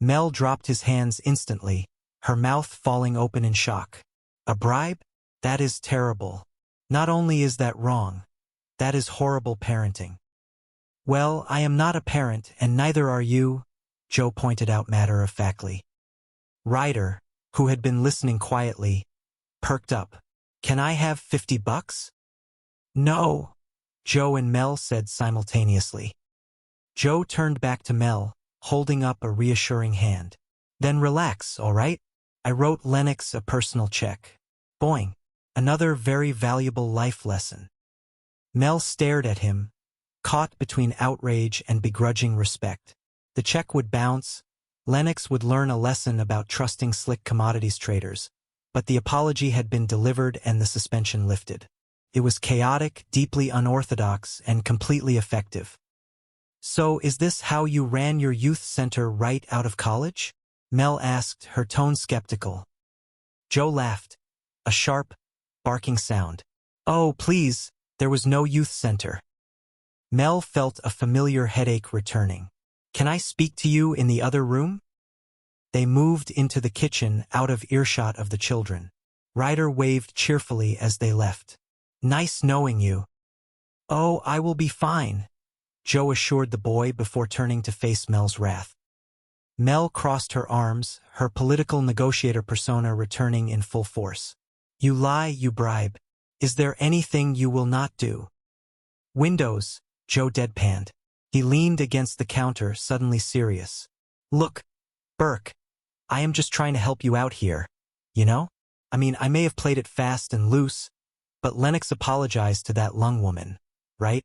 Mel dropped his hands instantly, her mouth falling open in shock. A bribe? That is terrible. Not only is that wrong, that is horrible parenting. Well, I am not a parent, and neither are you, Joe pointed out matter-of-factly. Ryder, who had been listening quietly, perked up. Can I have $50? No, Joe and Mel said simultaneously. Joe turned back to Mel, holding up a reassuring hand. Then relax, all right? I wrote Lennox a personal check. Boing. Another very valuable life lesson. Mel stared at him, caught between outrage and begrudging respect. The check would bounce. Lennox would learn a lesson about trusting slick commodities traders, but the apology had been delivered and the suspension lifted. It was chaotic, deeply unorthodox, and completely effective. So is this how you ran your youth center right out of college? Mel asked, her tone skeptical. Joe laughed. A sharp, barking sound. Oh, please, there was no youth center. Mel felt a familiar headache returning. Can I speak to you in the other room? They moved into the kitchen, out of earshot of the children. Ryder waved cheerfully as they left. Nice knowing you. Oh, I will be fine, Joe assured the boy before turning to face Mel's wrath. Mel crossed her arms, her political negotiator persona returning in full force. You lie, you bribe. Is there anything you will not do? Windows, Joe deadpanned. He leaned against the counter, suddenly serious. Look, Burke, I am just trying to help you out here, you know? I mean, I may have played it fast and loose, but Lennox apologized to that lung woman, right?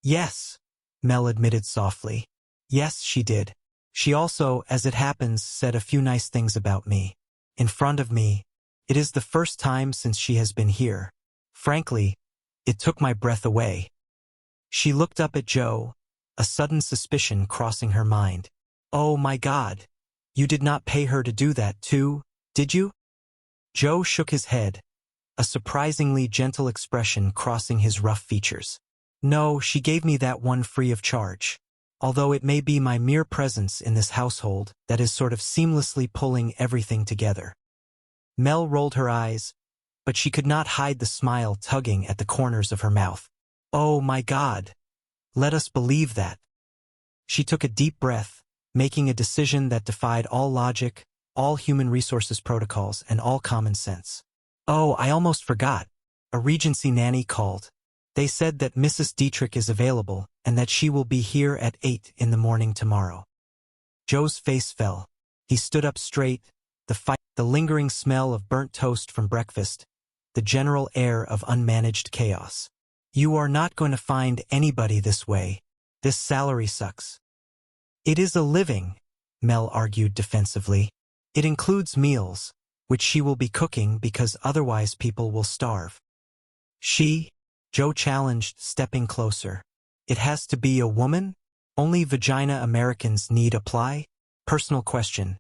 Yes, Mel admitted softly. Yes, she did. She also, as it happens, said a few nice things about me. In front of me. It is the first time since she has been here. Frankly, it took my breath away. She looked up at Joe, a sudden suspicion crossing her mind. Oh my God. You did not pay her to do that too, did you? Joe shook his head, a surprisingly gentle expression crossing his rough features. No, she gave me that one free of charge. Although it may be my mere presence in this household that is sort of seamlessly pulling everything together. Mel rolled her eyes, but she could not hide the smile tugging at the corners of her mouth. Oh my God. Let us believe that. She took a deep breath, making a decision that defied all logic, all human resources protocols, and all common sense. Oh, I almost forgot. A Regency nanny called. They said that Mrs. Dietrich is available and that she will be here at 8 in the morning tomorrow. Joe's face fell. He stood up straight, the lingering smell of burnt toast from breakfast, the general air of unmanaged chaos. You are not going to find anybody this way. This salary sucks. It is a living, Mel argued defensively. It includes meals, which she will be cooking because otherwise people will starve. She? Joe challenged, stepping closer. It has to be a woman? Only vagina Americans need apply? Personal question.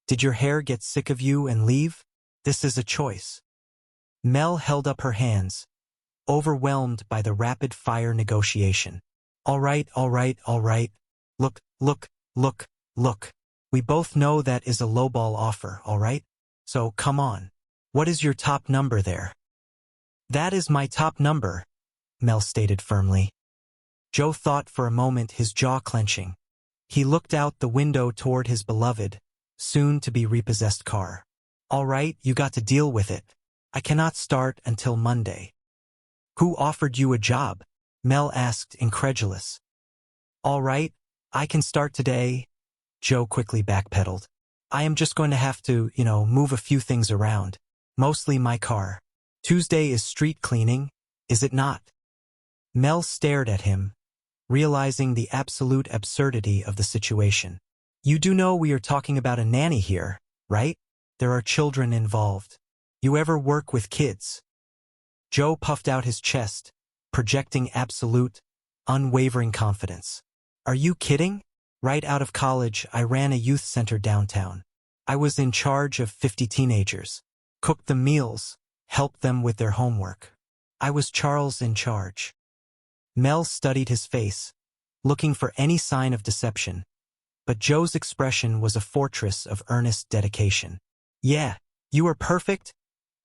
Did your hair get sick of you and leave? This is a choice. Mel held up her hands, overwhelmed by the rapid-fire negotiation. All right, all right, all right. Look, look, look, look. We both know that is a lowball offer, all right? So, come on. What is your top number there? That is my top number, Mel stated firmly. Joe thought for a moment, his jaw clenching. He looked out the window toward his beloved, soon-to-be repossessed car. All right, you got to deal with it. I cannot start until Monday. Who offered you a job? Mel asked, incredulous. All right, I can start today, Joe quickly backpedaled. I am just going to have to, move a few things around. Mostly my car. Tuesday is street cleaning, is it not? Mel stared at him, realizing the absolute absurdity of the situation. You do know we are talking about a nanny here, right? There are children involved. You ever work with kids? Joe puffed out his chest, projecting absolute, unwavering confidence. Are you kidding? Right out of college, I ran a youth center downtown. I was in charge of 50 teenagers. Cooked them meals, helped them with their homework. I was Charles in charge. Mel studied his face, looking for any sign of deception. But Joe's expression was a fortress of earnest dedication. Yeah, you are perfect,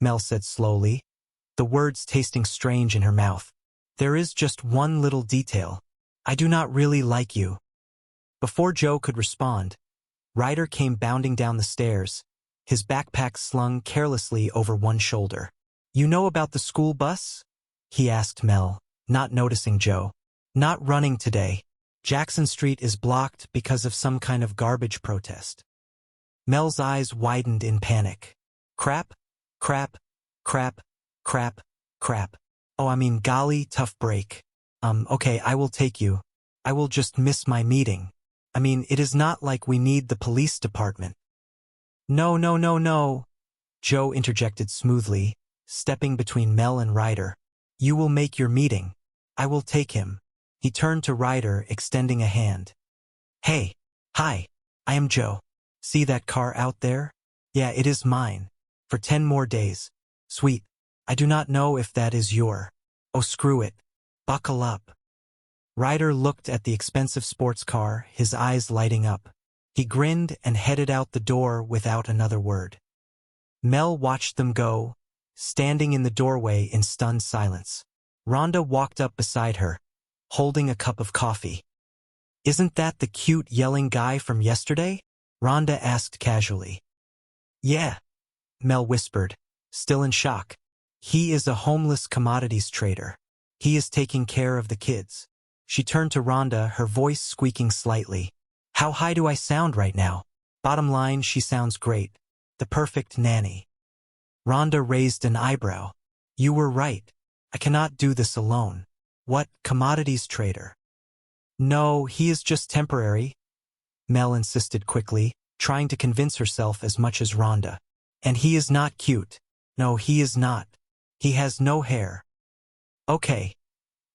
Mel said slowly, the words tasting strange in her mouth. There is just one little detail. I do not really like you. Before Joe could respond, Ryder came bounding down the stairs, his backpack slung carelessly over one shoulder. You know about the school bus? He asked Mel, not noticing Joe. Not running today. Jackson Street is blocked because of some kind of garbage protest. Mel's eyes widened in panic. Crap, crap, crap, crap, crap. Oh, I mean, golly, tough break. Okay, I will take you. I will just miss my meeting. I mean, it is not like we need the police department. No, no, no, no, Joe interjected smoothly, stepping between Mel and Ryder. You will make your meeting. I will take him. He turned to Ryder, extending a hand. Hey, hi, I am Joe. See that car out there? Yeah, it is mine. For 10 more days. Sweet. I do not know if that is your. Oh, screw it. Buckle up. Ryder looked at the expensive sports car, his eyes lighting up. He grinned and headed out the door without another word. Mel watched them go, standing in the doorway in stunned silence. Rhonda walked up beside her, holding a cup of coffee. Isn't that the cute yelling guy from yesterday? Rhonda asked casually. Yeah, Mel whispered, still in shock. He is a homeless commodities trader. He is taking care of the kids. She turned to Rhonda, her voice squeaking slightly. How high do I sound right now? Bottom line, she sounds great. The perfect nanny. Rhonda raised an eyebrow. You were right. I cannot do this alone. What, commodities trader? No, he is just temporary, Mel insisted quickly, trying to convince herself as much as Rhonda. And he is not cute. No, he is not. He has no hair. Okay.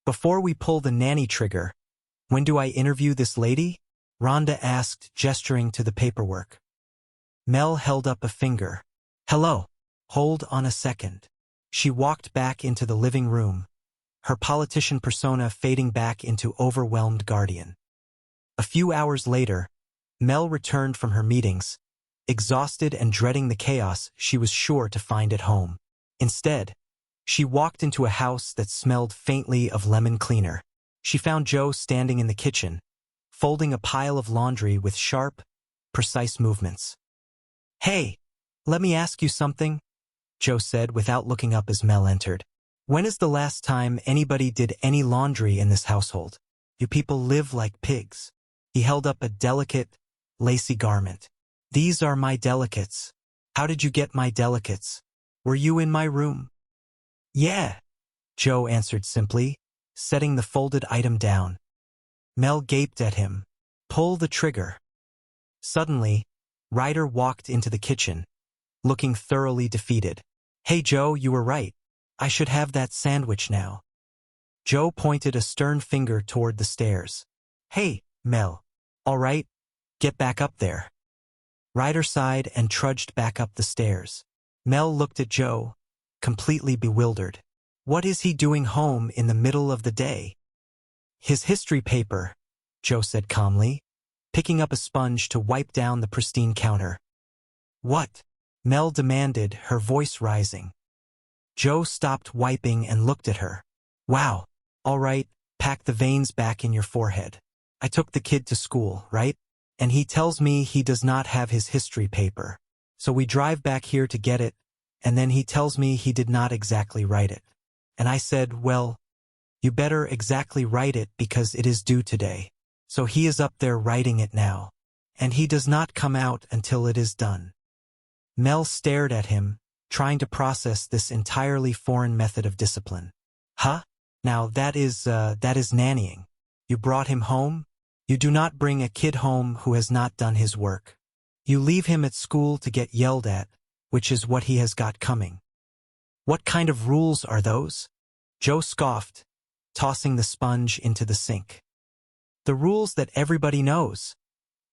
Before we pull the nanny trigger, when do I interview this lady? Rhonda asked, gesturing to the paperwork. Mel held up a finger. Hello. Hold on a second. She walked back into the living room, her politician persona fading back into overwhelmed guardian. A few hours later, Mel returned from her meetings, exhausted and dreading the chaos she was sure to find at home. Instead, she walked into a house that smelled faintly of lemon cleaner. She found Joe standing in the kitchen, folding a pile of laundry with sharp, precise movements. Hey, let me ask you something, Joe said without looking up as Mel entered. When is the last time anybody did any laundry in this household? You people live like pigs. He held up a delicate, lacy garment. These are my delicates. How did you get my delicates? Were you in my room? Yeah, Joe answered simply, setting the folded item down. Mel gaped at him. Pull the trigger. Suddenly, Ryder walked into the kitchen, looking thoroughly defeated. Hey Joe, you were right. I should have that sandwich now. Joe pointed a stern finger toward the stairs. Hey, Mel. All right, get back up there. Ryder sighed and trudged back up the stairs. Mel looked at Joe, completely bewildered. What is he doing home in the middle of the day? His history paper, Joe said calmly, picking up a sponge to wipe down the pristine counter. What? Mel demanded, her voice rising. Joe stopped wiping and looked at her. Wow, all right, pack the veins back in your forehead. I took the kid to school, right? And he tells me he does not have his history paper. So we drive back here to get it, and then he tells me he did not exactly write it. And I said, well, you better exactly write it because it is due today. So he is up there writing it now. and he does not come out until it is done. Mel stared at him, trying to process this entirely foreign method of discipline. Huh? Now that is nannying. You brought him home? You do not bring a kid home who has not done his work. You leave him at school to get yelled at, which is what he has got coming. What kind of rules are those? Joe scoffed, tossing the sponge into the sink. The rules that everybody knows,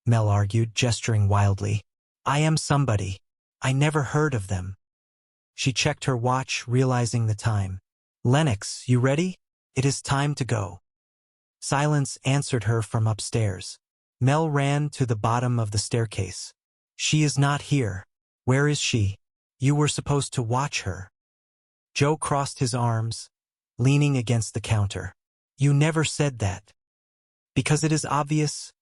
Mel argued, gesturing wildly. I am somebody. I never heard of them. She checked her watch, realizing the time. Lennox, you ready? It is time to go. Silence answered her from upstairs. Mel ran to the bottom of the staircase. She is not here. Where is she? You were supposed to watch her. Joe crossed his arms, leaning against the counter. You never said that. Because it is obvious,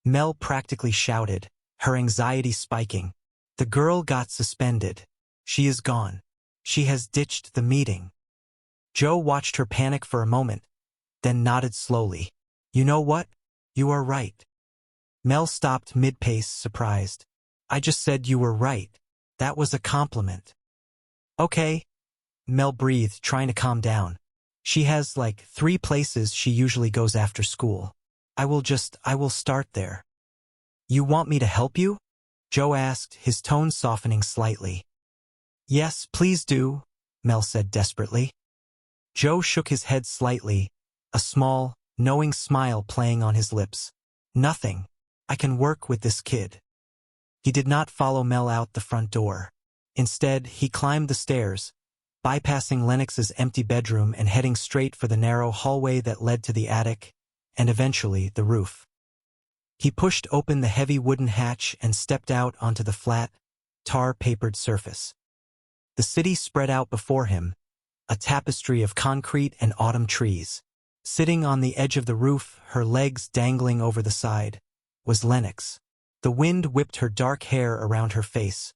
Mel practically shouted, her anxiety spiking. The girl got suspended. She is gone. She has ditched the meeting. Joe watched her panic for a moment, then nodded slowly. You know what? You are right. Mel stopped mid-pace, surprised. I just said you were right. That was a compliment. Okay. Mel breathed, trying to calm down. She has like 3 places she usually goes after school. I will start there. You want me to help you? Joe asked, his tone softening slightly. Yes, please do, Mel said desperately. Joe shook his head slightly, a small, knowing smile playing on his lips. Nothing. I can work with this kid. He did not follow Mel out the front door. Instead, he climbed the stairs, bypassing Lennox's empty bedroom and heading straight for the narrow hallway that led to the attic, and eventually the roof. He pushed open the heavy wooden hatch and stepped out onto the flat, tar-papered surface. The city spread out before him, a tapestry of concrete and autumn trees. Sitting on the edge of the roof, her legs dangling over the side, was Lennox. The wind whipped her dark hair around her face,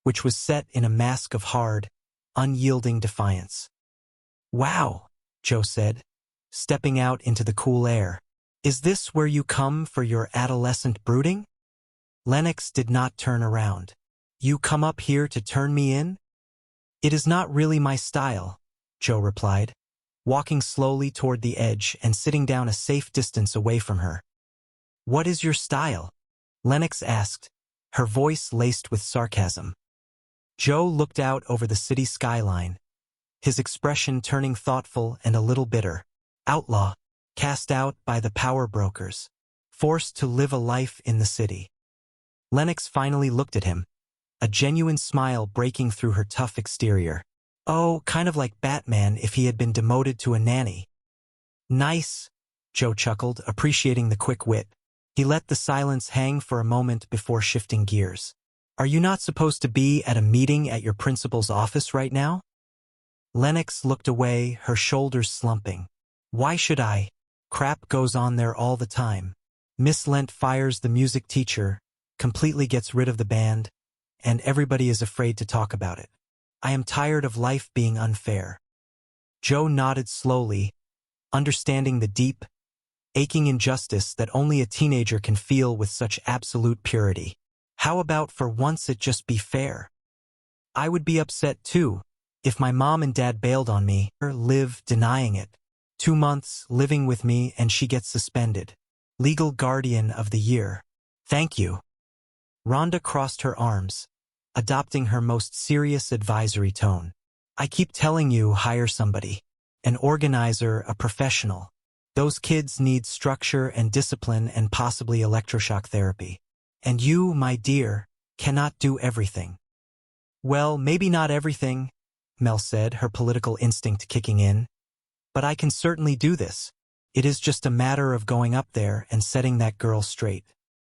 which was set in a mask of hard, unyielding defiance. Wow, Joe said, stepping out into the cool air. Is this where you come for your adolescent brooding? Lennox did not turn around. You come up here to turn me in? It is not really my style, Joe replied, walking slowly toward the edge and sitting down a safe distance away from her. What is your style? Lennox asked, her voice laced with sarcasm. Joe looked out over the city skyline, his expression turning thoughtful and a little bitter. Outlaw, cast out by the power brokers, forced to live a life in the city. Lennox finally looked at him, a genuine smile breaking through her tough exterior. Oh, kind of like Batman if he had been demoted to a nanny. Nice, Joe chuckled, appreciating the quick wit. He let the silence hang for a moment before shifting gears. Are you not supposed to be at a meeting at your principal's office right now? Lennox looked away, her shoulders slumping. Why should I? Crap goes on there all the time. Miss Lent fires the music teacher, completely gets rid of the band, and everybody is afraid to talk about it. I am tired of life being unfair. Joe nodded slowly, understanding the deep, aching injustice that only a teenager can feel with such absolute purity. How about for once it just be fair? I would be upset too, if my mom and dad bailed on me or live denying it. 2 months living with me and she gets suspended. Legal guardian of the year. Thank you. Rhonda crossed her arms, adopting her most serious advisory tone. I keep telling you, hire somebody. An organizer, a professional. Those kids need structure and discipline and possibly electroshock therapy. And you, my dear, cannot do everything. Well, maybe not everything, Mel said, her political instinct kicking in. But I can certainly do this. It is just a matter of going up there and setting that girl straight.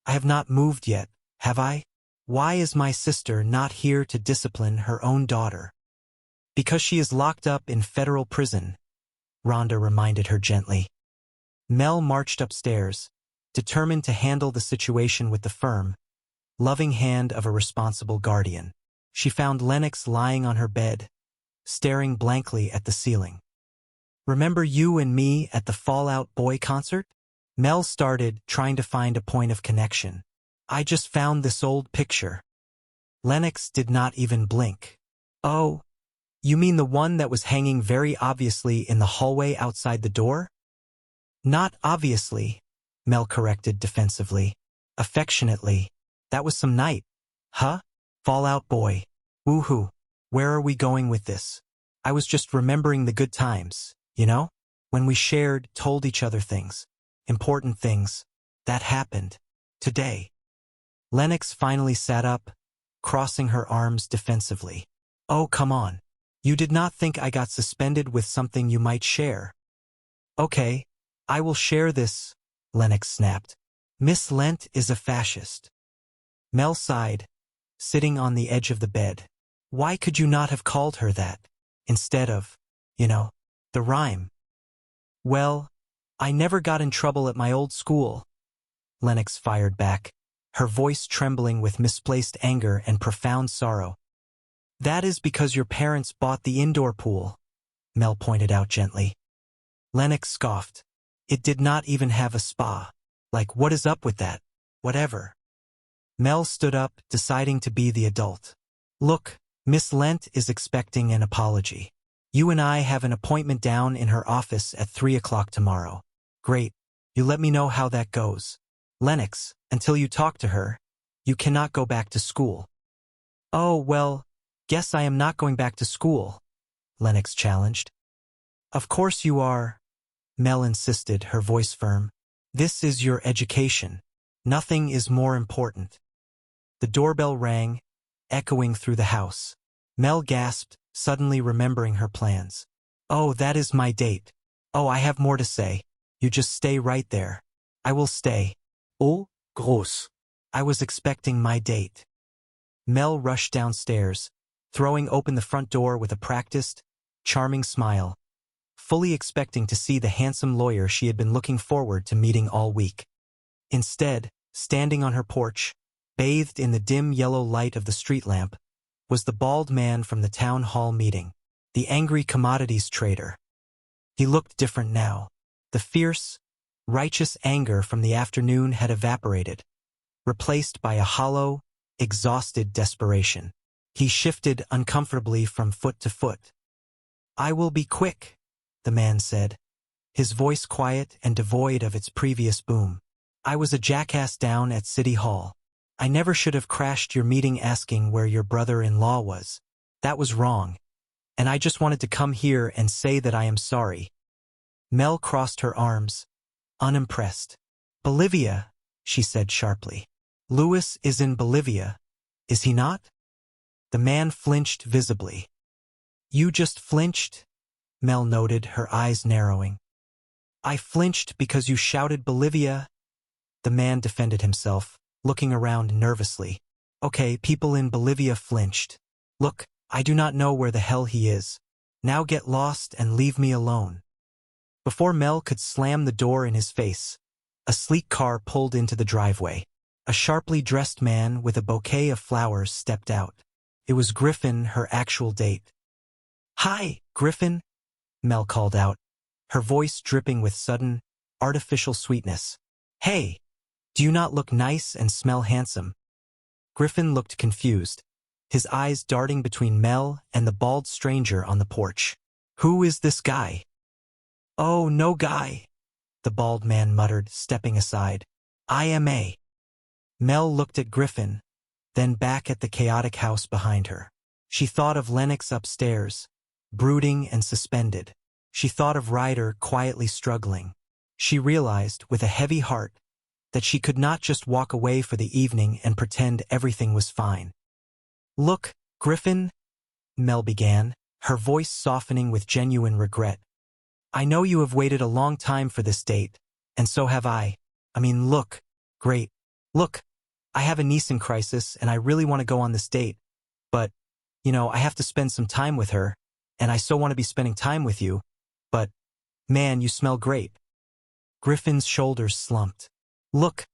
I have not moved yet, have I? Why is my sister not here to discipline her own daughter? Because she is locked up in federal prison, Rhonda reminded her gently. Mel marched upstairs, determined to handle the situation with the firm, loving hand of a responsible guardian. She found Lennox lying on her bed, staring blankly at the ceiling. Remember you and me at the Fall Out Boy concert? Mel started, trying to find a point of connection. I just found this old picture. Lennox did not even blink. Oh, you mean the one that was hanging very obviously in the hallway outside the door? Not obviously, Mel corrected defensively. Affectionately. That was some night. Huh? Fallout Boy. Woohoo. Where are we going with this? I was just remembering the good times, you know? When we shared, told each other things. Important things. That happened. Today. Lennox finally sat up, crossing her arms defensively. Oh, come on. You did not think I got suspended with something you might share. Okay, I will share this, Lennox snapped. Miss Lent is a fascist. Mel sighed, sitting on the edge of the bed. Why could you not have called her that, instead of, the rhyme? Well, I never got in trouble at my old school, Lennox fired back, her voice trembling with misplaced anger and profound sorrow. That is because your parents bought the indoor pool, Mel pointed out gently. Lennox scoffed. It did not even have a spa. Like, what is up with that? Whatever. Mel stood up, deciding to be the adult. Look, Miss Lent is expecting an apology. You and I have an appointment down in her office at 3 o'clock tomorrow. Great. You let me know how that goes. Lennox, until you talk to her, you cannot go back to school. Oh, well, guess I am not going back to school, Lennox challenged. Of course you are, Mel insisted, her voice firm. This is your education. Nothing is more important. The doorbell rang, echoing through the house. Mel gasped, suddenly remembering her plans. Oh, that is my date. Oh, I have more to say. You just stay right there. I will stay. Oh, gross. I was expecting my date. Mel rushed downstairs, throwing open the front door with a practiced, charming smile, fully expecting to see the handsome lawyer she had been looking forward to meeting all week. Instead, standing on her porch, bathed in the dim yellow light of the street lamp, was the bald man from the town hall meeting, the angry commodities trader. He looked different now. The fierce, righteous anger from the afternoon had evaporated, replaced by a hollow, exhausted desperation. He shifted uncomfortably from foot to foot. I will be quick, the man said, his voice quiet and devoid of its previous boom. I was a jackass down at City Hall. I never should have crashed your meeting asking where your brother-in-law was. That was wrong. And I just wanted to come here and say that I am sorry. Mel crossed her arms, unimpressed. Bolivia, she said sharply. Louis is in Bolivia, is he not? The man flinched visibly. You just flinched? Mel noted, her eyes narrowing. I flinched because you shouted Bolivia. The man defended himself, looking around nervously. Okay, people in Bolivia flinched. Look, I do not know where the hell he is. Now get lost and leave me alone. Before Mel could slam the door in his face, a sleek car pulled into the driveway. A sharply dressed man with a bouquet of flowers stepped out. It was Griffin, her actual date. Hi, Griffin, Mel called out, her voice dripping with sudden, artificial sweetness. Hey, do you not look nice and smell handsome? Griffin looked confused, his eyes darting between Mel and the bald stranger on the porch. Who is this guy? Oh, no guy, the bald man muttered, stepping aside. I am a. Mel looked at Griffin, then back at the chaotic house behind her. She thought of Lennox upstairs, brooding and suspended. She thought of Ryder quietly struggling. She realized, with a heavy heart, that she could not just walk away for the evening and pretend everything was fine. Look, Griffin, Mel began, her voice softening with genuine regret. I know you have waited a long time for this date, and so have I. Look, great. Look, I have a niece in crisis, and I really want to go on this date. But, I have to spend some time with her, and I so want to be spending time with you. But, man, you smell great. Griffin's shoulders slumped. Look,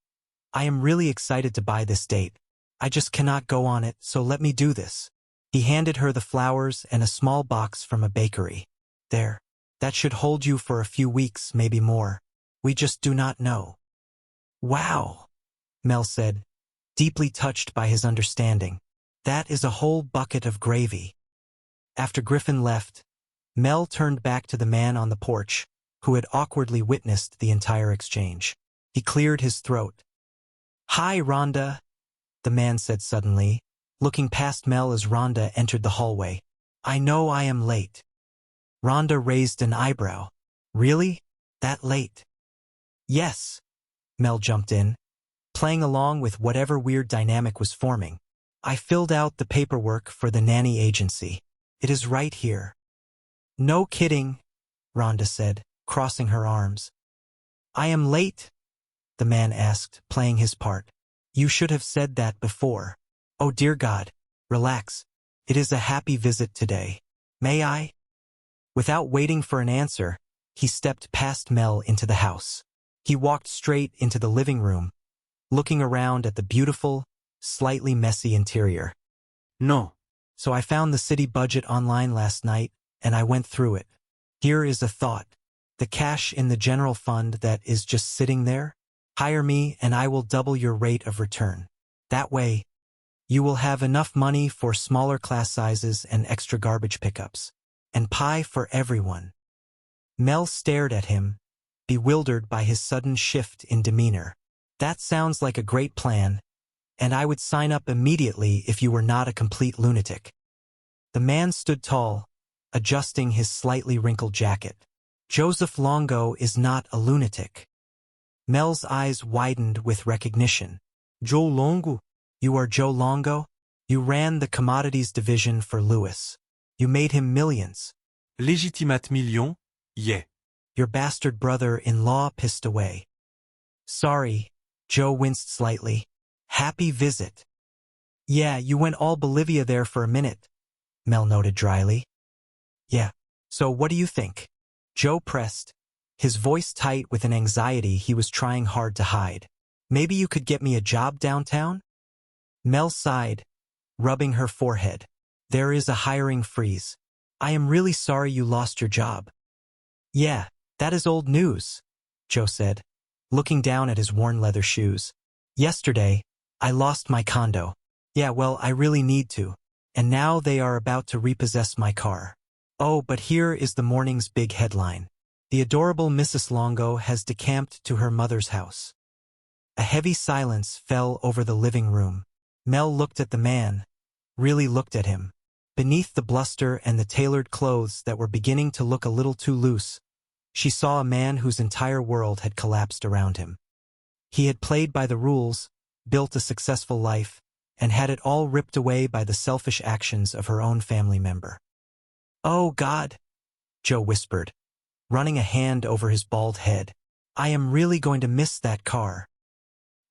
I am really excited to buy this date. I just cannot go on it, so let me do this. He handed her the flowers and a small box from a bakery. There. That should hold you for a few weeks, maybe more. We just do not know. Wow, Mel said, deeply touched by his understanding. That is a whole bucket of gravy. After Griffin left, Mel turned back to the man on the porch, who had awkwardly witnessed the entire exchange. He cleared his throat. "Hi, Rhonda," the man said suddenly, looking past Mel as Rhonda entered the hallway. "I know I am late." Rhonda raised an eyebrow. "Really? That late?" "Yes," Mel jumped in, playing along with whatever weird dynamic was forming. "I filled out the paperwork for the nanny agency. It is right here." "No kidding," Rhonda said, crossing her arms. "I am late?" the man asked, playing his part. "You should have said that before." "Oh dear God, relax. It is a happy visit today. May I?" Without waiting for an answer, he stepped past Mel into the house. He walked straight into the living room, looking around at the beautiful, slightly messy interior. "No. So I found the city budget online last night, and I went through it. Here is a thought. The cash in the general fund that is just sitting there, hire me and I will double your rate of return. That way, you will have enough money for smaller class sizes and extra garbage pickups. And pie for everyone." Mel stared at him, bewildered by his sudden shift in demeanor. "That sounds like a great plan, and I would sign up immediately if you were not a complete lunatic." The man stood tall, adjusting his slightly wrinkled jacket. "Joseph Longo is not a lunatic." Mel's eyes widened with recognition. "Joe Longo? You are Joe Longo? You ran the commodities division for Lewis. You made him millions." Legitimat million, yeah. "Your bastard brother-in-law pissed away." "Sorry," Joe winced slightly. "Happy visit." "Yeah, you went all Bolivia there for a minute," Mel noted dryly. "Yeah. So what do you think?" Joe pressed, his voice tight with an anxiety he was trying hard to hide. "Maybe you could get me a job downtown?" Mel sighed, rubbing her forehead. "There is a hiring freeze. I am really sorry you lost your job." "Yeah, that is old news," Joe said, looking down at his worn leather shoes. "Yesterday, I lost my condo. Yeah, well, I really need to. And now they are about to repossess my car. Oh, but here is the morning's big headline. The adorable Mrs. Longo has decamped to her mother's house." A heavy silence fell over the living room. Mel looked at the man, really looked at him. Beneath the bluster and the tailored clothes that were beginning to look a little too loose, she saw a man whose entire world had collapsed around him. He had played by the rules, built a successful life, and had it all ripped away by the selfish actions of her own family member. "Oh, God," Joe whispered, running a hand over his bald head. "I am really going to miss that car."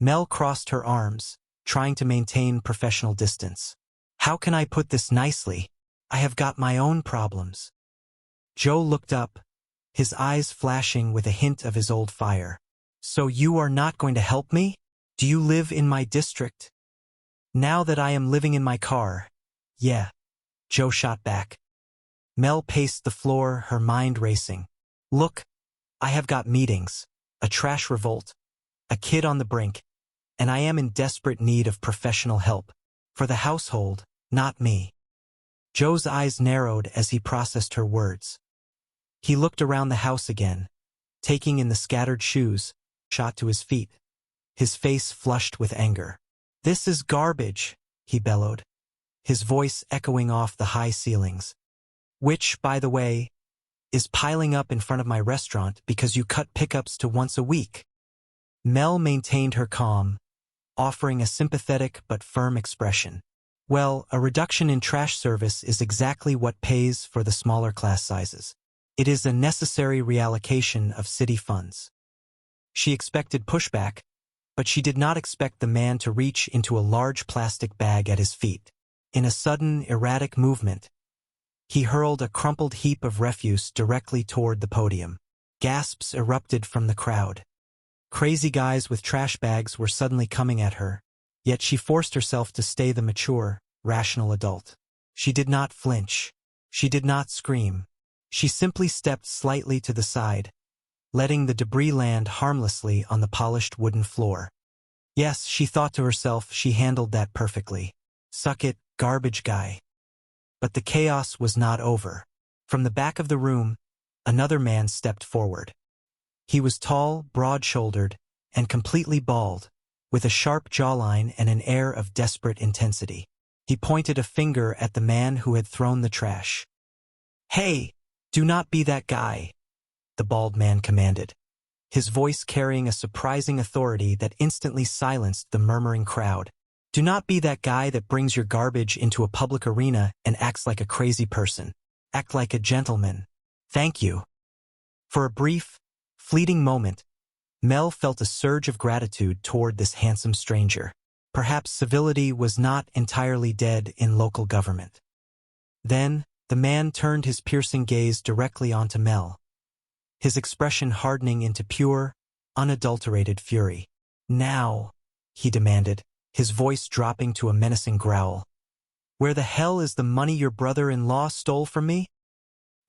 Mel crossed her arms, trying to maintain professional distance. "How can I put this nicely? I have got my own problems." Joe looked up, his eyes flashing with a hint of his old fire. "So you are not going to help me? Do you live in my district?" "Now that I am living in my car, yeah," Joe shot back. Mel paced the floor, her mind racing. "Look, I have got meetings, a trash revolt, a kid on the brink, and I am in desperate need of professional help. For the household, not me." Joe's eyes narrowed as he processed her words. He looked around the house again, taking in the scattered shoes, shot to his feet, his face flushed with anger. "This is garbage," he bellowed, his voice echoing off the high ceilings. "Which, by the way, is piling up in front of my restaurant because you cut pickups to once a week." Mel maintained her calm, offering a sympathetic but firm expression. "Well, a reduction in trash service is exactly what pays for the smaller class sizes. It is a necessary reallocation of city funds." She expected pushback, but she did not expect the man to reach into a large plastic bag at his feet. In a sudden, erratic movement, he hurled a crumpled heap of refuse directly toward the podium. Gasps erupted from the crowd. Crazy guys with trash bags were suddenly coming at her, yet she forced herself to stay the mature, rational adult. She did not flinch. She did not scream. She simply stepped slightly to the side, letting the debris land harmlessly on the polished wooden floor. Yes, she thought to herself, she handled that perfectly. Suck it, garbage guy. But the chaos was not over. From the back of the room, another man stepped forward. He was tall, broad-shouldered, and completely bald, with a sharp jawline and an air of desperate intensity. He pointed a finger at the man who had thrown the trash. "Hey, do not be that guy," the bald man commanded, his voice carrying a surprising authority that instantly silenced the murmuring crowd. "Do not be that guy that brings your garbage into a public arena and acts like a crazy person. Act like a gentleman. Thank you." For a brief, fleeting moment, Mel felt a surge of gratitude toward this handsome stranger. Perhaps civility was not entirely dead in local government. Then, the man turned his piercing gaze directly onto Mel, his expression hardening into pure, unadulterated fury. "Now," he demanded, his voice dropping to a menacing growl. "Where the hell is the money your brother-in-law stole from me?"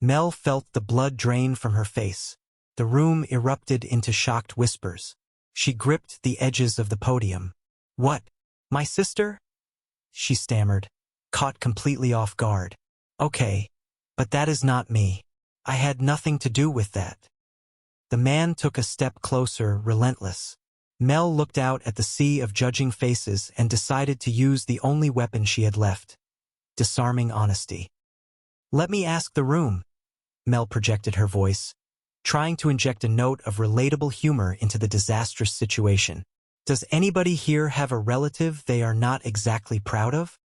Mel felt the blood drain from her face. The room erupted into shocked whispers. She gripped the edges of the podium. "What? My sister?" she stammered, caught completely off guard. "Okay, but that is not me. I had nothing to do with that." The man took a step closer, relentless. Mel looked out at the sea of judging faces and decided to use the only weapon she had left: disarming honesty. "Let me ask the room," Mel projected her voice, trying to inject a note of relatable humor into the disastrous situation. "Does anybody here have a relative they are not exactly proud of?"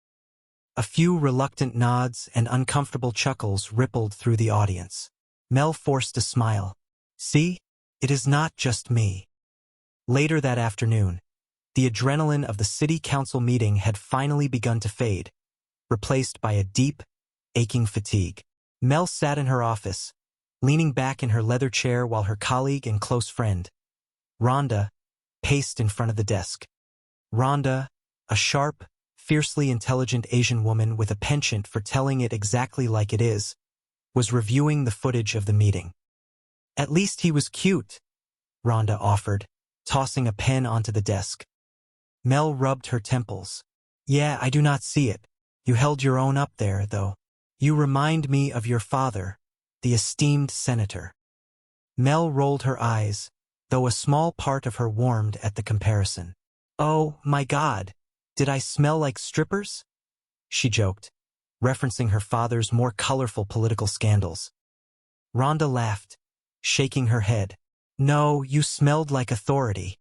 A few reluctant nods and uncomfortable chuckles rippled through the audience. Mel forced a smile. "See, it is not just me." Later that afternoon, the adrenaline of the city council meeting had finally begun to fade, replaced by a deep, aching fatigue. Mel sat in her office, leaning back in her leather chair while her colleague and close friend, Rhonda, paced in front of the desk. Rhonda, a sharp, fiercely intelligent Asian woman with a penchant for telling it exactly like it is, was reviewing the footage of the meeting. "At least he was cute," Rhonda offered, tossing a pen onto the desk. Mel rubbed her temples. "Yeah, I do not see it. You held your own up there, though. You remind me of your father, the esteemed senator." Mel rolled her eyes, though a small part of her warmed at the comparison. "Oh, my God, did I smell like strippers?" she joked, referencing her father's more colorful political scandals. Rhonda laughed, shaking her head. "No, you smelled like authority."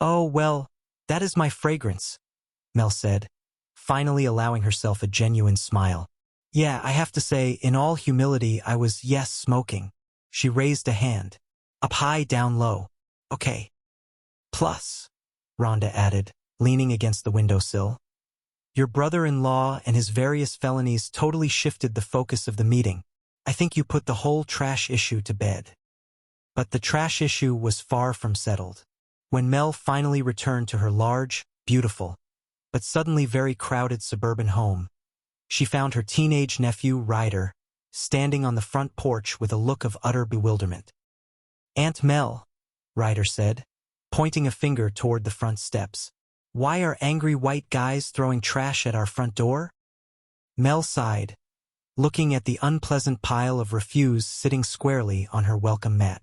"Oh, well, that is my fragrance," Mel said, finally allowing herself a genuine smile. "Yeah, I have to say, in all humility, I was, yes, smoking." She raised a hand. "Up high, down low. Okay. Plus," Rhonda added, leaning against the windowsill, "your brother-in-law and his various felonies totally shifted the focus of the meeting. I think you put the whole trash issue to bed." But the trash issue was far from settled. When Mel finally returned to her large, beautiful, but suddenly very crowded suburban home, she found her teenage nephew, Ryder, standing on the front porch with a look of utter bewilderment. "Aunt Mel," Ryder said, pointing a finger toward the front steps. "Why are angry white guys throwing trash at our front door?" Mel sighed, looking at the unpleasant pile of refuse sitting squarely on her welcome mat.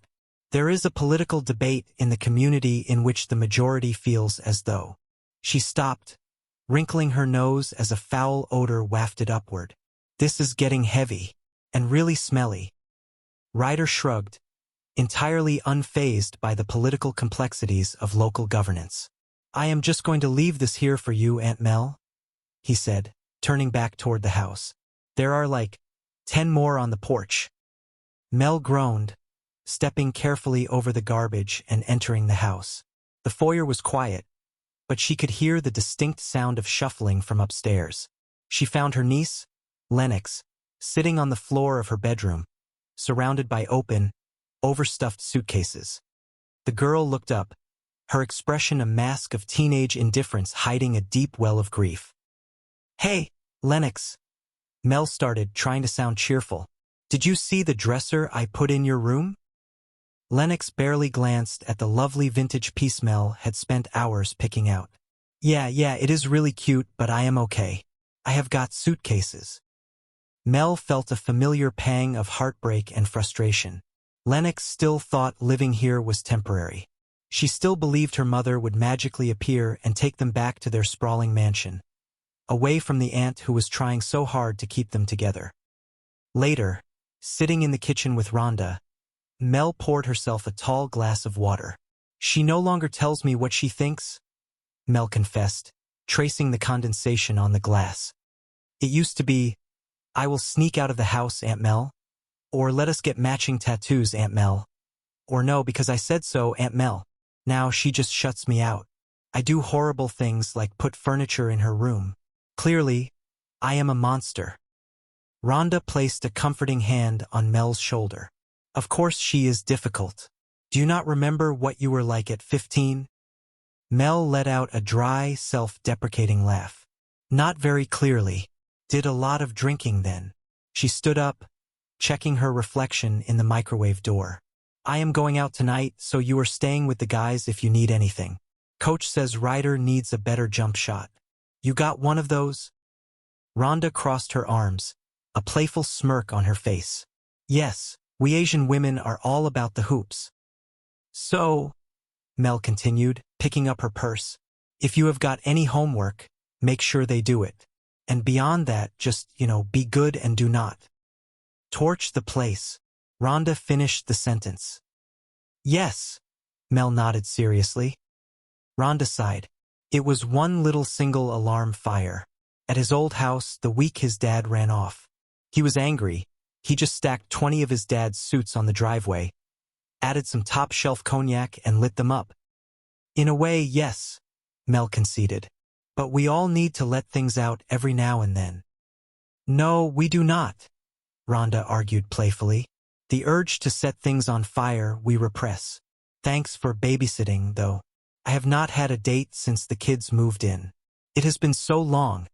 There is a political debate in the community in which the majority feels as though. She stopped, wrinkling her nose as a foul odor wafted upward. "This is getting heavy, and really smelly." Ryder shrugged, entirely unfazed by the political complexities of local governance. "I am just going to leave this here for you, Aunt Mel," he said, turning back toward the house. "There are like 10 more on the porch." Mel groaned, stepping carefully over the garbage and entering the house. The foyer was quiet, but she could hear the distinct sound of shuffling from upstairs. She found her niece, Lennox, sitting on the floor of her bedroom, surrounded by open, overstuffed suitcases. The girl looked up, her expression a mask of teenage indifference hiding a deep well of grief. "Hey, Lennox," Mel started, trying to sound cheerful. "Did you see the dresser I put in your room?" Lennox barely glanced at the lovely vintage piece Mel had spent hours picking out. Yeah, it is really cute, but I am okay. I have got suitcases. Mel felt a familiar pang of heartbreak and frustration. Lennox still thought living here was temporary. She still believed her mother would magically appear and take them back to their sprawling mansion, away from the aunt who was trying so hard to keep them together. Later, sitting in the kitchen with Rhonda, Mel poured herself a tall glass of water. She no longer tells me what she thinks, Mel confessed, tracing the condensation on the glass. It used to be, I will sneak out of the house, Aunt Mel. Or let us get matching tattoos, Aunt Mel. Or no, because I said so, Aunt Mel. Now she just shuts me out. I do horrible things like put furniture in her room. Clearly, I am a monster. Rhonda placed a comforting hand on Mel's shoulder. Of course she is difficult. Do you not remember what you were like at 15? Mel let out a dry, self-deprecating laugh. Not very clearly. Did a lot of drinking then. She stood up, checking her reflection in the microwave door. I am going out tonight, so you are staying with the guys if you need anything. Coach says Ryder needs a better jump shot. You got one of those? Rhonda crossed her arms, a playful smirk on her face. Yes, we Asian women are all about the hoops. So, Mel continued, picking up her purse, if you have got any homework, make sure they do it. And beyond that, just, be good and do not torch the place. Rhonda finished the sentence. Yes, Mel nodded seriously. Rhonda sighed. It was one little single alarm fire. At his old house, the week his dad ran off. He was angry. He just stacked 20 of his dad's suits on the driveway, added some top-shelf cognac, and lit them up. In a way, yes, Mel conceded. But we all need to let things out every now and then. No, we do not, Rhonda argued playfully. The urge to set things on fire we repress. Thanks for babysitting, though. I have not had a date since the kids moved in. It has been so long.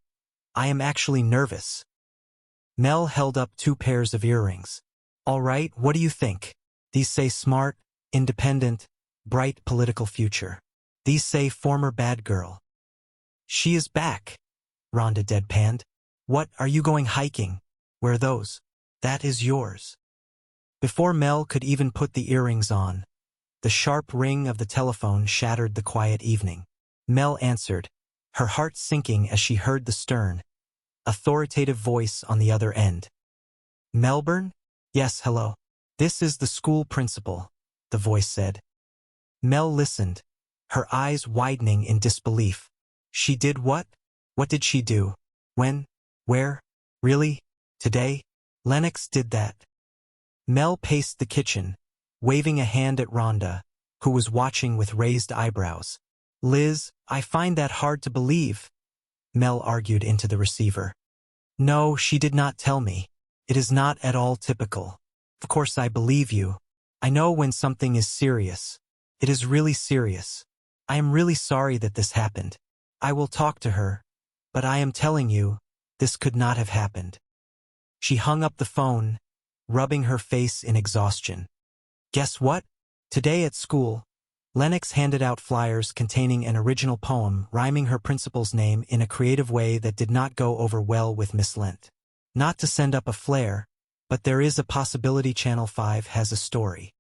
I am actually nervous. Mel held up 2 pairs of earrings. All right, what do you think? These say smart, independent, bright political future. These say former bad girl. She is back, Rhonda deadpanned. What, are you going hiking? Wear those. That is yours. Before Mel could even put the earrings on, the sharp ring of the telephone shattered the quiet evening. Mel answered, her heart sinking as she heard the stern, authoritative voice on the other end. Melbourne? Yes, hello. This is the school principal, the voice said. Mel listened, her eyes widening in disbelief. She did what? What did she do? When? Where? Really? Today? Lennox did that. Mel paced the kitchen, waving a hand at Rhonda, who was watching with raised eyebrows. Liz, I find that hard to believe, Mel argued into the receiver. No, she did not tell me. It is not at all typical. Of course I believe you. I know when something is serious. It is really serious. I am really sorry that this happened. I will talk to her, but I am telling you, this could not have happened. She hung up the phone, rubbing her face in exhaustion. Guess what? Today at school, Lennox handed out flyers containing an original poem rhyming her principal's name in a creative way that did not go over well with Miss Lent. Not to send up a flare, but there is a possibility Channel 5 has a story.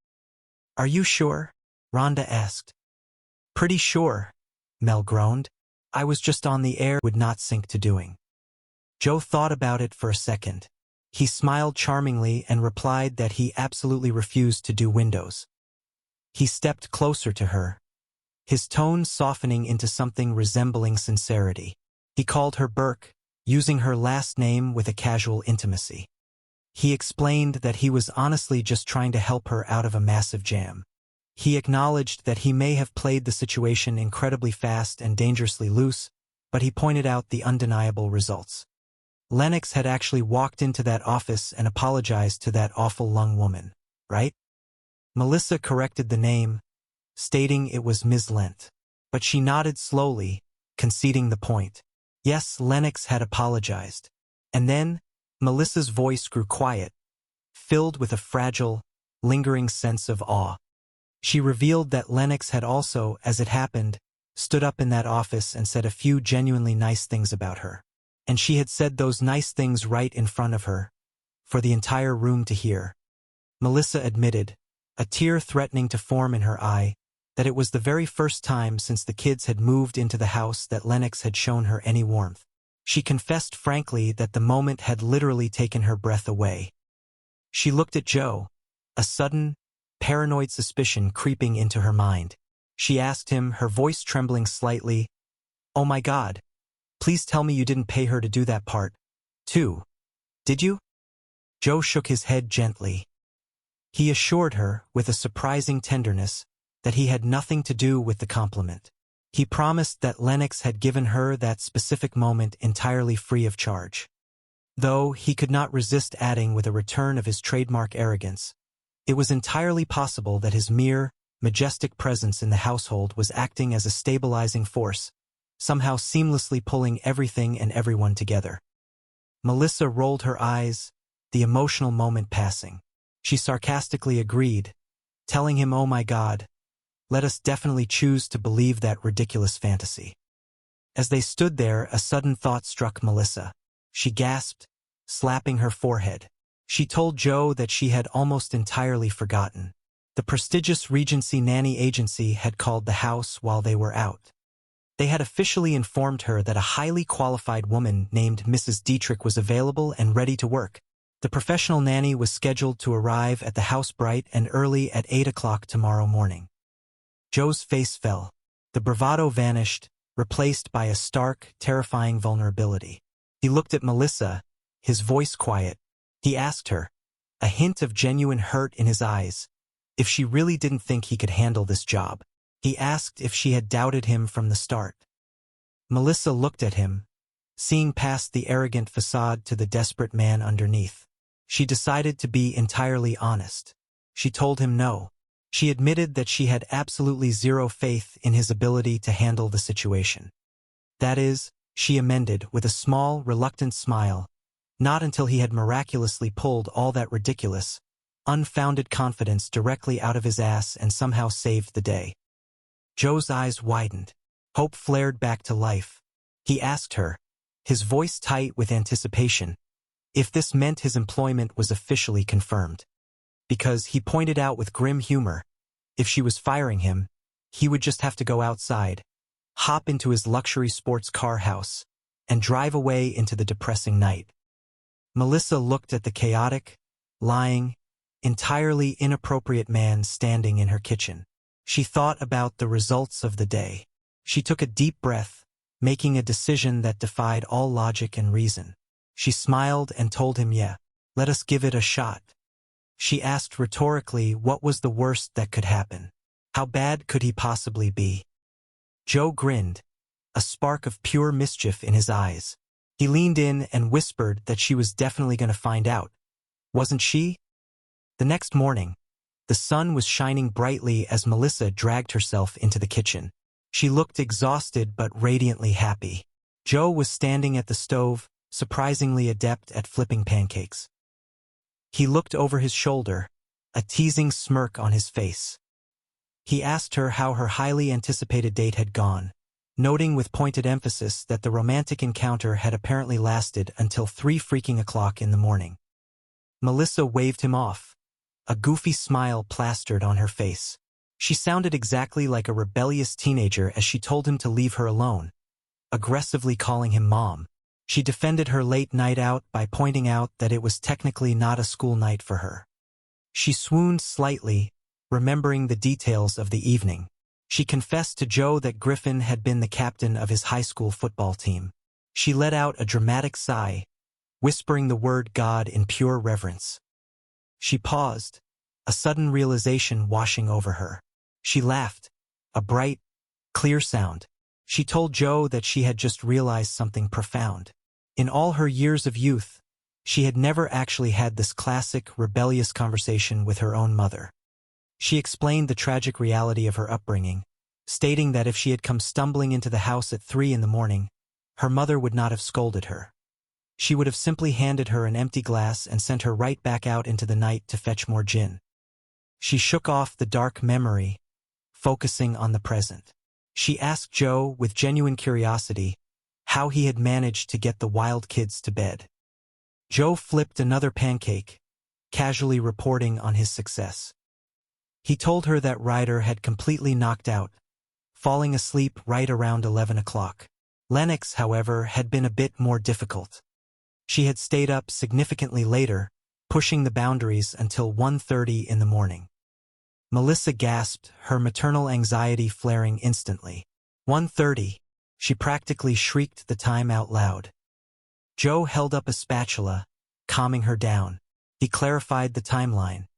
Are you sure? Rhonda asked. Pretty sure, Mel groaned. I was just on the air, would not sink to doing. Joe thought about it for a second. He smiled charmingly and replied that he absolutely refused to do windows. He stepped closer to her, his tone softening into something resembling sincerity. He called her Burke, using her last name with a casual intimacy. He explained that he was honestly just trying to help her out of a massive jam. He acknowledged that he may have played the situation incredibly fast and dangerously loose, but he pointed out the undeniable results. Lennox had actually walked into that office and apologized to that awful lung woman, right? Melissa corrected the name, stating it was Ms. Lent, but she nodded slowly, conceding the point. Yes, Lennox had apologized. And then, Melissa's voice grew quiet, filled with a fragile, lingering sense of awe. She revealed that Lennox had also, as it happened, stood up in that office and said a few genuinely nice things about her. And she had said those nice things right in front of her, for the entire room to hear. Melissa admitted, a tear threatening to form in her eye, that it was the very first time since the kids had moved into the house that Lennox had shown her any warmth. She confessed frankly that the moment had literally taken her breath away. She looked at Joe, a sudden, paranoid suspicion creeping into her mind. She asked him, her voice trembling slightly, "Oh my God, please tell me you didn't pay her to do that part, too. Did you?" Joe shook his head gently. He assured her, with a surprising tenderness, that he had nothing to do with the compliment. He promised that Lennox had given her that specific moment entirely free of charge. Though he could not resist adding with a return of his trademark arrogance, it was entirely possible that his mere, majestic presence in the household was acting as a stabilizing force, somehow seamlessly pulling everything and everyone together. Melissa rolled her eyes, the emotional moment passing. She sarcastically agreed, telling him, "Oh my God, let us definitely choose to believe that ridiculous fantasy." As they stood there, a sudden thought struck Melissa. She gasped, slapping her forehead. She told Joe that she had almost entirely forgotten. The prestigious Regency nanny agency had called the house while they were out. They had officially informed her that a highly qualified woman named Mrs. Dietrich was available and ready to work. The professional nanny was scheduled to arrive at the house bright and early at 8 o'clock tomorrow morning. Joe's face fell. The bravado vanished, replaced by a stark, terrifying vulnerability. He looked at Melissa, his voice quiet. He asked her, a hint of genuine hurt in his eyes, if she really didn't think he could handle this job. He asked if she had doubted him from the start. Melissa looked at him, seeing past the arrogant facade to the desperate man underneath. She decided to be entirely honest. She told him no. She admitted that she had absolutely zero faith in his ability to handle the situation. That is, she amended with a small, reluctant smile, not until he had miraculously pulled all that ridiculous, unfounded confidence directly out of his ass and somehow saved the day. Joe's eyes widened. Hope flared back to life. He asked her, his voice tight with anticipation, if this meant his employment was officially confirmed. Because, he pointed out with grim humor, if she was firing him, he would just have to go outside, hop into his luxury sports car house, and drive away into the depressing night. Melissa looked at the chaotic, lying, entirely inappropriate man standing in her kitchen. She thought about the results of the day. She took a deep breath, making a decision that defied all logic and reason. She smiled and told him, "Yeah, let us give it a shot." She asked rhetorically what was the worst that could happen. How bad could he possibly be? Joe grinned, a spark of pure mischief in his eyes. He leaned in and whispered that she was definitely going to find out. Wasn't she? The next morning, the sun was shining brightly as Melissa dragged herself into the kitchen. She looked exhausted but radiantly happy. Joe was standing at the stove, surprisingly adept at flipping pancakes. He looked over his shoulder, a teasing smirk on his face. He asked her how her highly anticipated date had gone, noting with pointed emphasis that the romantic encounter had apparently lasted until 3 freaking o'clock in the morning. Melissa waved him off, a goofy smile plastered on her face. She sounded exactly like a rebellious teenager as she told him to leave her alone, aggressively calling him Mom. She defended her late night out by pointing out that it was technically not a school night for her. She swooned slightly, remembering the details of the evening. She confessed to Joe that Griffin had been the captain of his high school football team. She let out a dramatic sigh, whispering the word God in pure reverence. She paused, a sudden realization washing over her. She laughed, a bright, clear sound. She told Joe that she had just realized something profound. In all her years of youth, she had never actually had this classic, rebellious conversation with her own mother. She explained the tragic reality of her upbringing, stating that if she had come stumbling into the house at 3 in the morning, her mother would not have scolded her. She would have simply handed her an empty glass and sent her right back out into the night to fetch more gin. she shook off the dark memory, focusing on the present. She asked Joe with genuine curiosity how he had managed to get the wild kids to bed. Joe flipped another pancake, casually reporting on his success. He told her that Ryder had completely knocked out, falling asleep right around 11 o'clock. Lennox, however, had been a bit more difficult. She had stayed up significantly later, pushing the boundaries until 1:30 in the morning. Melissa gasped, her maternal anxiety flaring instantly. 1:30, she practically shrieked the time out loud. Joe held up a spatula, calming her down. He clarified the timeline.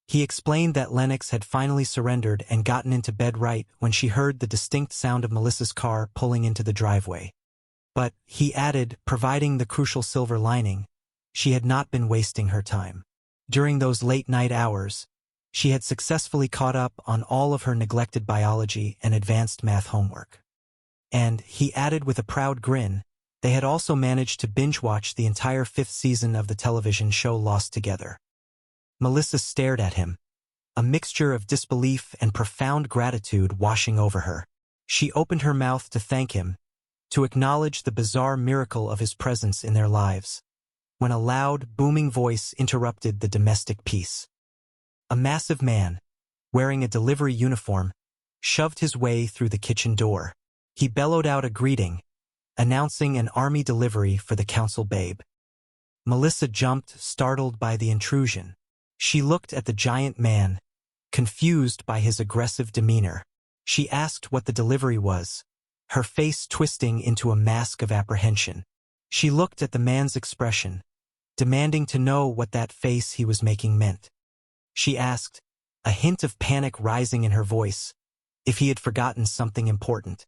He explained that Lennox had finally surrendered and gotten into bed right when she heard the distinct sound of Melissa's car pulling into the driveway. But, he added, providing the crucial silver lining, she had not been wasting her time. During those late-night hours, she had successfully caught up on all of her neglected biology and advanced math homework. And, he added with a proud grin, they had also managed to binge-watch the entire 5th season of the television show Lost Together. Melissa stared at him, a mixture of disbelief and profound gratitude washing over her. She opened her mouth to thank him, to acknowledge the bizarre miracle of his presence in their lives, when a loud, booming voice interrupted the domestic peace. A massive man, wearing a delivery uniform, shoved his way through the kitchen door. He bellowed out a greeting, announcing an army delivery for the council babe. Melissa jumped, startled by the intrusion. She looked at the giant man, confused by his aggressive demeanor. She asked what the delivery was, her face twisting into a mask of apprehension. She looked at the man's expression, demanding to know what that face he was making meant. She asked, a hint of panic rising in her voice, if he had forgotten something important.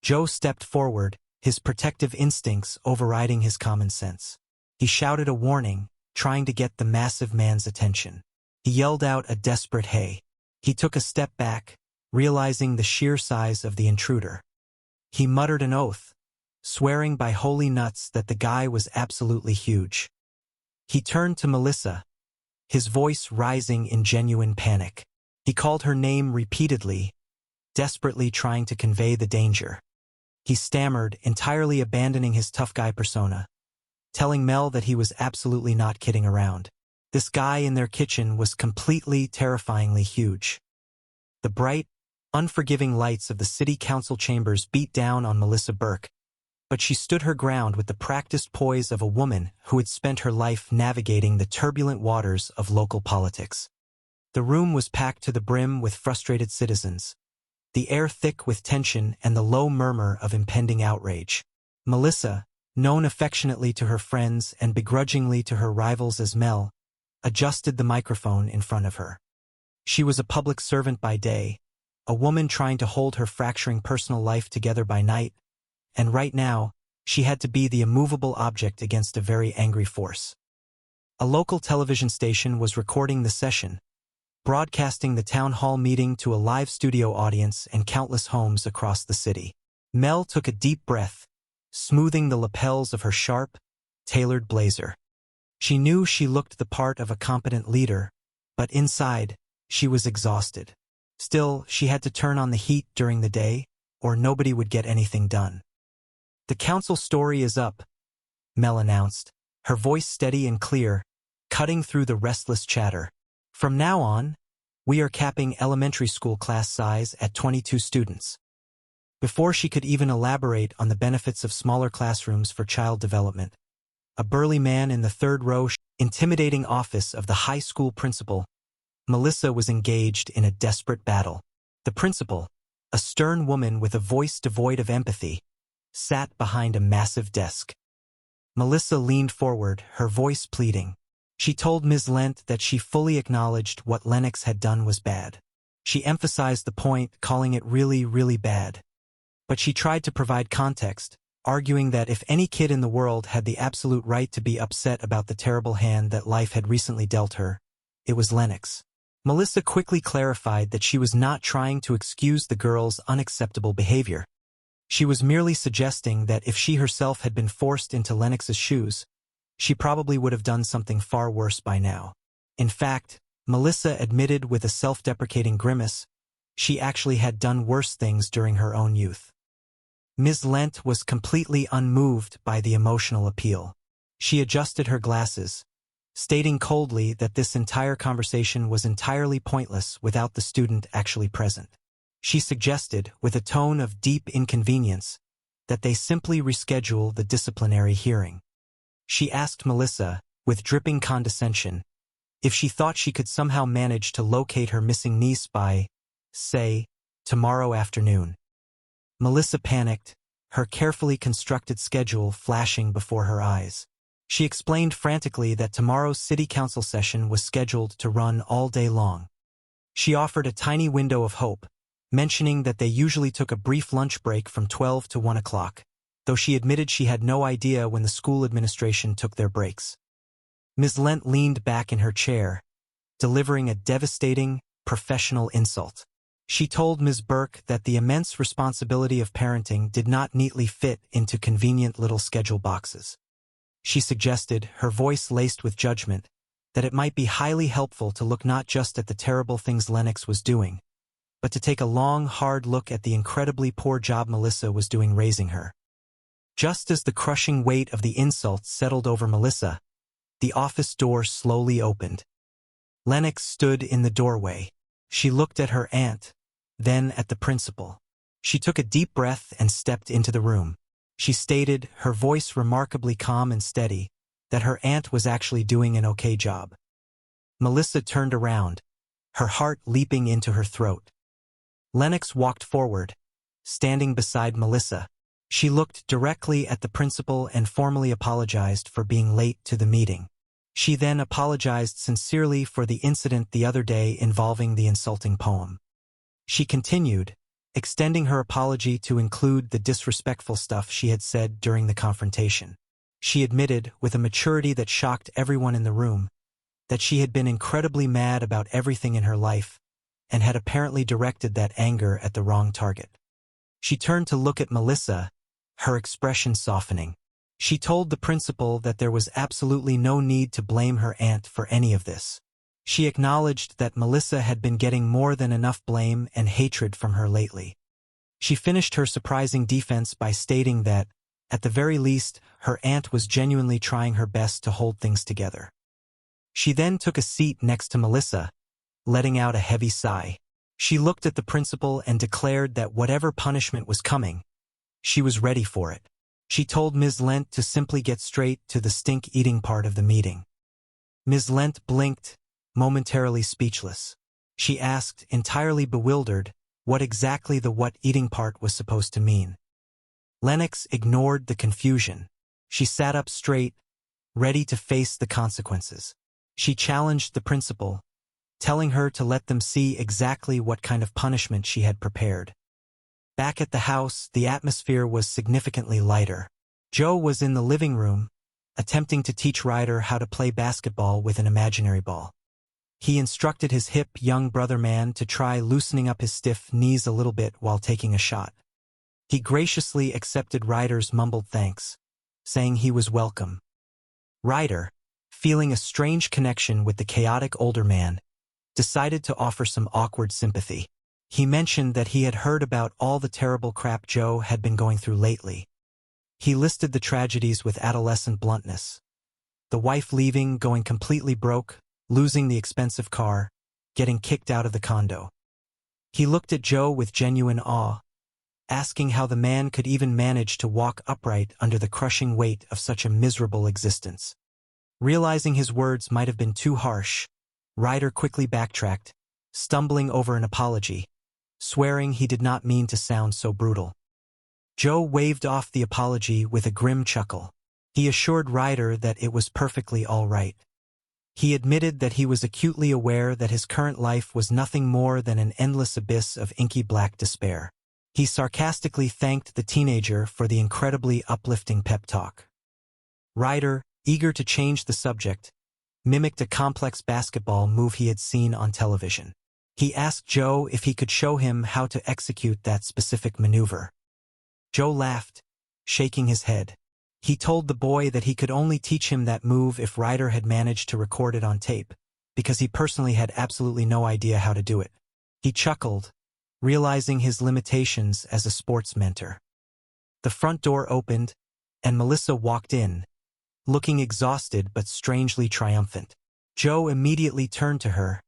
Joe stepped forward, his protective instincts overriding his common sense. He shouted a warning, trying to get the massive man's attention. He yelled out a desperate hey. He took a step back, realizing the sheer size of the intruder. He muttered an oath, swearing by holy nuts that the guy was absolutely huge. He turned to Melissa, his voice rising in genuine panic. He called her name repeatedly, desperately trying to convey the danger. He stammered, entirely abandoning his tough guy persona, telling Mel that he was absolutely not kidding around. This guy in their kitchen was completely, terrifyingly huge. The bright, unforgiving lights of the city council chambers beat down on Melissa Burke, but she stood her ground with the practiced poise of a woman who had spent her life navigating the turbulent waters of local politics. The room was packed to the brim with frustrated citizens, the air thick with tension and the low murmur of impending outrage. Melissa, known affectionately to her friends and begrudgingly to her rivals as Mel, adjusted the microphone in front of her. She was a public servant by day, a woman trying to hold her fracturing personal life together by night, and right now, she had to be the immovable object against a very angry force. A local television station was recording the session, broadcasting the town hall meeting to a live studio audience and countless homes across the city. Mel took a deep breath, smoothing the lapels of her sharp, tailored blazer. She knew she looked the part of a competent leader, but inside, she was exhausted. Still, she had to turn on the heat during the day, or nobody would get anything done. The council story is up, Mel announced, her voice steady and clear, cutting through the restless chatter. From now on, we are capping elementary school class size at 22 students. Before she could even elaborate on the benefits of smaller classrooms for child development, a burly man in the third row, intimidating office of the high school principal, Melissa was engaged in a desperate battle. The principal, a stern woman with a voice devoid of empathy, sat behind a massive desk. Melissa leaned forward, her voice pleading. She told Ms. Lent that she fully acknowledged what Lennox had done was bad. She emphasized the point, calling it really, really bad. But she tried to provide context, arguing that if any kid in the world had the absolute right to be upset about the terrible hand that life had recently dealt her, it was Lennox. Melissa quickly clarified that she was not trying to excuse the girl's unacceptable behavior. She was merely suggesting that if she herself had been forced into Lennox's shoes, she probably would have done something far worse by now. In fact, Melissa admitted with a self-deprecating grimace she actually had done worse things during her own youth. Ms. Lent was completely unmoved by the emotional appeal. She adjusted her glasses, stating coldly that this entire conversation was entirely pointless without the student actually present. She suggested, with a tone of deep inconvenience, that they simply reschedule the disciplinary hearing. She asked Melissa, with dripping condescension, if she thought she could somehow manage to locate her missing niece by, say, tomorrow afternoon. Melissa panicked, her carefully constructed schedule flashing before her eyes. She explained frantically that tomorrow's city council session was scheduled to run all day long. She offered a tiny window of hope, mentioning that they usually took a brief lunch break from 12 to 1 o'clock, though she admitted she had no idea when the school administration took their breaks. Ms. Lent leaned back in her chair, delivering a devastating, professional insult. She told Ms. Burke that the immense responsibility of parenting did not neatly fit into convenient little schedule boxes. She suggested, her voice laced with judgment, that it might be highly helpful to look not just at the terrible things Lennox was doing, but to take a long, hard look at the incredibly poor job Melissa was doing raising her. Just as the crushing weight of the insult settled over Melissa, the office door slowly opened. Lennox stood in the doorway. She looked at her aunt, then at the principal. She took a deep breath and stepped into the room. She stated, her voice remarkably calm and steady, that her aunt was actually doing an okay job. Melissa turned around, her heart leaping into her throat. Lennox walked forward, standing beside Melissa. She looked directly at the principal and formally apologized for being late to the meeting. She then apologized sincerely for the incident the other day involving the insulting poem. She continued, extending her apology to include the disrespectful stuff she had said during the confrontation. She admitted, with a maturity that shocked everyone in the room, that she had been incredibly mad about everything in her life and had apparently directed that anger at the wrong target. She turned to look at Melissa, her expression softening. She told the principal that there was absolutely no need to blame her aunt for any of this. She acknowledged that Melissa had been getting more than enough blame and hatred from her lately. She finished her surprising defense by stating that, at the very least, her aunt was genuinely trying her best to hold things together. She then took a seat next to Melissa, letting out a heavy sigh. She looked at the principal and declared that whatever punishment was coming, she was ready for it. She told Ms. Lent to simply get straight to the stink-eating part of the meeting. Ms. Lent blinked, momentarily speechless. She asked, entirely bewildered, what exactly the what-eating part was supposed to mean. Lennox ignored the confusion. She sat up straight, ready to face the consequences. She challenged the principal, telling her to let them see exactly what kind of punishment she had prepared. Back at the house, the atmosphere was significantly lighter. Joe was in the living room, attempting to teach Ryder how to play basketball with an imaginary ball. He instructed his hip young brother man to try loosening up his stiff knees a little bit while taking a shot. He graciously accepted Ryder's mumbled thanks, saying he was welcome. Ryder, feeling a strange connection with the chaotic older man, decided to offer some awkward sympathy. He mentioned that he had heard about all the terrible crap Joe had been going through lately. He listed the tragedies with adolescent bluntness. The wife leaving, going completely broke, losing the expensive car, getting kicked out of the condo. He looked at Joe with genuine awe, asking how the man could even manage to walk upright under the crushing weight of such a miserable existence. Realizing his words might have been too harsh, Ryder quickly backtracked, stumbling over an apology, swearing he did not mean to sound so brutal. Joe waved off the apology with a grim chuckle. He assured Ryder that it was perfectly all right. He admitted that he was acutely aware that his current life was nothing more than an endless abyss of inky black despair. He sarcastically thanked the teenager for the incredibly uplifting pep talk. Ryder, eager to change the subject, mimicked a complex basketball move he had seen on television. He asked Joe if he could show him how to execute that specific maneuver. Joe laughed, shaking his head. He told the boy that he could only teach him that move if Ryder had managed to record it on tape, because he personally had absolutely no idea how to do it. He chuckled, realizing his limitations as a sports mentor. The front door opened, and Melissa walked in, looking exhausted but strangely triumphant. Joe immediately turned to her,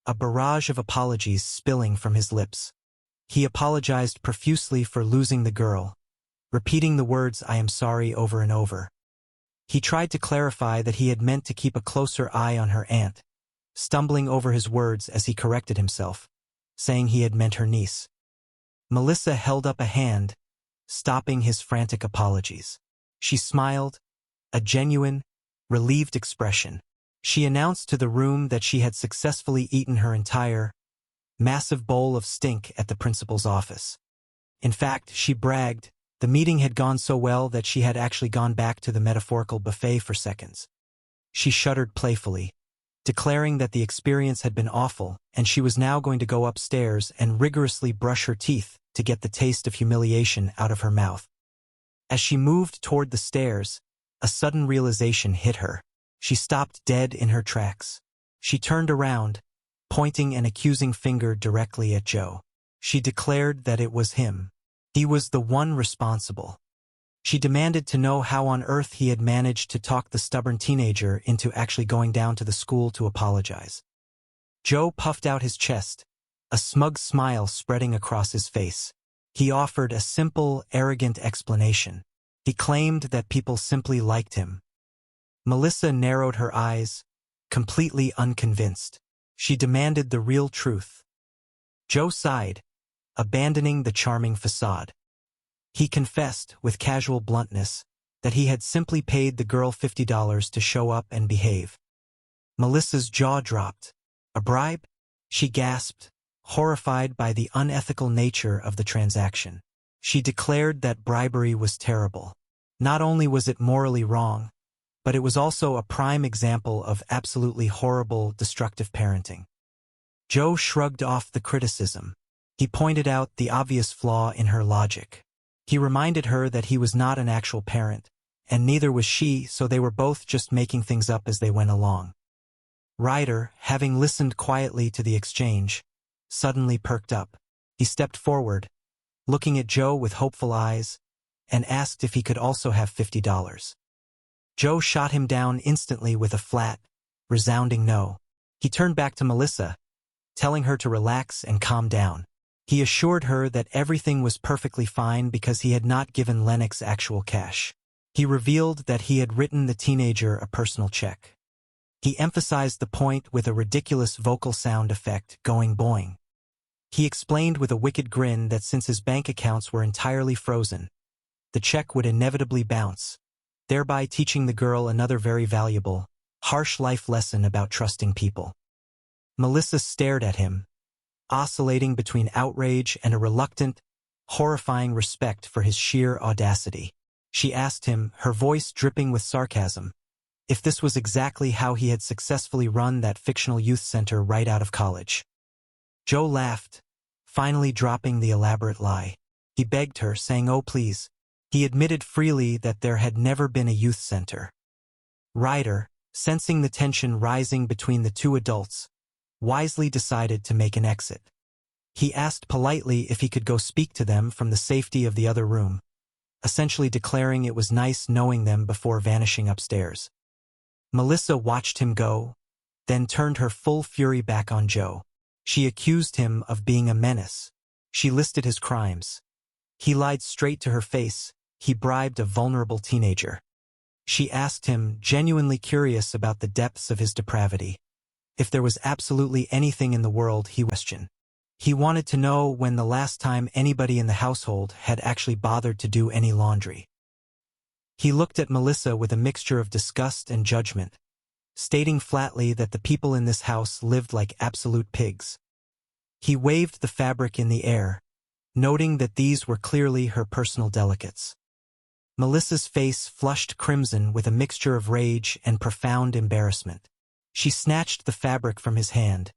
a barrage of apologies spilling from his lips. He apologized profusely for losing the girl, repeating the words "I am sorry" over and over. He tried to clarify that he had meant to keep a closer eye on her aunt, stumbling over his words as he corrected himself, saying he had meant her niece. Melissa held up a hand, stopping his frantic apologies. She smiled, a genuine, relieved expression. She announced to the room that she had successfully eaten her entire, massive bowl of stink at the principal's office. In fact, she bragged, the meeting had gone so well that she had actually gone back to the metaphorical buffet for seconds. She shuddered playfully, declaring that the experience had been awful, and she was now going to go upstairs and rigorously brush her teeth to get the taste of humiliation out of her mouth. As she moved toward the stairs, a sudden realization hit her. She stopped dead in her tracks. She turned around, pointing an accusing finger directly at Joe. She declared that it was him. He was the one responsible. She demanded to know how on earth he had managed to talk the stubborn teenager into actually going down to the school to apologize. Joe puffed out his chest, a smug smile spreading across his face. He offered a simple, arrogant explanation. He claimed that people simply liked him. Melissa narrowed her eyes, completely unconvinced. She demanded the real truth. Joe sighed, abandoning the charming facade. He confessed, with casual bluntness, that he had simply paid the girl $50 to show up and behave. Melissa's jaw dropped. A bribe? She gasped, horrified by the unethical nature of the transaction. She declared that bribery was terrible. Not only was it morally wrong, but it was also a prime example of absolutely horrible, destructive parenting. Joe shrugged off the criticism. He pointed out the obvious flaw in her logic. He reminded her that he was not an actual parent, and neither was she, so they were both just making things up as they went along. Ryder, having listened quietly to the exchange, suddenly perked up. He stepped forward, looking at Joe with hopeful eyes, and asked if he could also have $50. Joe shot him down instantly with a flat, resounding no. He turned back to Melissa, telling her to relax and calm down. He assured her that everything was perfectly fine because he had not given Lennox actual cash. He revealed that he had written the teenager a personal check. He emphasized the point with a ridiculous vocal sound effect going boing. He explained with a wicked grin that since his bank accounts were entirely frozen, the check would inevitably bounce, thereby teaching the girl another very valuable, harsh life lesson about trusting people. Melissa stared at him, oscillating between outrage and a reluctant, horrifying respect for his sheer audacity. She asked him, her voice dripping with sarcasm, if this was exactly how he had successfully run that fictional youth center right out of college. Joe laughed, finally dropping the elaborate lie. He begged her, saying, "Oh, please." He admitted freely that there had never been a youth center. Ryder, sensing the tension rising between the two adults, wisely decided to make an exit. He asked politely if he could go speak to them from the safety of the other room, essentially declaring it was nice knowing them before vanishing upstairs. Melissa watched him go, then turned her full fury back on Joe. She accused him of being a menace. She listed his crimes. He lied straight to her face. He bribed a vulnerable teenager. She asked him, genuinely curious about the depths of his depravity, if there was absolutely anything in the world he questioned. He wanted to know when the last time anybody in the household had actually bothered to do any laundry. He looked at Melissa with a mixture of disgust and judgment, stating flatly that the people in this house lived like absolute pigs. He waved the fabric in the air, noting that these were clearly her personal delicates. Melissa's face flushed crimson with a mixture of rage and profound embarrassment. She snatched the fabric from his hand,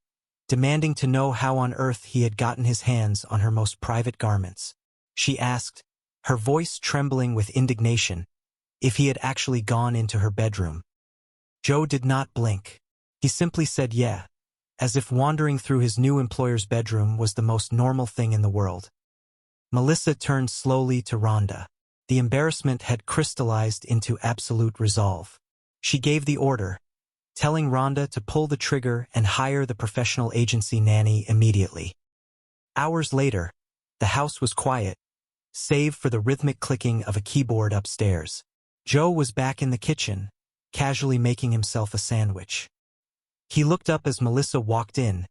demanding to know how on earth he had gotten his hands on her most private garments. She asked, her voice trembling with indignation, if he had actually gone into her bedroom. Joe did not blink. He simply said yeah, as if wandering through his new employer's bedroom was the most normal thing in the world. Melissa turned slowly to Rhonda. The embarrassment had crystallized into absolute resolve. She gave the order, telling Rhonda to pull the trigger and hire the professional agency nanny immediately. Hours later, the house was quiet, save for the rhythmic clicking of a keyboard upstairs. Joe was back in the kitchen, casually making himself a sandwich. He looked up as Melissa walked in,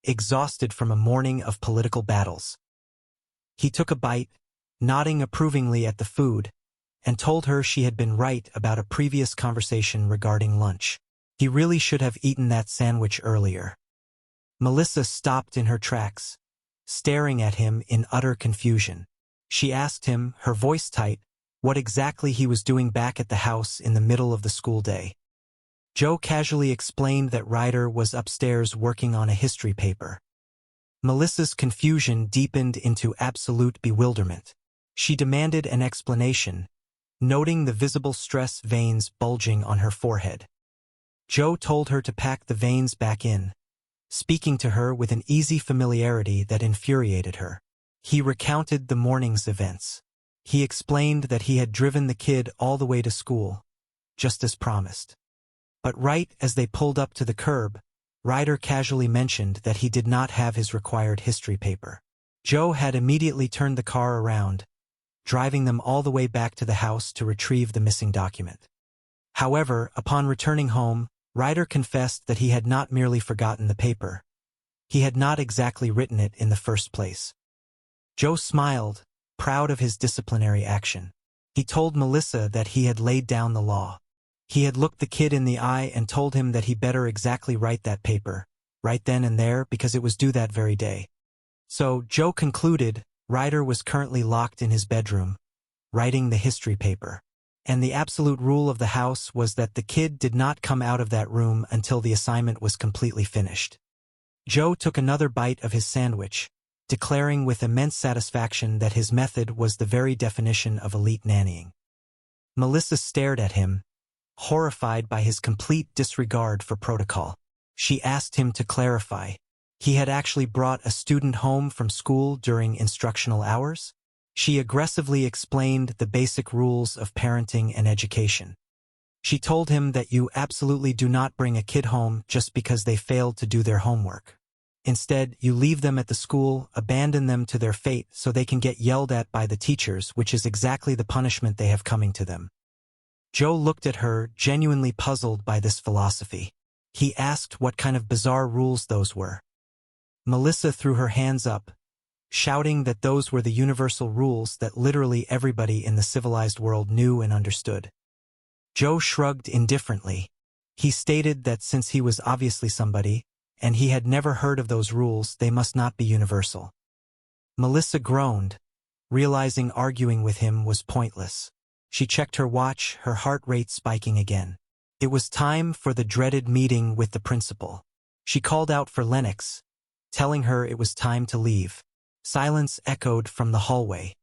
exhausted from a morning of political battles. He took a bite, nodding approvingly at the food, and told her she had been right about a previous conversation regarding lunch. He really should have eaten that sandwich earlier. Melissa stopped in her tracks, staring at him in utter confusion. She asked him, her voice tight, what exactly he was doing back at the house in the middle of the school day. Joe casually explained that Ryder was upstairs working on a history paper. Melissa's confusion deepened into absolute bewilderment. She demanded an explanation, noting the visible stress veins bulging on her forehead. Joe told her to pack the veins back in, speaking to her with an easy familiarity that infuriated her. He recounted the morning's events. He explained that he had driven the kid all the way to school, just as promised. But right as they pulled up to the curb, Ryder casually mentioned that he did not have his required history paper. Joe had immediately turned the car around, driving them all the way back to the house to retrieve the missing document. However, upon returning home, Ryder confessed that he had not merely forgotten the paper. He had not exactly written it in the first place. Joe smiled, proud of his disciplinary action. He told Melissa that he had laid down the law. He had looked the kid in the eye and told him that he better exactly write that paper, right then and there, because it was due that very day. So, Joe concluded, Ryder was currently locked in his bedroom, writing the history paper. And the absolute rule of the house was that the kid did not come out of that room until the assignment was completely finished. Joe took another bite of his sandwich, declaring with immense satisfaction that his method was the very definition of elite nannying. Melissa stared at him, horrified by his complete disregard for protocol. She asked him to clarify. He had actually brought a student home from school during instructional hours? She aggressively explained the basic rules of parenting and education. She told him that you absolutely do not bring a kid home just because they failed to do their homework. Instead, you leave them at the school, abandon them to their fate so they can get yelled at by the teachers, which is exactly the punishment they have coming to them. Joe looked at her, genuinely puzzled by this philosophy. He asked what kind of bizarre rules those were. Melissa threw her hands up, shouting that those were the universal rules that literally everybody in the civilized world knew and understood. Joe shrugged indifferently. He stated that since he was obviously somebody, and he had never heard of those rules, they must not be universal. Melissa groaned, realizing arguing with him was pointless. She checked her watch, her heart rate spiking again. It was time for the dreaded meeting with the principal. She called out for Lennox, telling her it was time to leave. Silence echoed from the hallway.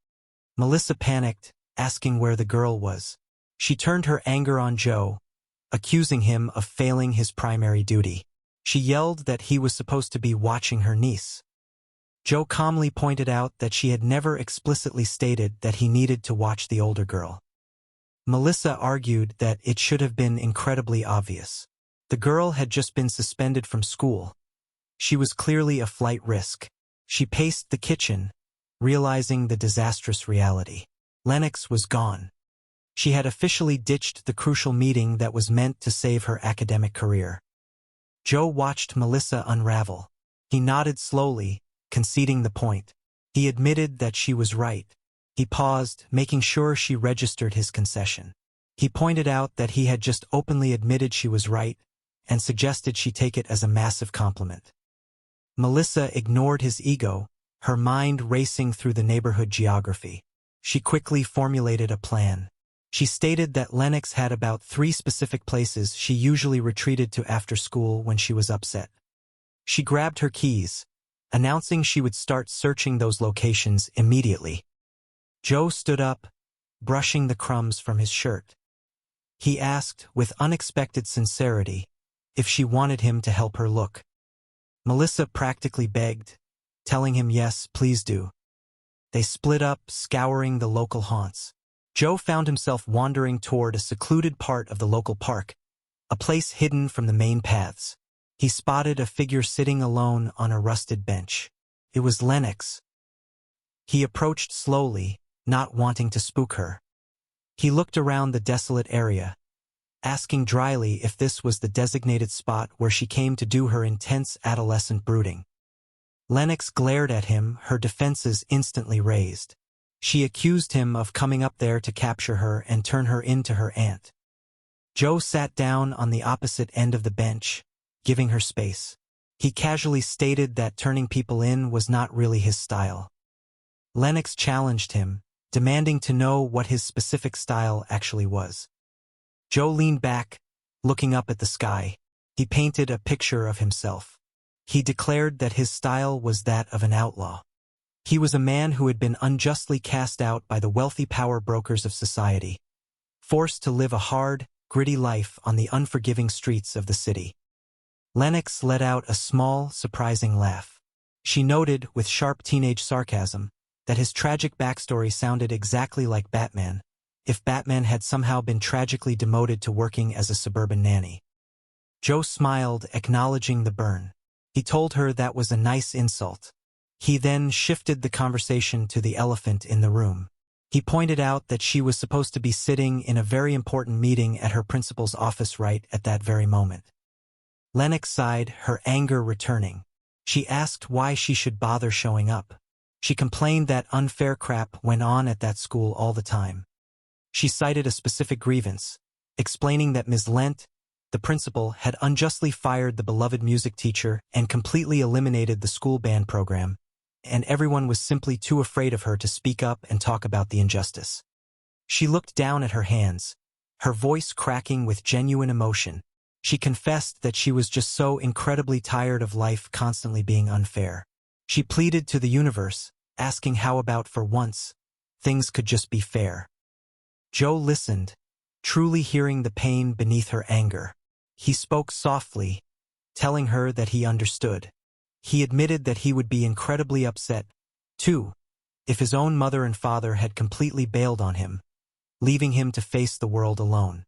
Melissa panicked, asking where the girl was. She turned her anger on Joe, accusing him of failing his primary duty. She yelled that he was supposed to be watching her niece. Joe calmly pointed out that she had never explicitly stated that he needed to watch the older girl. Melissa argued that it should have been incredibly obvious. The girl had just been suspended from school. She was clearly a flight risk. She paced the kitchen, realizing the disastrous reality. Lennox was gone. She had officially ditched the crucial meeting that was meant to save her academic career. Joe watched Melissa unravel. He nodded slowly, conceding the point. He admitted that she was right. He paused, making sure she registered his concession. He pointed out that he had just openly admitted she was right, and suggested she take it as a massive compliment. Melissa ignored his ego, her mind racing through the neighborhood geography. She quickly formulated a plan. She stated that Lennox had about 3 specific places she usually retreated to after school when she was upset. She grabbed her keys, announcing she would start searching those locations immediately. Joe stood up, brushing the crumbs from his shirt. He asked, with unexpected sincerity, if she wanted him to help her look. Melissa practically begged, telling him yes, please do. They split up, scouring the local haunts. Joe found himself wandering toward a secluded part of the local park, a place hidden from the main paths. He spotted a figure sitting alone on a rusted bench. It was Lennox. He approached slowly, not wanting to spook her. He looked around the desolate area, asking dryly if this was the designated spot where she came to do her intense adolescent brooding. Lennox glared at him, her defenses instantly raised. She accused him of coming up there to capture her and turn her into her aunt. Joe sat down on the opposite end of the bench, giving her space. He casually stated that turning people in was not really his style. Lennox challenged him, demanding to know what his specific style actually was. Joe leaned back, looking up at the sky. He painted a picture of himself. He declared that his style was that of an outlaw. He was a man who had been unjustly cast out by the wealthy power brokers of society, forced to live a hard, gritty life on the unforgiving streets of the city. Lennox let out a small, surprising laugh. She noted, with sharp teenage sarcasm, that his tragic backstory sounded exactly like Batman, if Batman had somehow been tragically demoted to working as a suburban nanny. Joe smiled, acknowledging the burn. He told her that was a nice insult. He then shifted the conversation to the elephant in the room. He pointed out that she was supposed to be sitting in a very important meeting at her principal's office right at that very moment. Lennox sighed, her anger returning. She asked why she should bother showing up. She complained that unfair crap went on at that school all the time. She cited a specific grievance, explaining that Ms. Lent, the principal, had unjustly fired the beloved music teacher and completely eliminated the school band program, and everyone was simply too afraid of her to speak up and talk about the injustice. She looked down at her hands, her voice cracking with genuine emotion. She confessed that she was just so incredibly tired of life constantly being unfair. She pleaded to the universe, asking how about for once, things could just be fair. Joe listened, truly hearing the pain beneath her anger. He spoke softly, telling her that he understood. He admitted that he would be incredibly upset, too, if his own mother and father had completely bailed on him, leaving him to face the world alone.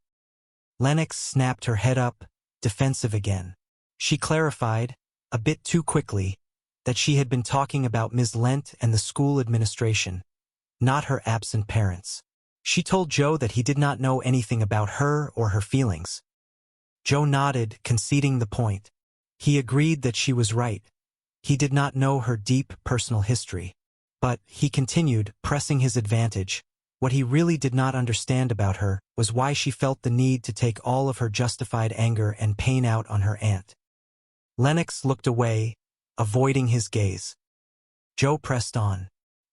Lennox snapped her head up, defensive again. She clarified, a bit too quickly, that she had been talking about Ms. Lent and the school administration, not her absent parents. She told Joe that he did not know anything about her or her feelings. Joe nodded, conceding the point. He agreed that she was right. He did not know her deep personal history. But, he continued, pressing his advantage, what he really did not understand about her was why she felt the need to take all of her justified anger and pain out on her aunt. Lennox looked away, avoiding his gaze. Joe pressed on.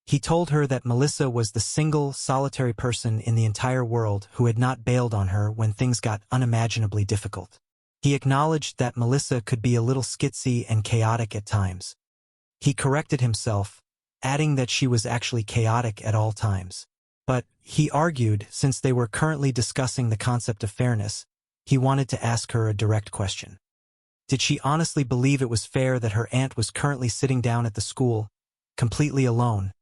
He told her that Melissa was the single, solitary person in the entire world who had not bailed on her when things got unimaginably difficult. He acknowledged that Melissa could be a little skitsy and chaotic at times. He corrected himself, adding that she was actually chaotic at all times. But, he argued, since they were currently discussing the concept of fairness, he wanted to ask her a direct question. Did she honestly believe it was fair that her aunt was currently sitting down at the school, completely alone,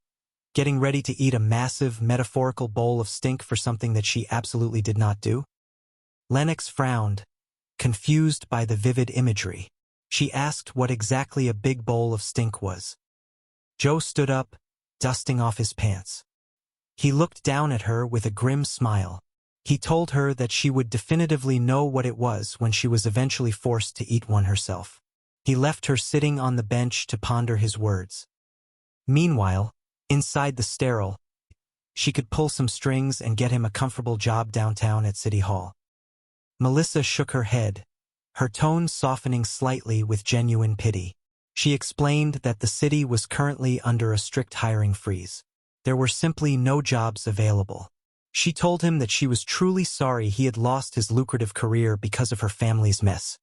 getting ready to eat a massive, metaphorical bowl of stink for something that she absolutely did not do? Lennox frowned, confused by the vivid imagery. She asked what exactly a big bowl of stink was. Joe stood up, dusting off his pants. He looked down at her with a grim smile. He told her that she would definitively know what it was when she was eventually forced to eat one herself. He left her sitting on the bench to ponder his words. Meanwhile, inside the sterile, she could pull some strings and get him a comfortable job downtown at City Hall. Melissa shook her head, her tone softening slightly with genuine pity. She explained that the city was currently under a strict hiring freeze. There were simply no jobs available. She told him that she was truly sorry he had lost his lucrative career because of her family's mess.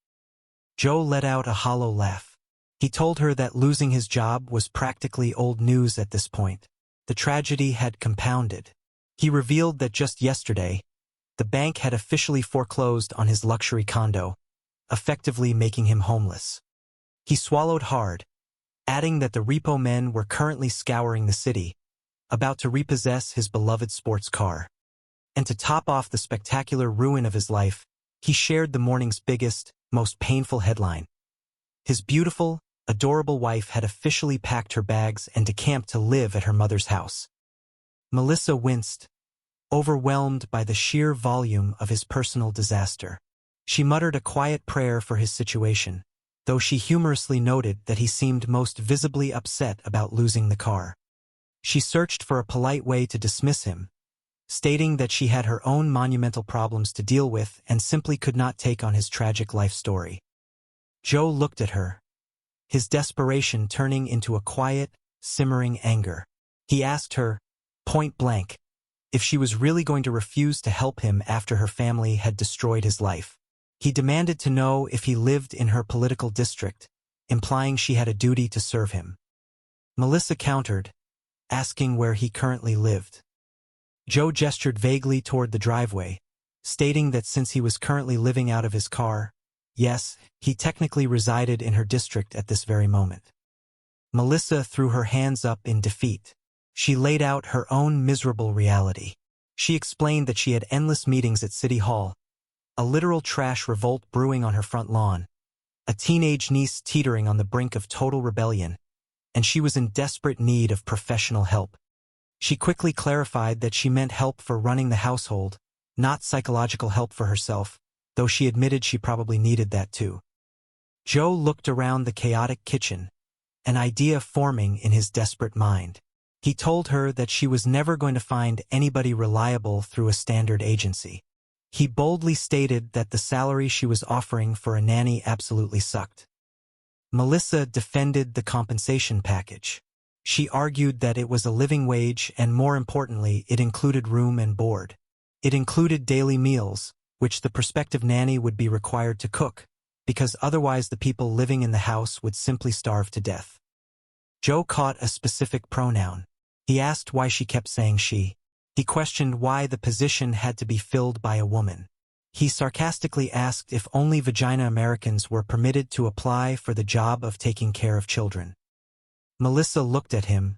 Joe let out a hollow laugh. He told her that losing his job was practically old news at this point. The tragedy had compounded. He revealed that just yesterday, the bank had officially foreclosed on his luxury condo, effectively making him homeless. He swallowed hard, adding that the repo men were currently scouring the city, about to repossess his beloved sports car. And to top off the spectacular ruin of his life, he shared the morning's biggest, most painful headline. His beautiful, adorable wife had officially packed her bags and decamped to live at her mother's house. Melissa winced, overwhelmed by the sheer volume of his personal disaster. She muttered a quiet prayer for his situation, though she humorously noted that he seemed most visibly upset about losing the car. She searched for a polite way to dismiss him, stating that she had her own monumental problems to deal with and simply could not take on his tragic life story. Joe looked at her, his desperation turning into a quiet, simmering anger. He asked her, point blank, if she was really going to refuse to help him after her family had destroyed his life. He demanded to know if he lived in her political district, implying she had a duty to serve him. Melissa countered, asking where he currently lived. Joe gestured vaguely toward the driveway, stating that since he was currently living out of his car, yes, he technically resided in her district at this very moment. Melissa threw her hands up in defeat. She laid out her own miserable reality. She explained that she had endless meetings at City Hall, a literal trash revolt brewing on her front lawn, a teenage niece teetering on the brink of total rebellion, and she was in desperate need of professional help. She quickly clarified that she meant help for running the household, not psychological help for herself, though she admitted she probably needed that too. Joe looked around the chaotic kitchen, an idea forming in his desperate mind. He told her that she was never going to find anybody reliable through a standard agency. He boldly stated that the salary she was offering for a nanny absolutely sucked. Melissa defended the compensation package. She argued that it was a living wage and, more importantly, it included room and board. It included daily meals, which the prospective nanny would be required to cook, because otherwise the people living in the house would simply starve to death. Joe caught a specific pronoun. He asked why she kept saying she. He questioned why the position had to be filled by a woman. He sarcastically asked if only vagina Americans were permitted to apply for the job of taking care of children. Melissa looked at him,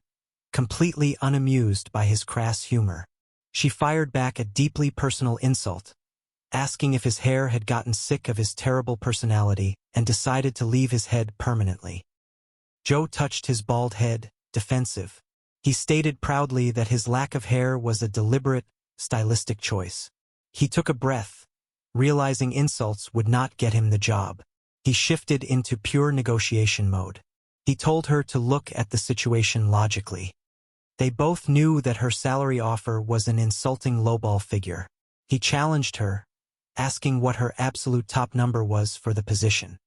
completely unamused by his crass humor. She fired back a deeply personal insult, asking if his hair had gotten sick of his terrible personality and decided to leave his head permanently. Joe touched his bald head, defensive. He stated proudly that his lack of hair was a deliberate, stylistic choice. He took a breath, realizing insults would not get him the job. He shifted into pure negotiation mode. He told her to look at the situation logically. They both knew that her salary offer was an insulting lowball figure. He challenged her, asking what her absolute top number was for the position.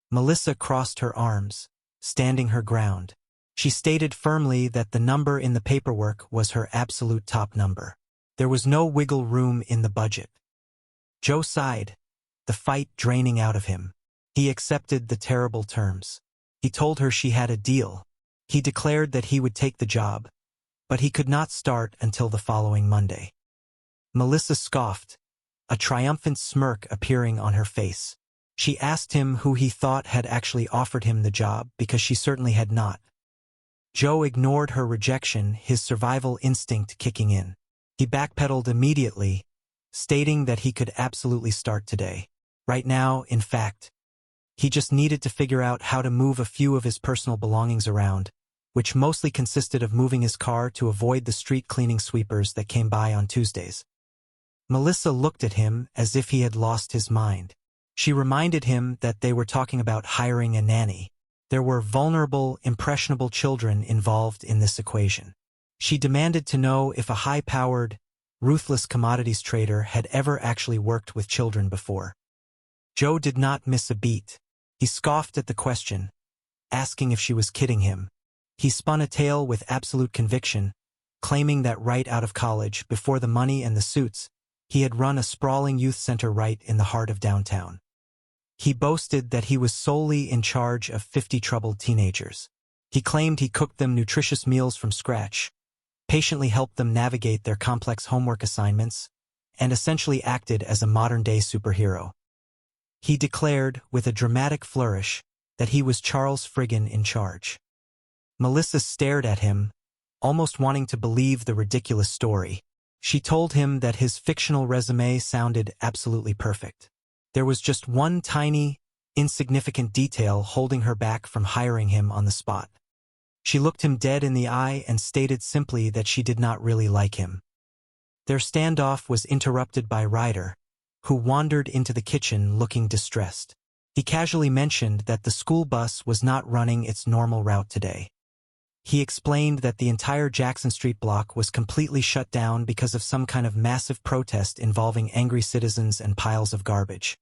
Melissa crossed her arms, standing her ground. She stated firmly that the number in the paperwork was her absolute top number. There was no wiggle room in the budget. Joe sighed, the fight draining out of him. He accepted the terrible terms. He told her she had a deal. He declared that he would take the job, but he could not start until the following Monday. Melissa scoffed, a triumphant smirk appearing on her face. She asked him who he thought had actually offered him the job because she certainly had not. Joe ignored her rejection, his survival instinct kicking in. He backpedaled immediately, stating that he could absolutely start today. Right now, in fact. He just needed to figure out how to move a few of his personal belongings around, which mostly consisted of moving his car to avoid the street cleaning sweepers that came by on Tuesdays. Melissa looked at him as if he had lost his mind. She reminded him that they were talking about hiring a nanny. There were vulnerable, impressionable children involved in this equation. She demanded to know if a high-powered, ruthless commodities trader had ever actually worked with children before. Joe did not miss a beat. He scoffed at the question, asking if she was kidding him. He spun a tale with absolute conviction, claiming that right out of college, before the money and the suits, he had run a sprawling youth center right in the heart of downtown. He boasted that he was solely in charge of 50 troubled teenagers. He claimed he cooked them nutritious meals from scratch, patiently helped them navigate their complex homework assignments, and essentially acted as a modern-day superhero. He declared, with a dramatic flourish, that he was Charles Friggin in charge. Melissa stared at him, almost wanting to believe the ridiculous story. She told him that his fictional resume sounded absolutely perfect. There was just one tiny, insignificant detail holding her back from hiring him on the spot. She looked him dead in the eye and stated simply that she did not really like him. Their standoff was interrupted by Ryder, who wandered into the kitchen looking distressed. He casually mentioned that the school bus was not running its normal route today. He explained that the entire Jackson Street block was completely shut down because of some kind of massive protest involving angry citizens and piles of garbage.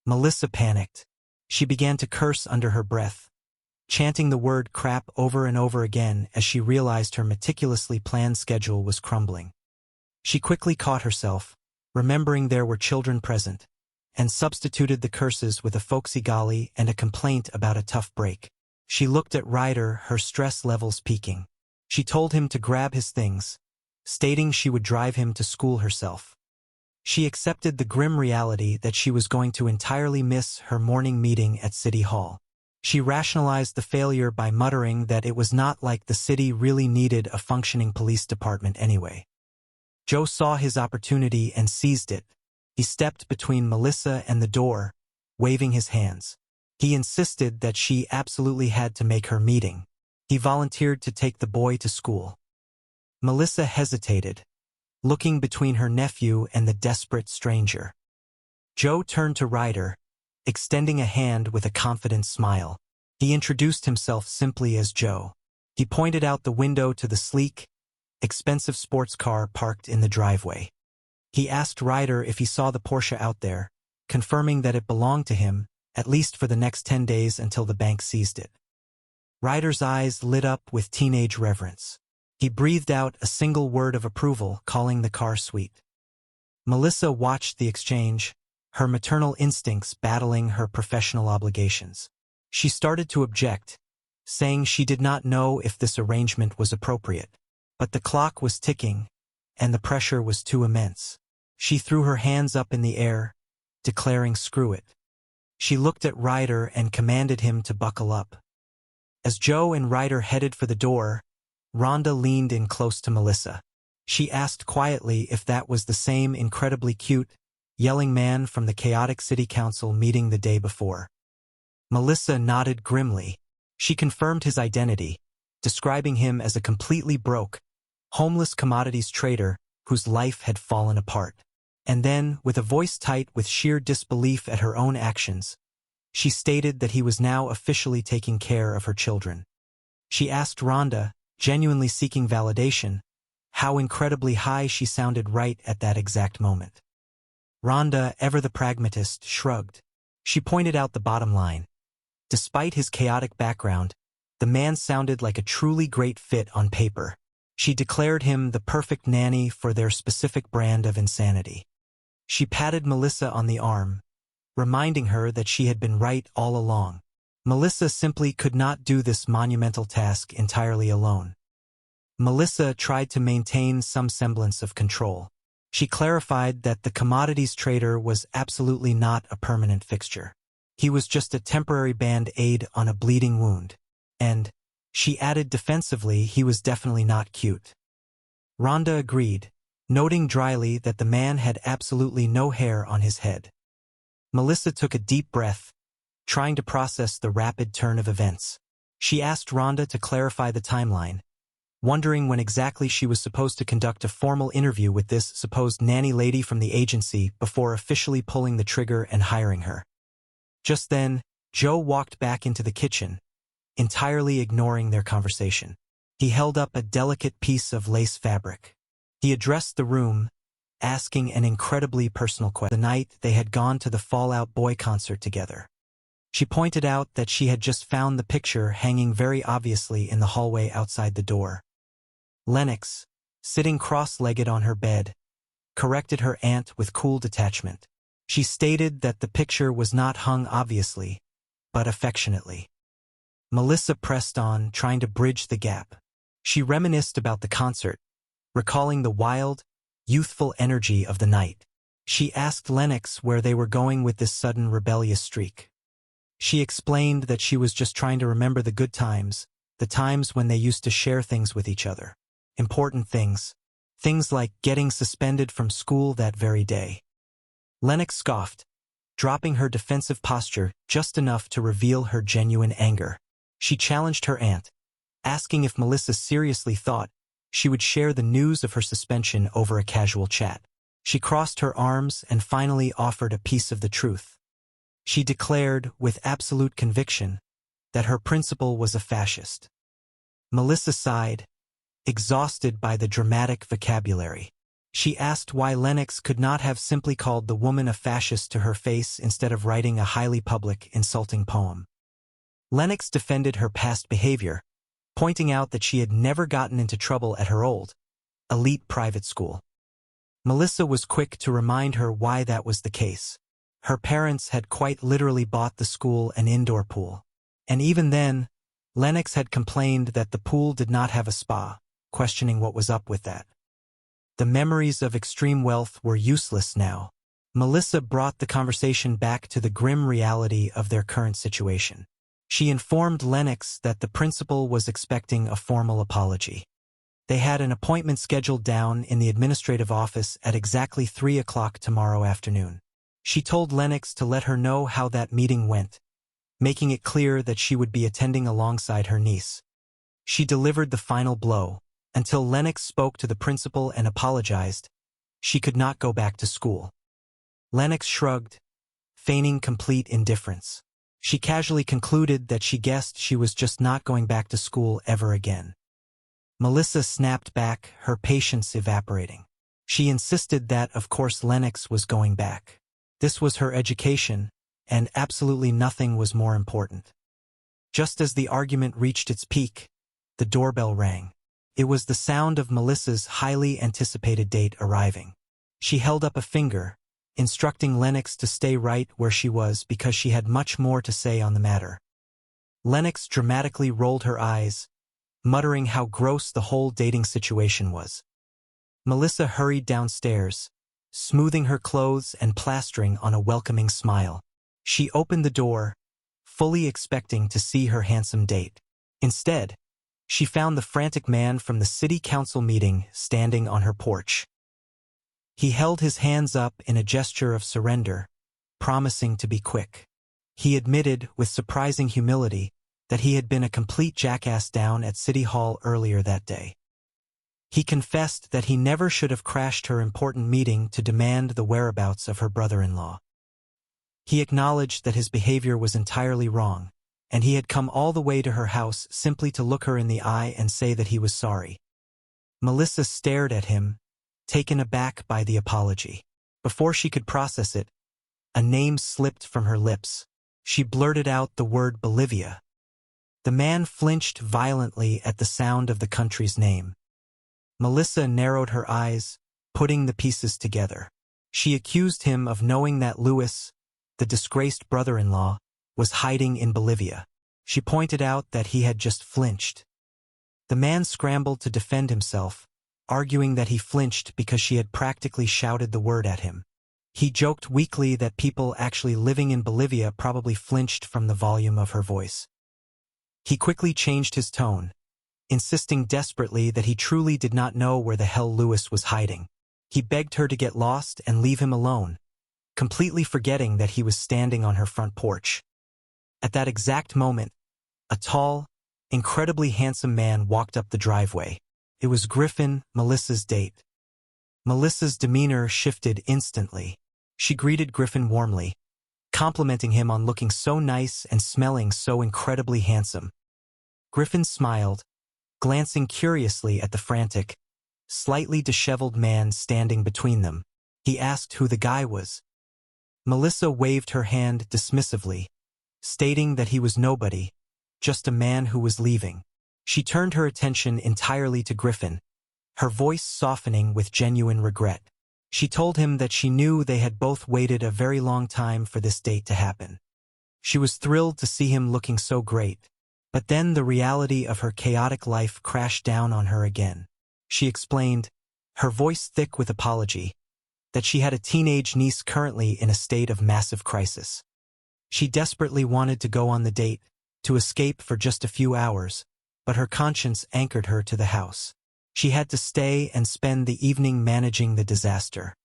Melissa panicked. She began to curse under her breath, chanting the word crap over and over again as she realized her meticulously planned schedule was crumbling. She quickly caught herself, remembering there were children present, and substituted the curses with a folksy golly and a complaint about a tough break. She looked at Ryder, her stress levels peaking. She told him to grab his things, stating she would drive him to school herself. She accepted the grim reality that she was going to entirely miss her morning meeting at City Hall. She rationalized the failure by muttering that it was not like the city really needed a functioning police department anyway. Joe saw his opportunity and seized it. He stepped between Melissa and the door, waving his hands. He insisted that she absolutely had to make her meeting. He volunteered to take the boy to school. Melissa hesitated, looking between her nephew and the desperate stranger. Joe turned to Ryder, extending a hand with a confident smile. He introduced himself simply as Joe. He pointed out the window to the sleek, expensive sports car parked in the driveway. He asked Ryder if he saw the Porsche out there, confirming that it belonged to him, at least for the next 10 days until the bank seized it. Ryder's eyes lit up with teenage reverence. He breathed out a single word of approval, calling the car sweet. Melissa watched the exchange, her maternal instincts battling her professional obligations. She started to object, saying she did not know if this arrangement was appropriate. But the clock was ticking, and the pressure was too immense. She threw her hands up in the air, declaring screw it. She looked at Ryder and commanded him to buckle up. As Joe and Ryder headed for the door, Rhonda leaned in close to Melissa. She asked quietly if that was the same incredibly cute, yelling man from the chaotic city council meeting the day before. Melissa nodded grimly. She confirmed his identity, describing him as a completely broke, homeless commodities trader whose life had fallen apart. And then, with a voice tight with sheer disbelief at her own actions, she stated that he was now officially taking care of her children. She asked Rhonda, genuinely seeking validation, how incredibly high she sounded right at that exact moment. Rhonda, ever the pragmatist, shrugged. She pointed out the bottom line. Despite his chaotic background, the man sounded like a truly great fit on paper. She declared him the perfect nanny for their specific brand of insanity. She patted Melissa on the arm, reminding her that she had been right all along. Melissa simply could not do this monumental task entirely alone. Melissa tried to maintain some semblance of control. She clarified that the commodities trader was absolutely not a permanent fixture. He was just a temporary band-aid on a bleeding wound. And, she added defensively, he was definitely not cute. Rhonda agreed, noting dryly that the man had absolutely no hair on his head. Melissa took a deep breath, trying to process the rapid turn of events. She asked Rhonda to clarify the timeline, wondering when exactly she was supposed to conduct a formal interview with this supposed nanny lady from the agency before officially pulling the trigger and hiring her. Just then, Joe walked back into the kitchen, entirely ignoring their conversation. He held up a delicate piece of lace fabric. He addressed the room, asking an incredibly personal question. The night they had gone to the Fall Out Boy concert together. She pointed out that she had just found the picture hanging very obviously in the hallway outside the door. Lennox, sitting cross-legged on her bed, corrected her aunt with cool detachment. She stated that the picture was not hung obviously, but affectionately. Melissa pressed on, trying to bridge the gap. She reminisced about the concert, recalling the wild, youthful energy of the night. She asked Lennox where they were going with this sudden rebellious streak. She explained that she was just trying to remember the good times, the times when they used to share things with each other. Important things. Things like getting suspended from school that very day. Lennox scoffed, dropping her defensive posture just enough to reveal her genuine anger. She challenged her aunt, asking if Melissa seriously thought she would share the news of her suspension over a casual chat. She crossed her arms and finally offered a piece of the truth. She declared, with absolute conviction, that her principal was a fascist. Melissa sighed, exhausted by the dramatic vocabulary. She asked why Lennox could not have simply called the woman a fascist to her face instead of writing a highly public, insulting poem. Lennox defended her past behavior, pointing out that she had never gotten into trouble at her old, elite private school. Melissa was quick to remind her why that was the case. Her parents had quite literally bought the school an indoor pool. And even then, Lennox had complained that the pool did not have a spa, questioning what was up with that. The memories of extreme wealth were useless now. Melissa brought the conversation back to the grim reality of their current situation. She informed Lennox that the principal was expecting a formal apology. They had an appointment scheduled down in the administrative office at exactly 3 o'clock tomorrow afternoon. She told Lennox to let her know how that meeting went, making it clear that she would be attending alongside her niece. She delivered the final blow. Until Lennox spoke to the principal and apologized, she could not go back to school. Lennox shrugged, feigning complete indifference. She casually concluded that she guessed she was just not going back to school ever again. Melissa snapped back, her patience evaporating. She insisted that, of course, Lennox was going back. This was her education, and absolutely nothing was more important. Just as the argument reached its peak, the doorbell rang. It was the sound of Melissa's highly anticipated date arriving. She held up a finger, instructing Lennox to stay right where she was because she had much more to say on the matter. Lennox dramatically rolled her eyes, muttering how gross the whole dating situation was. Melissa hurried downstairs, smoothing her clothes and plastering on a welcoming smile. She opened the door, fully expecting to see her handsome date. Instead, she found the frantic man from the city council meeting standing on her porch. He held his hands up in a gesture of surrender, promising to be quick. He admitted, with surprising humility, that he had been a complete jackass down at City Hall earlier that day. He confessed that he never should have crashed her important meeting to demand the whereabouts of her brother-in-law. He acknowledged that his behavior was entirely wrong, and he had come all the way to her house simply to look her in the eye and say that he was sorry. Melissa stared at him, taken aback by the apology. Before she could process it, a name slipped from her lips. She blurted out the word Bolivia. The man flinched violently at the sound of the country's name. Melissa narrowed her eyes, putting the pieces together. She accused him of knowing that Louis, the disgraced brother-in-law, was hiding in Bolivia. She pointed out that he had just flinched. The man scrambled to defend himself, arguing that he flinched because she had practically shouted the word at him. He joked weakly that people actually living in Bolivia probably flinched from the volume of her voice. He quickly changed his tone, insisting desperately that he truly did not know where the hell Louis was hiding. He begged her to get lost and leave him alone, completely forgetting that he was standing on her front porch. At that exact moment, a tall, incredibly handsome man walked up the driveway. It was Griffin, Melissa's date. Melissa's demeanor shifted instantly. She greeted Griffin warmly, complimenting him on looking so nice and smelling so incredibly handsome. Griffin smiled, glancing curiously at the frantic, slightly disheveled man standing between them. He asked who the guy was. Melissa waved her hand dismissively, stating that he was nobody, just a man who was leaving. She turned her attention entirely to Griffin, her voice softening with genuine regret. She told him that she knew they had both waited a very long time for this date to happen. She was thrilled to see him looking so great, but then the reality of her chaotic life crashed down on her again. She explained, her voice thick with apology, that she had a teenage niece currently in a state of massive crisis. She desperately wanted to go on the date, to escape for just a few hours, but her conscience anchored her to the house. She had to stay and spend the evening managing the disaster.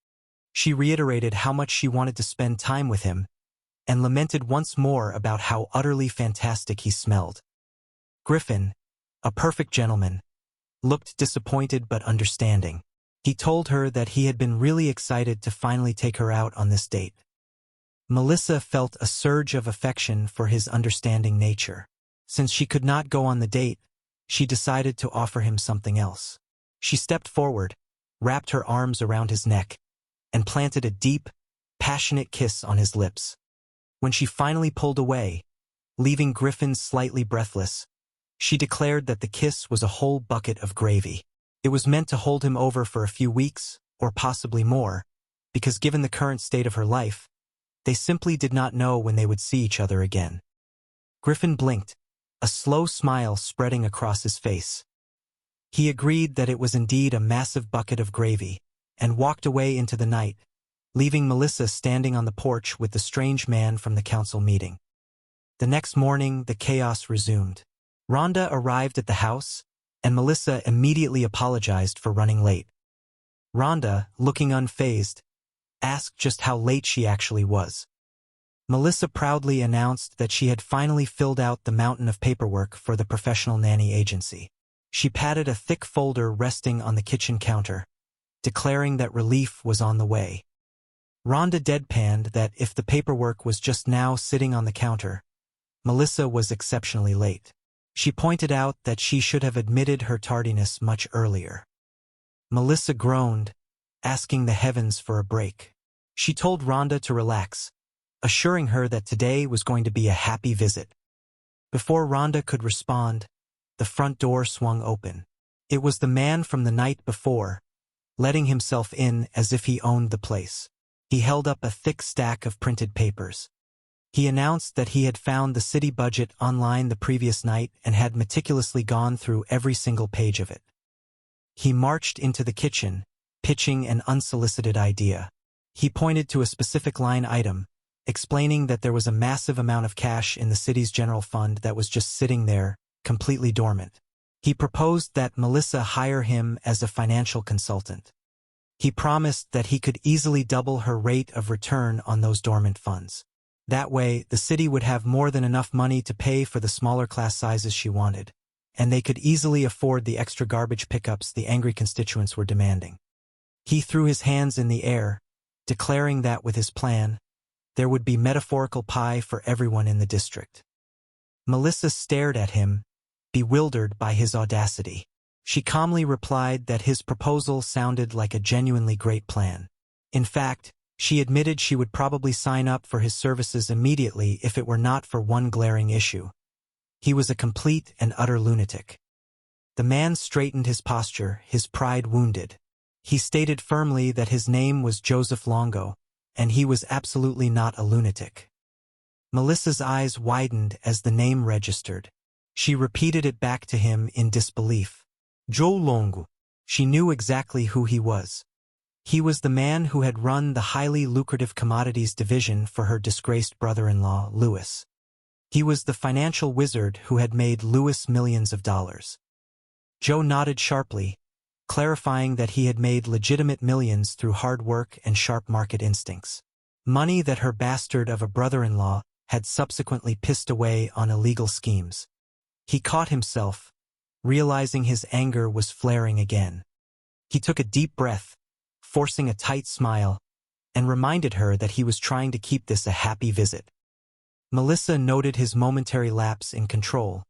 She reiterated how much she wanted to spend time with him, and lamented once more about how utterly fantastic he smelled. Griffin, a perfect gentleman, looked disappointed but understanding. He told her that he had been really excited to finally take her out on this date. Melissa felt a surge of affection for his understanding nature. Since she could not go on the date, she decided to offer him something else. She stepped forward, wrapped her arms around his neck, and planted a deep, passionate kiss on his lips. When she finally pulled away, leaving Griffin slightly breathless, she declared that the kiss was a whole bucket of gravy. It was meant to hold him over for a few weeks, or possibly more, because given the current state of her life, they simply did not know when they would see each other again. Griffin blinked, a slow smile spreading across his face. He agreed that it was indeed a massive bucket of gravy, and walked away into the night, leaving Melissa standing on the porch with the strange man from the council meeting. The next morning, the chaos resumed. Rhonda arrived at the house, and Melissa immediately apologized for running late. Rhonda, looking unfazed, asked just how late she actually was. Melissa proudly announced that she had finally filled out the mountain of paperwork for the professional nanny agency. She patted a thick folder resting on the kitchen counter, declaring that relief was on the way. Rhonda deadpanned that if the paperwork was just now sitting on the counter, Melissa was exceptionally late. She pointed out that she should have admitted her tardiness much earlier. Melissa groaned, asking the heavens for a break. She told Rhonda to relax, assuring her that today was going to be a happy visit. Before Rhonda could respond, the front door swung open. It was the man from the night before, letting himself in as if he owned the place. He held up a thick stack of printed papers. He announced that he had found the city budget online the previous night and had meticulously gone through every single page of it. He marched into the kitchen, pitching an unsolicited idea. He pointed to a specific line item, explaining that there was a massive amount of cash in the city's general fund that was just sitting there, completely dormant. He proposed that Melissa hire him as a financial consultant. He promised that he could easily double her rate of return on those dormant funds. That way, the city would have more than enough money to pay for the smaller class sizes she wanted, and they could easily afford the extra garbage pickups the angry constituents were demanding. He threw his hands in the air, declaring that with his plan, there would be metaphorical pie for everyone in the district. Melissa stared at him, bewildered by his audacity. She calmly replied that his proposal sounded like a genuinely great plan. In fact, she admitted she would probably sign up for his services immediately if it were not for one glaring issue. He was a complete and utter lunatic. The man straightened his posture, his pride wounded. He stated firmly that his name was Joseph Longo, and he was absolutely not a lunatic. Melissa's eyes widened as the name registered. She repeated it back to him in disbelief. Joe Longo. She knew exactly who he was. He was the man who had run the highly lucrative commodities division for her disgraced brother-in-law, Louis. He was the financial wizard who had made Louis millions of dollars. Joe nodded sharply, clarifying that he had made legitimate millions through hard work and sharp market instincts. Money that her bastard of a brother-in-law had subsequently pissed away on illegal schemes. He caught himself, realizing his anger was flaring again. He took a deep breath, forcing a tight smile, and reminded her that he was trying to keep this a happy visit. Melissa noted his momentary lapse in control,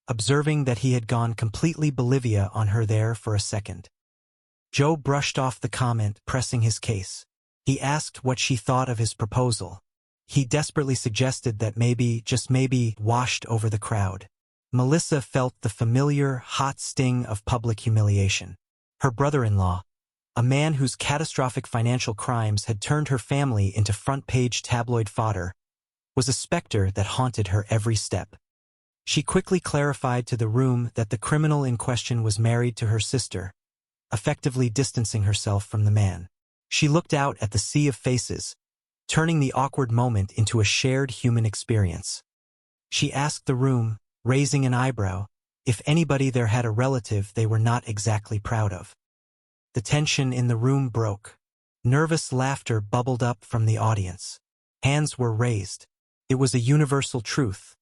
observing that he had gone completely Bolivia on her there for a second. Joe brushed off the comment, pressing his case. He asked what she thought of his proposal. He desperately suggested that maybe, just maybe, washed over the crowd. Melissa felt the familiar, hot sting of public humiliation. Her brother-in-law, a man whose catastrophic financial crimes had turned her family into front-page tabloid fodder, was a specter that haunted her every step. She quickly clarified to the room that the criminal in question was married to her sister, effectively distancing herself from the man. She looked out at the sea of faces, turning the awkward moment into a shared human experience. She asked the room, raising an eyebrow, if anybody there had a relative they were not exactly proud of. The tension in the room broke. Nervous laughter bubbled up from the audience. Hands were raised. It was a universal truth.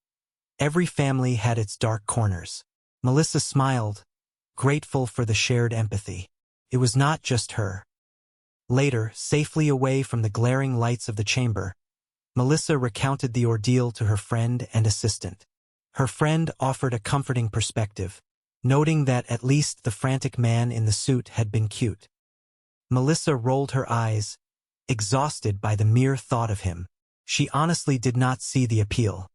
Every family had its dark corners. Melissa smiled, grateful for the shared empathy. It was not just her. Later, safely away from the glaring lights of the chamber, Melissa recounted the ordeal to her friend and assistant. Her friend offered a comforting perspective, noting that at least the frantic man in the suit had been cute. Melissa rolled her eyes, exhausted by the mere thought of him. She honestly did not see the appeal.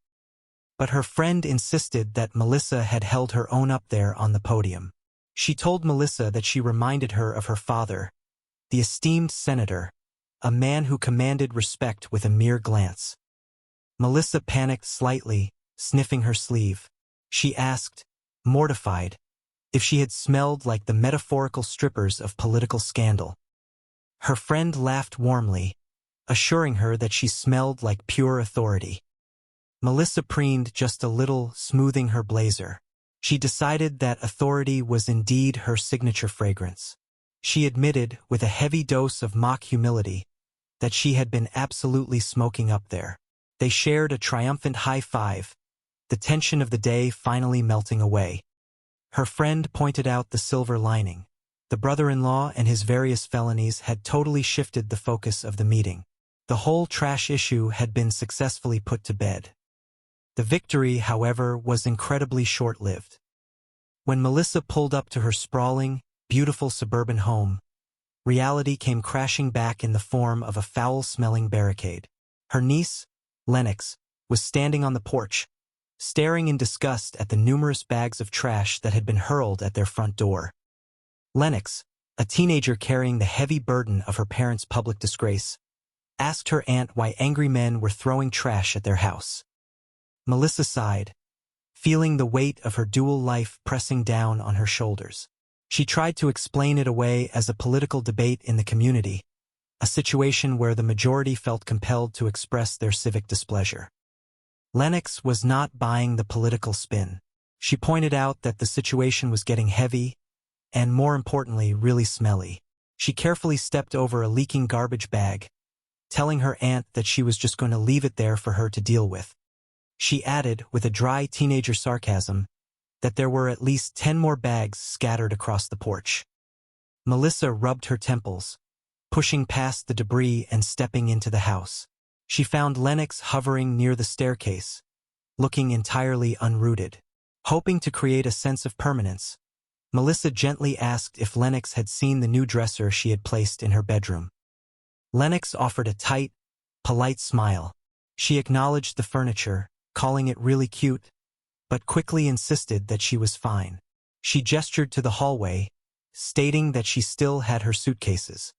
But her friend insisted that Melissa had held her own up there on the podium. She told Melissa that she reminded her of her father, the esteemed senator, a man who commanded respect with a mere glance. Melissa panicked slightly, sniffing her sleeve. She asked, mortified, if she had smelled like the metaphorical strippers of political scandal. Her friend laughed warmly, assuring her that she smelled like pure authority. Melissa preened just a little, smoothing her blazer. She decided that authority was indeed her signature fragrance. She admitted, with a heavy dose of mock humility, that she had been absolutely smoking up there. They shared a triumphant high five, the tension of the day finally melting away. Her friend pointed out the silver lining. The brother-in-law and his various felonies had totally shifted the focus of the meeting. The whole trash issue had been successfully put to bed. The victory, however, was incredibly short-lived. When Melissa pulled up to her sprawling, beautiful suburban home, reality came crashing back in the form of a foul-smelling barricade. Her niece, Lennox, was standing on the porch, staring in disgust at the numerous bags of trash that had been hurled at their front door. Lennox, a teenager carrying the heavy burden of her parents' public disgrace, asked her aunt why angry men were throwing trash at their house. Melissa sighed, feeling the weight of her dual life pressing down on her shoulders. She tried to explain it away as a political debate in the community, a situation where the majority felt compelled to express their civic displeasure. Lennox was not buying the political spin. She pointed out that the situation was getting heavy and, more importantly, really smelly. She carefully stepped over a leaking garbage bag, telling her aunt that she was just going to leave it there for her to deal with. She added, with a dry teenager sarcasm, that there were at least 10 more bags scattered across the porch. Melissa rubbed her temples, pushing past the debris and stepping into the house. She found Lennox hovering near the staircase, looking entirely unrooted. Hoping to create a sense of permanence, Melissa gently asked if Lennox had seen the new dresser she had placed in her bedroom. Lennox offered a tight, polite smile. She acknowledged the furniture, calling it really cute, but quickly insisted that she was fine. She gestured to the hallway, stating that she still had her suitcases.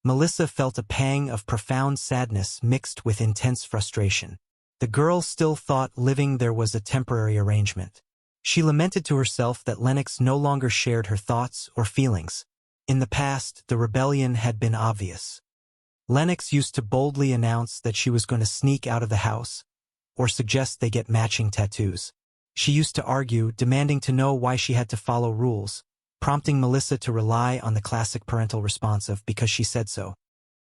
Melissa felt a pang of profound sadness mixed with intense frustration. The girl still thought living there was a temporary arrangement. She lamented to herself that Lennox no longer shared her thoughts or feelings. In the past, the rebellion had been obvious. Lennox used to boldly announce that she was going to sneak out of the house, or suggest they get matching tattoos. She used to argue, demanding to know why she had to follow rules, prompting Melissa to rely on the classic parental response of because she said so.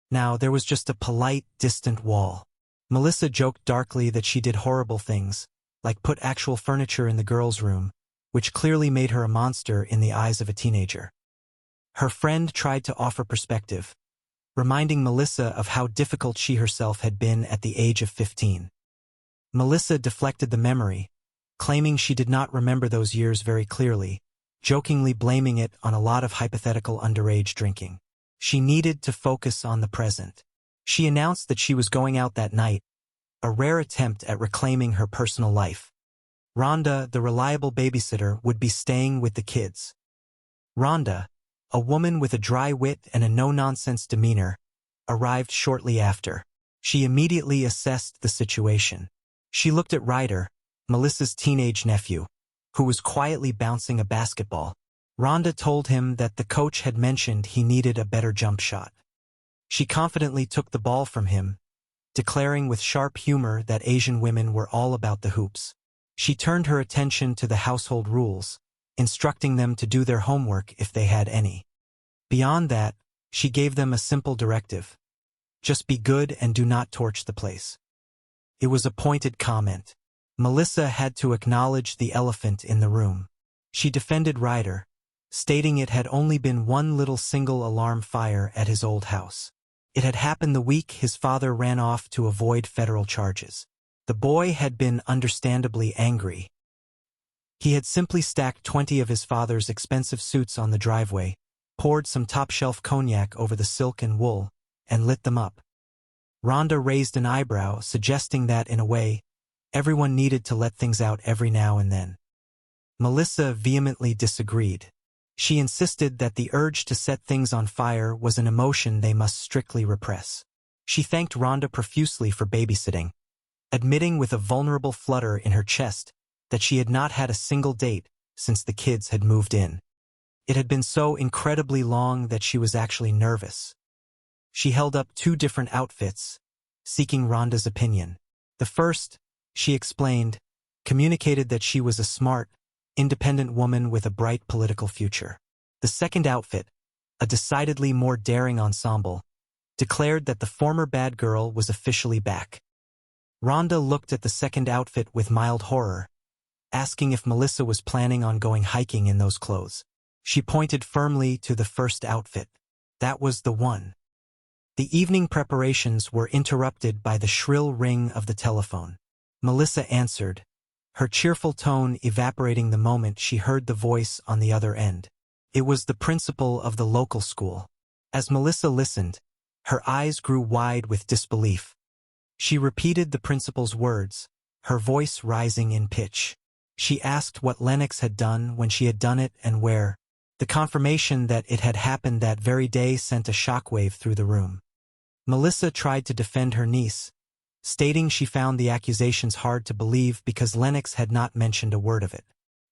Now, there was just a polite, distant wall. Melissa joked darkly that she did horrible things, like put actual furniture in the girls' room, which clearly made her a monster in the eyes of a teenager. Her friend tried to offer perspective, reminding Melissa of how difficult she herself had been at the age of 15. Melissa deflected the memory, claiming she did not remember those years very clearly, jokingly blaming it on a lot of hypothetical underage drinking. She needed to focus on the present. She announced that she was going out that night, a rare attempt at reclaiming her personal life. Rhonda, the reliable babysitter, would be staying with the kids. Rhonda, a woman with a dry wit and a no-nonsense demeanor, arrived shortly after. She immediately assessed the situation. She looked at Ryder, Melissa's teenage nephew, who was quietly bouncing a basketball. Rhonda told him that the coach had mentioned he needed a better jump shot. She confidently took the ball from him, declaring with sharp humor that Asian women were all about the hoops. She turned her attention to the household rules, instructing them to do their homework if they had any. Beyond that, she gave them a simple directive. Just be good and do not torch the place. It was a pointed comment. Melissa had to acknowledge the elephant in the room. She defended Ryder, stating it had only been one little single alarm fire at his old house. It had happened the week his father ran off to avoid federal charges. The boy had been understandably angry. He had simply stacked 20 of his father's expensive suits on the driveway, poured some top-shelf cognac over the silk and wool, and lit them up. Rhonda raised an eyebrow, suggesting that, in a way, everyone needed to let things out every now and then. Melissa vehemently disagreed. She insisted that the urge to set things on fire was an emotion they must strictly repress. She thanked Rhonda profusely for babysitting, admitting with a vulnerable flutter in her chest that she had not had a single date since the kids had moved in. It had been so incredibly long that she was actually nervous. She held up 2 different outfits, seeking Rhonda's opinion. The first, she explained, communicated that she was a smart, independent woman with a bright political future. The second outfit, a decidedly more daring ensemble, declared that the former bad girl was officially back. Rhonda looked at the second outfit with mild horror, asking if Melissa was planning on going hiking in those clothes. She pointed firmly to the first outfit. That was the one. The evening preparations were interrupted by the shrill ring of the telephone. Melissa answered, her cheerful tone evaporating the moment she heard the voice on the other end. It was the principal of the local school. As Melissa listened, her eyes grew wide with disbelief. She repeated the principal's words, her voice rising in pitch. She asked what Lennox had done, when she had done it, and where. The confirmation that it had happened that very day sent a shockwave through the room. Melissa tried to defend her niece, stating she found the accusations hard to believe because Lennox had not mentioned a word of it.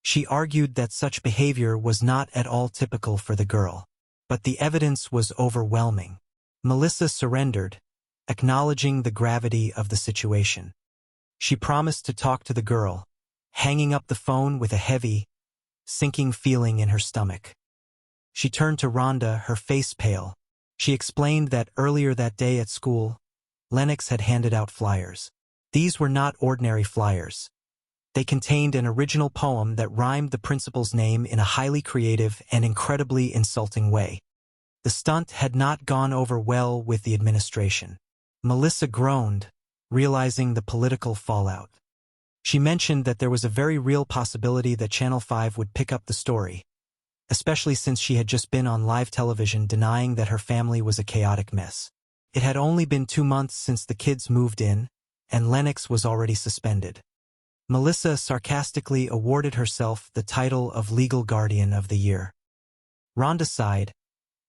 She argued that such behavior was not at all typical for the girl. But the evidence was overwhelming. Melissa surrendered, acknowledging the gravity of the situation. She promised to talk to the girl, hanging up the phone with a heavy, sinking feeling in her stomach. She turned to Rhonda, her face pale. She explained that earlier that day at school, Lennox had handed out flyers. These were not ordinary flyers. They contained an original poem that rhymed the principal's name in a highly creative and incredibly insulting way. The stunt had not gone over well with the administration. Melissa groaned, realizing the political fallout. She mentioned that there was a very real possibility that Channel 5 would pick up the story, especially since she had just been on live television denying that her family was a chaotic mess. It had only been 2 months since the kids moved in, and Lennox was already suspended. Melissa sarcastically awarded herself the title of Legal Guardian of the Year. Rhonda sighed,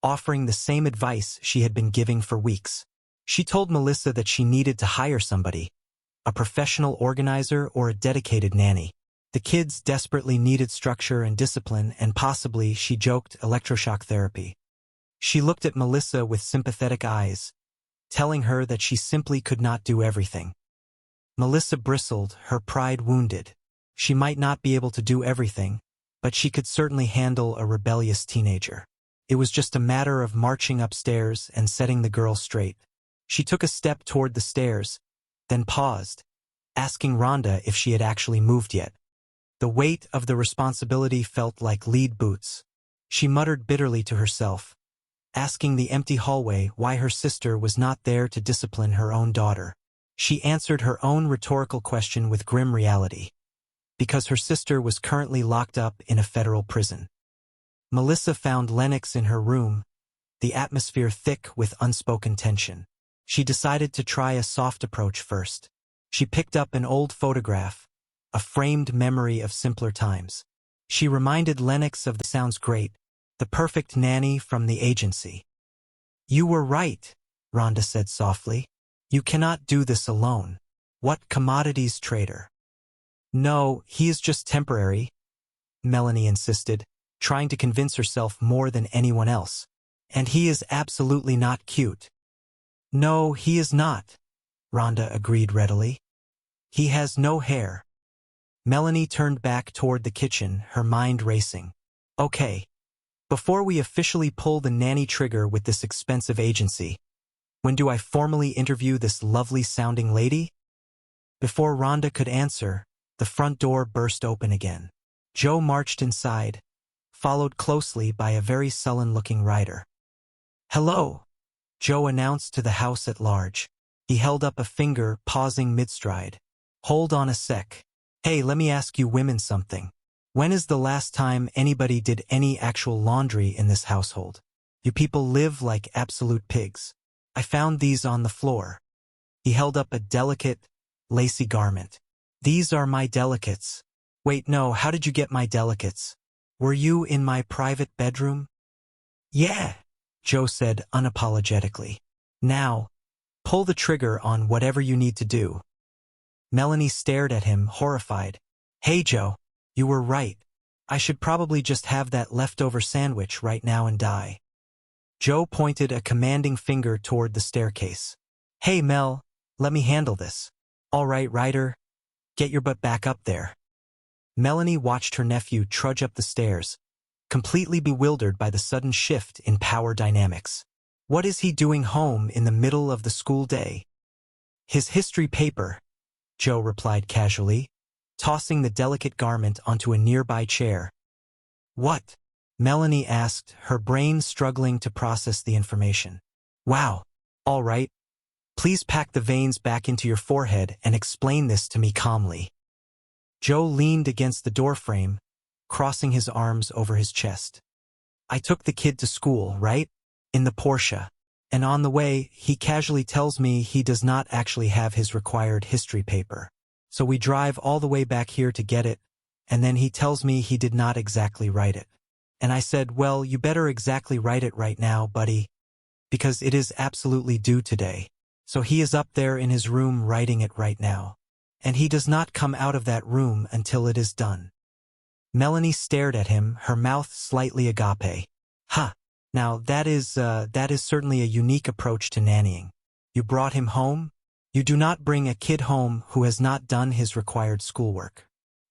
offering the same advice she had been giving for weeks. She told Melissa that she needed to hire somebody, a professional organizer or a dedicated nanny. The kids desperately needed structure and discipline and possibly, she joked, electroshock therapy. She looked at Melissa with sympathetic eyes, telling her that she simply could not do everything. Melissa bristled, her pride wounded. She might not be able to do everything, but she could certainly handle a rebellious teenager. It was just a matter of marching upstairs and setting the girl straight. She took a step toward the stairs, then paused, asking Rhonda if she had actually moved yet. The weight of the responsibility felt like lead boots. She muttered bitterly to herself, asking the empty hallway why her sister was not there to discipline her own daughter. She answered her own rhetorical question with grim reality. Because her sister was currently locked up in a federal prison. Melissa found Lennox in her room, the atmosphere thick with unspoken tension. She decided to try a soft approach first. She picked up an old photograph, a framed memory of simpler times. She reminded Lennox of the sounds great, the perfect nanny from the agency. You were right, Rhonda said softly. You cannot do this alone. What commodities trader? No, he is just temporary, Melanie insisted, trying to convince herself more than anyone else. And he is absolutely not cute. No, he is not, Rhonda agreed readily. He has no hair. Melanie turned back toward the kitchen, her mind racing. Okay. Before we officially pull the nanny trigger with this expensive agency, when do I formally interview this lovely-sounding lady? Before Rhonda could answer, the front door burst open again. Joe marched inside, followed closely by a very sullen-looking rider. Hello, Joe announced to the house at large. He held up a finger, pausing mid-stride. Hold on a sec. Hey, let me ask you women something. When is the last time anybody did any actual laundry in this household? You people live like absolute pigs. I found these on the floor. He held up a delicate, lacy garment. These are my delicates. Wait, no, how did you get my delicates? Were you in my private bedroom? Yeah, Joe said unapologetically. Now, pull the trigger on whatever you need to do. Melanie stared at him, horrified. Hey, Joe, you were right. I should probably just have that leftover sandwich right now and die. Joe pointed a commanding finger toward the staircase. Hey, Mel, let me handle this. All right, Ryder, get your butt back up there. Melanie watched her nephew trudge up the stairs, completely bewildered by the sudden shift in power dynamics. What is he doing home in the middle of the school day? His history paper, Joe replied casually, tossing the delicate garment onto a nearby chair. What? Melanie asked, her brain struggling to process the information. Wow. All right. Please pack the veins back into your forehead and explain this to me calmly. Joe leaned against the doorframe, crossing his arms over his chest. I took the kid to school, right? In the Porsche. And on the way, he casually tells me he does not actually have his required history paper. So we drive all the way back here to get it, and then he tells me he did not exactly write it. And I said, well, you better exactly write it right now, buddy, because it is absolutely due today. So he is up there in his room writing it right now. And he does not come out of that room until it is done. Melanie stared at him, her mouth slightly agape. Ha! Now, that is certainly a unique approach to nannying. You brought him home? You do not bring a kid home who has not done his required schoolwork.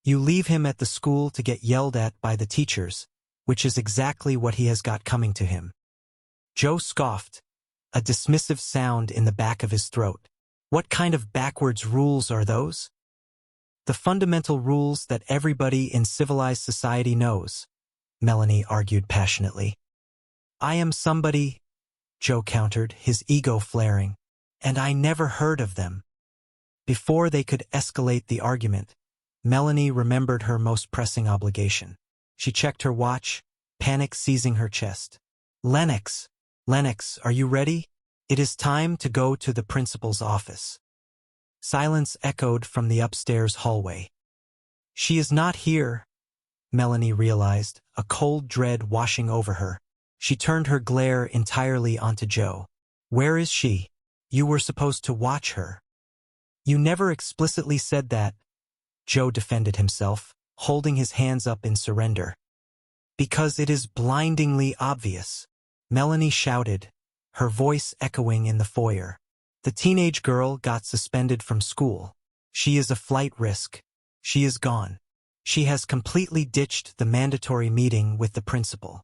You leave him at the school to get yelled at by the teachers, which is exactly what he has got coming to him. Joe scoffed, a dismissive sound in the back of his throat. What kind of backwards rules are those? The fundamental rules that everybody in civilized society knows, Melanie argued passionately. I am somebody, Joe countered, his ego flaring, and I never heard of them. Before they could escalate the argument, Melanie remembered her most pressing obligation. She checked her watch, panic seizing her chest. Lennox, are you ready? It is time to go to the principal's office. Silence echoed from the upstairs hallway. She is not here, Melanie realized, a cold dread washing over her. She turned her glare entirely onto Joe. Where is she? You were supposed to watch her. You never explicitly said that, Joe defended himself, holding his hands up in surrender. Because it is blindingly obvious, Melanie shouted, her voice echoing in the foyer. The teenage girl got suspended from school. She is a flight risk. She is gone. She has completely ditched the mandatory meeting with the principal.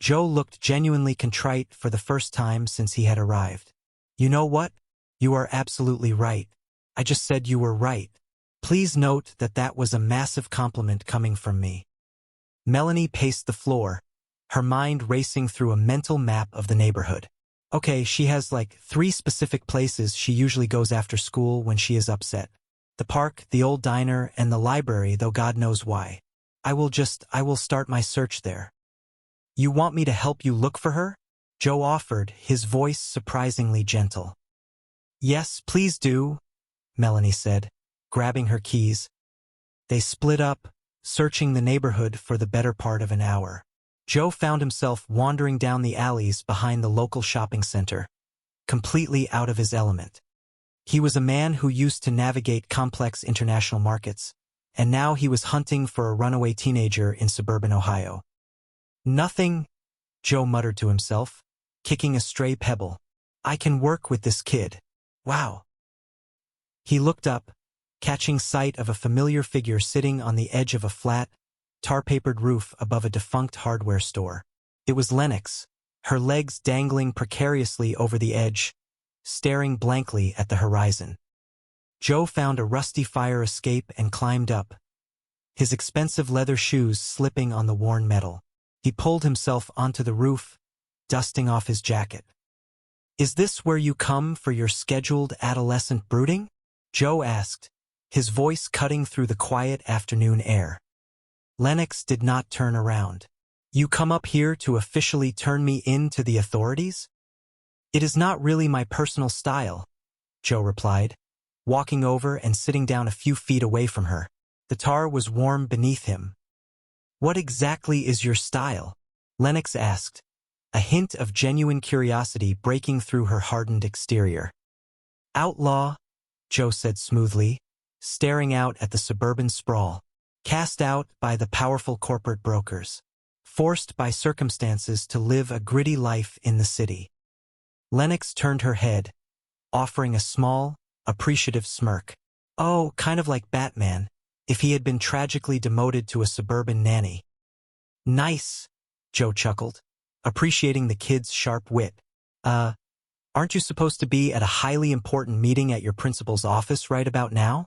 Joe looked genuinely contrite for the first time since he had arrived. You know what? You are absolutely right. I just said you were right. Please note that that was a massive compliment coming from me. Melanie paced the floor, her mind racing through a mental map of the neighborhood. Okay, she has like 3 specific places she usually goes after school when she is upset. The park, the old diner, and the library, though God knows why. I will start my search there. You want me to help you look for her? Joe offered, his voice surprisingly gentle. Yes, please do, Melanie said, grabbing her keys. They split up, searching the neighborhood for the better part of an hour. Joe found himself wandering down the alleys behind the local shopping center, completely out of his element. He was a man who used to navigate complex international markets, and now he was hunting for a runaway teenager in suburban Ohio. Nothing, Joe muttered to himself, kicking a stray pebble. I can work with this kid. Wow. He looked up, catching sight of a familiar figure sitting on the edge of a flat, tar-papered roof above a defunct hardware store. It was Lennox, her legs dangling precariously over the edge, staring blankly at the horizon. Joe found a rusty fire escape and climbed up, his expensive leather shoes slipping on the worn metal. He pulled himself onto the roof, dusting off his jacket. Is this where you come for your scheduled adolescent brooding? Joe asked, his voice cutting through the quiet afternoon air. Lennox did not turn around. You come up here to officially turn me in to the authorities? It is not really my personal style, Joe replied, walking over and sitting down a few feet away from her. The tar was warm beneath him. What exactly is your style? Lennox asked, a hint of genuine curiosity breaking through her hardened exterior. Outlaw, Joe said smoothly, staring out at the suburban sprawl, cast out by the powerful corporate brokers, forced by circumstances to live a gritty life in the city. Lennox turned her head, offering a small, appreciative smirk. Oh, kind of like Batman, if he had been tragically demoted to a suburban nanny. Nice, Joe chuckled, appreciating the kid's sharp wit. Aren't you supposed to be at a highly important meeting at your principal's office right about now?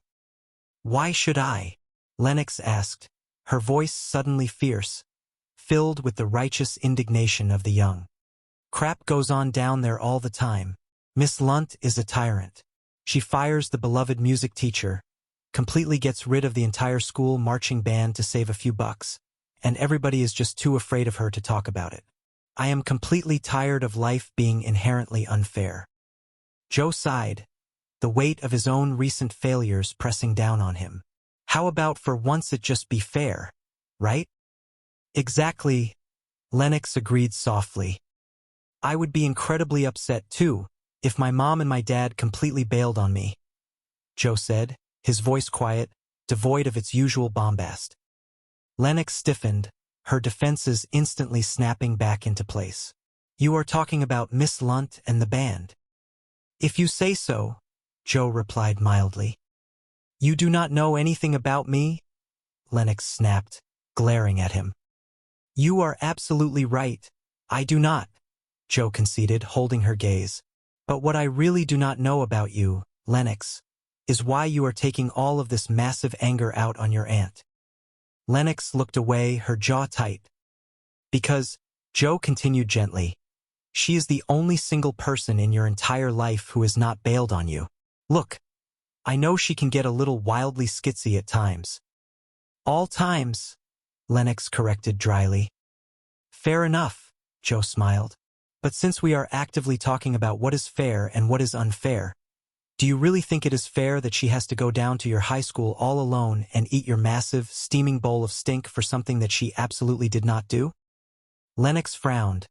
Why should I? Lennox asked, her voice suddenly fierce, filled with the righteous indignation of the young. Crap goes on down there all the time. Miss Lunt is a tyrant. She fires the beloved music teacher, completely gets rid of the entire school marching band to save a few bucks, and everybody is just too afraid of her to talk about it. I am completely tired of life being inherently unfair. Joe sighed, the weight of his own recent failures pressing down on him. How about for once it just be fair, right? Exactly, Lennox agreed softly. I would be incredibly upset too, if my mom and my dad completely bailed on me, Joe said, his voice quiet, devoid of its usual bombast. Lennox stiffened, her defenses instantly snapping back into place. You are talking about Miss Lunt and the band. If you say so, Joe replied mildly. You do not know anything about me? Lennox snapped, glaring at him. You are absolutely right. I do not, Joe conceded, holding her gaze. But what I really do not know about you, Lennox, is why you are taking all of this massive anger out on your aunt. Lennox looked away, her jaw tight. Because, Joe continued gently, she is the only single person in your entire life who has not bailed on you. Look, I know she can get a little wildly skitsy at times. All times, Lennox corrected dryly. Fair enough, Joe smiled. But since we are actively talking about what is fair and what is unfair, do you really think it is fair that she has to go down to your high school all alone and eat your massive, steaming bowl of stink for something that she absolutely did not do? Lennox frowned,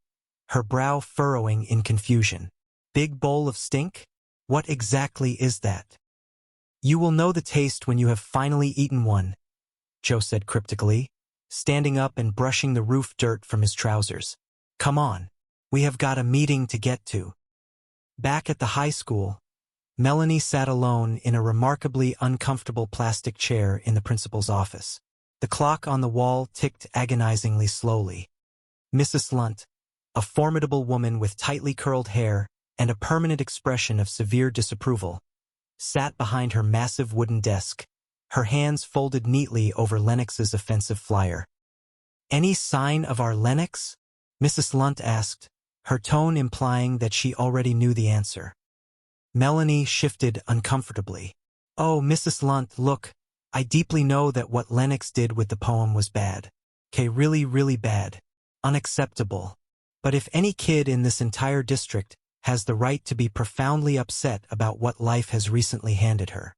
her brow furrowing in confusion. Big bowl of stink? What exactly is that? You will know the taste when you have finally eaten one, Joe said cryptically, standing up and brushing the roof dirt from his trousers. Come on, we have got a meeting to get to. Back at the high school, Melanie sat alone in a remarkably uncomfortable plastic chair in the principal's office. The clock on the wall ticked agonizingly slowly. Mrs. Lunt, a formidable woman with tightly curled hair and a permanent expression of severe disapproval, sat behind her massive wooden desk, her hands folded neatly over Lennox's offensive flyer. Any sign of our Lennox? Mrs. Lunt asked, her tone implying that she already knew the answer. Melanie shifted uncomfortably. Oh, Mrs. Lunt, look, I deeply know that what Lennox did with the poem was bad. Okay, really, really bad. Unacceptable. But if any kid in this entire district has the right to be profoundly upset about what life has recently handed her.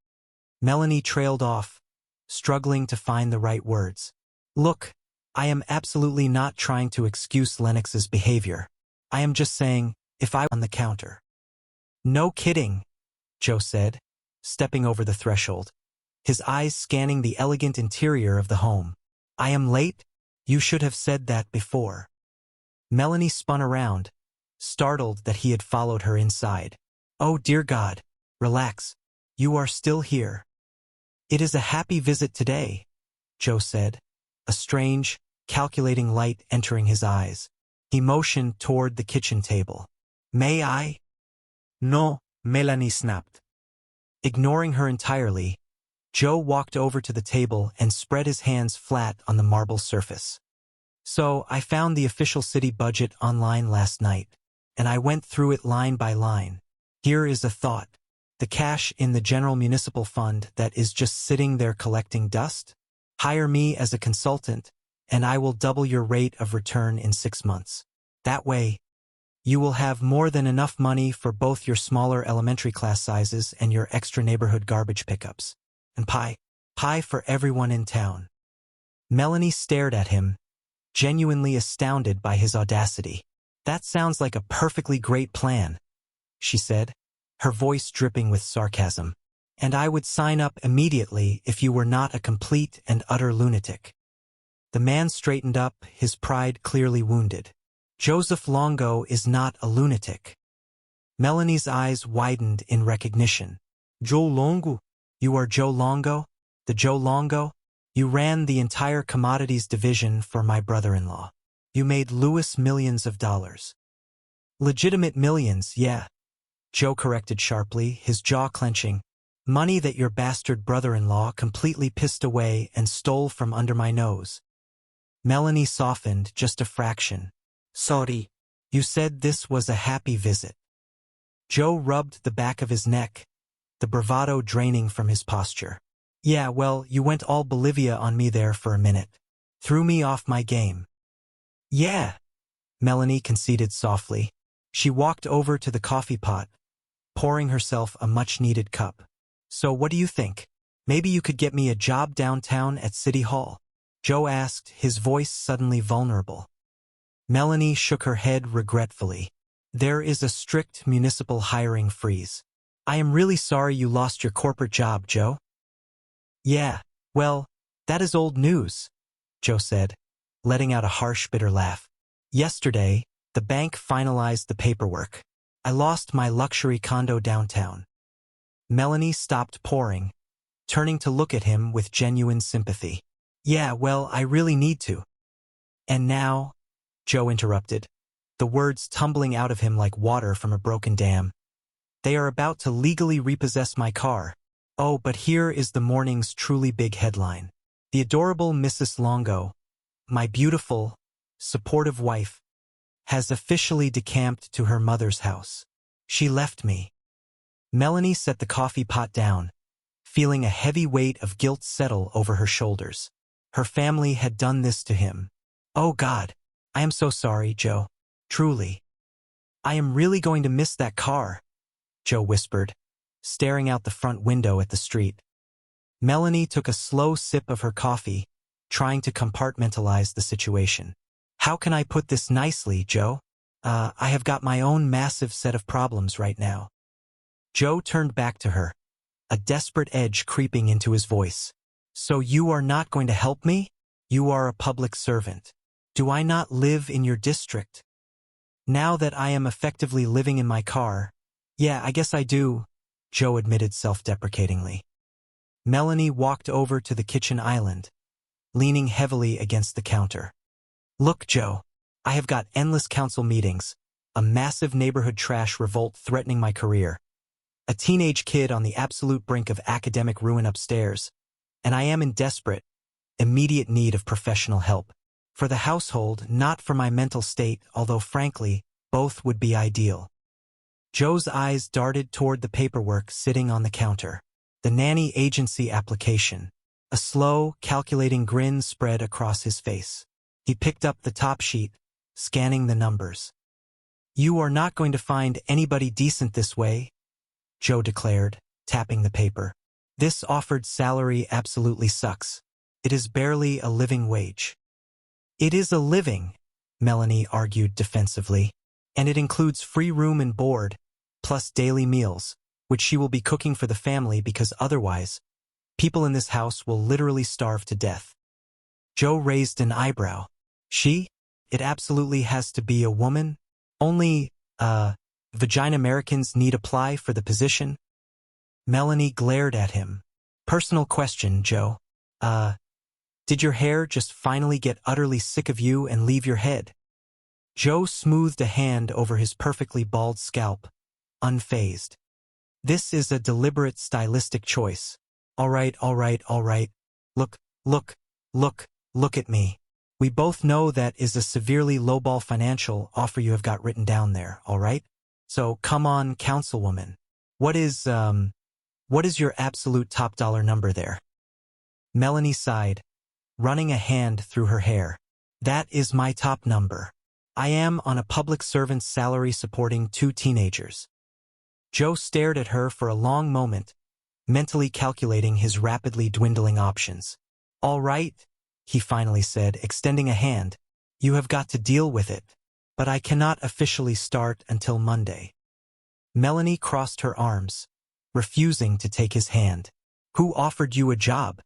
Melanie trailed off, struggling to find the right words. Look, I am absolutely not trying to excuse Lennox's behavior. I am just saying, if I were on the counter. No kidding, Joe said, stepping over the threshold, his eyes scanning the elegant interior of the home. I am late? You should have said that before. Melanie spun around, startled that he had followed her inside. "Oh, dear God. Relax. You are still here." "It is a happy visit today," Joe said, a strange, calculating light entering his eyes. He motioned toward the kitchen table. "May I?" "No," Melanie snapped. Ignoring her entirely, Joe walked over to the table and spread his hands flat on the marble surface. "So, I found the official city budget online last night, and I went through it line by line. Here is a thought. The cash in the general municipal fund that is just sitting there collecting dust? Hire me as a consultant, and I will double your rate of return in 6 months. That way, you will have more than enough money for both your smaller elementary class sizes and your extra neighborhood garbage pickups. And pie for everyone in town." Melanie stared at him, genuinely astounded by his audacity. "That sounds like a perfectly great plan," she said, her voice dripping with sarcasm. "And I would sign up immediately if you were not a complete and utter lunatic." The man straightened up, his pride clearly wounded. "Joseph Longo is not a lunatic." Melanie's eyes widened in recognition. "Joe Longo? You are Joe Longo? The Joe Longo? You ran the entire commodities division for my brother-in-law. You made Louis millions of dollars." "Legitimate millions, yeah," Joe corrected sharply, his jaw clenching. "Money that your bastard brother-in-law completely pissed away and stole from under my nose." Melanie softened just a fraction. "Sorry. You said this was a happy visit." Joe rubbed the back of his neck, the bravado draining from his posture. "Yeah, well, you went all Bolivia on me there for a minute. Threw me off my game." "Yeah," Melanie conceded softly. She walked over to the coffee pot, pouring herself a much-needed cup. "So what do you think? Maybe you could get me a job downtown at City Hall?" Joe asked, his voice suddenly vulnerable. Melanie shook her head regretfully. "There is a strict municipal hiring freeze. I am really sorry you lost your corporate job, Joe." "Yeah, well, that is old news," Joe said, letting out a harsh, bitter laugh. "Yesterday, the bank finalized the paperwork. I lost my luxury condo downtown." Melanie stopped pouring, turning to look at him with genuine sympathy. "Yeah, well, I really need to." "And now," Joe interrupted, the words tumbling out of him like water from a broken dam, "they are about to legally repossess my car. Oh, but here is the morning's truly big headline. The adorable Mrs. Longo, my beautiful, supportive wife, has officially decamped to her mother's house. She left me." Melanie set the coffee pot down, feeling a heavy weight of guilt settle over her shoulders. Her family had done this to him. "Oh God, I am so sorry, Joe. Truly. I am really going to miss that car," Joe whispered, staring out the front window at the street. Melanie took a slow sip of her coffee, trying to compartmentalize the situation. "How can I put this nicely, Joe? I have got my own massive set of problems right now." Joe turned back to her, a desperate edge creeping into his voice. "So you are not going to help me? You are a public servant. Do I not live in your district? Now that I am effectively living in my car, yeah, I guess I do," Joe admitted self-deprecatingly. Melanie walked over to the kitchen island, leaning heavily against the counter. "Look, Joe, I have got endless council meetings, a massive neighborhood trash revolt threatening my career, a teenage kid on the absolute brink of academic ruin upstairs, and I am in desperate, immediate need of professional help. For the household, not for my mental state, although frankly, both would be ideal." Joe's eyes darted toward the paperwork sitting on the counter. The nanny agency application. A slow, calculating grin spread across his face. He picked up the top sheet, scanning the numbers. "You are not going to find anybody decent this way," Joe declared, tapping the paper. "This offered salary absolutely sucks. It is barely a living wage." "It is a living," Melanie argued defensively, "and it includes free room and board, plus daily meals, which she will be cooking for the family because otherwise, people in this house will literally starve to death." Joe raised an eyebrow. "She? It absolutely has to be a woman? Only, Vagina Americans need apply for the position? Melanie glared at him. Personal question, Joe. Did your hair just finally get utterly sick of you and leave your head? Joe smoothed a hand over his perfectly bald scalp, unfazed. This is a deliberate stylistic choice. All right, all right, all right. Look at me. We both know that is a severely lowball financial offer you have got written down there, all right? So come on, councilwoman. What is your absolute top dollar number there? Melanie sighed, running a hand through her hair. That is my top number. I am on a public servant's salary supporting 2 teenagers. Joe stared at her for a long moment, mentally calculating his rapidly dwindling options. All right, he finally said, extending a hand. You have got to deal with it, but I cannot officially start until Monday. Melanie crossed her arms, refusing to take his hand. Who offered you a job?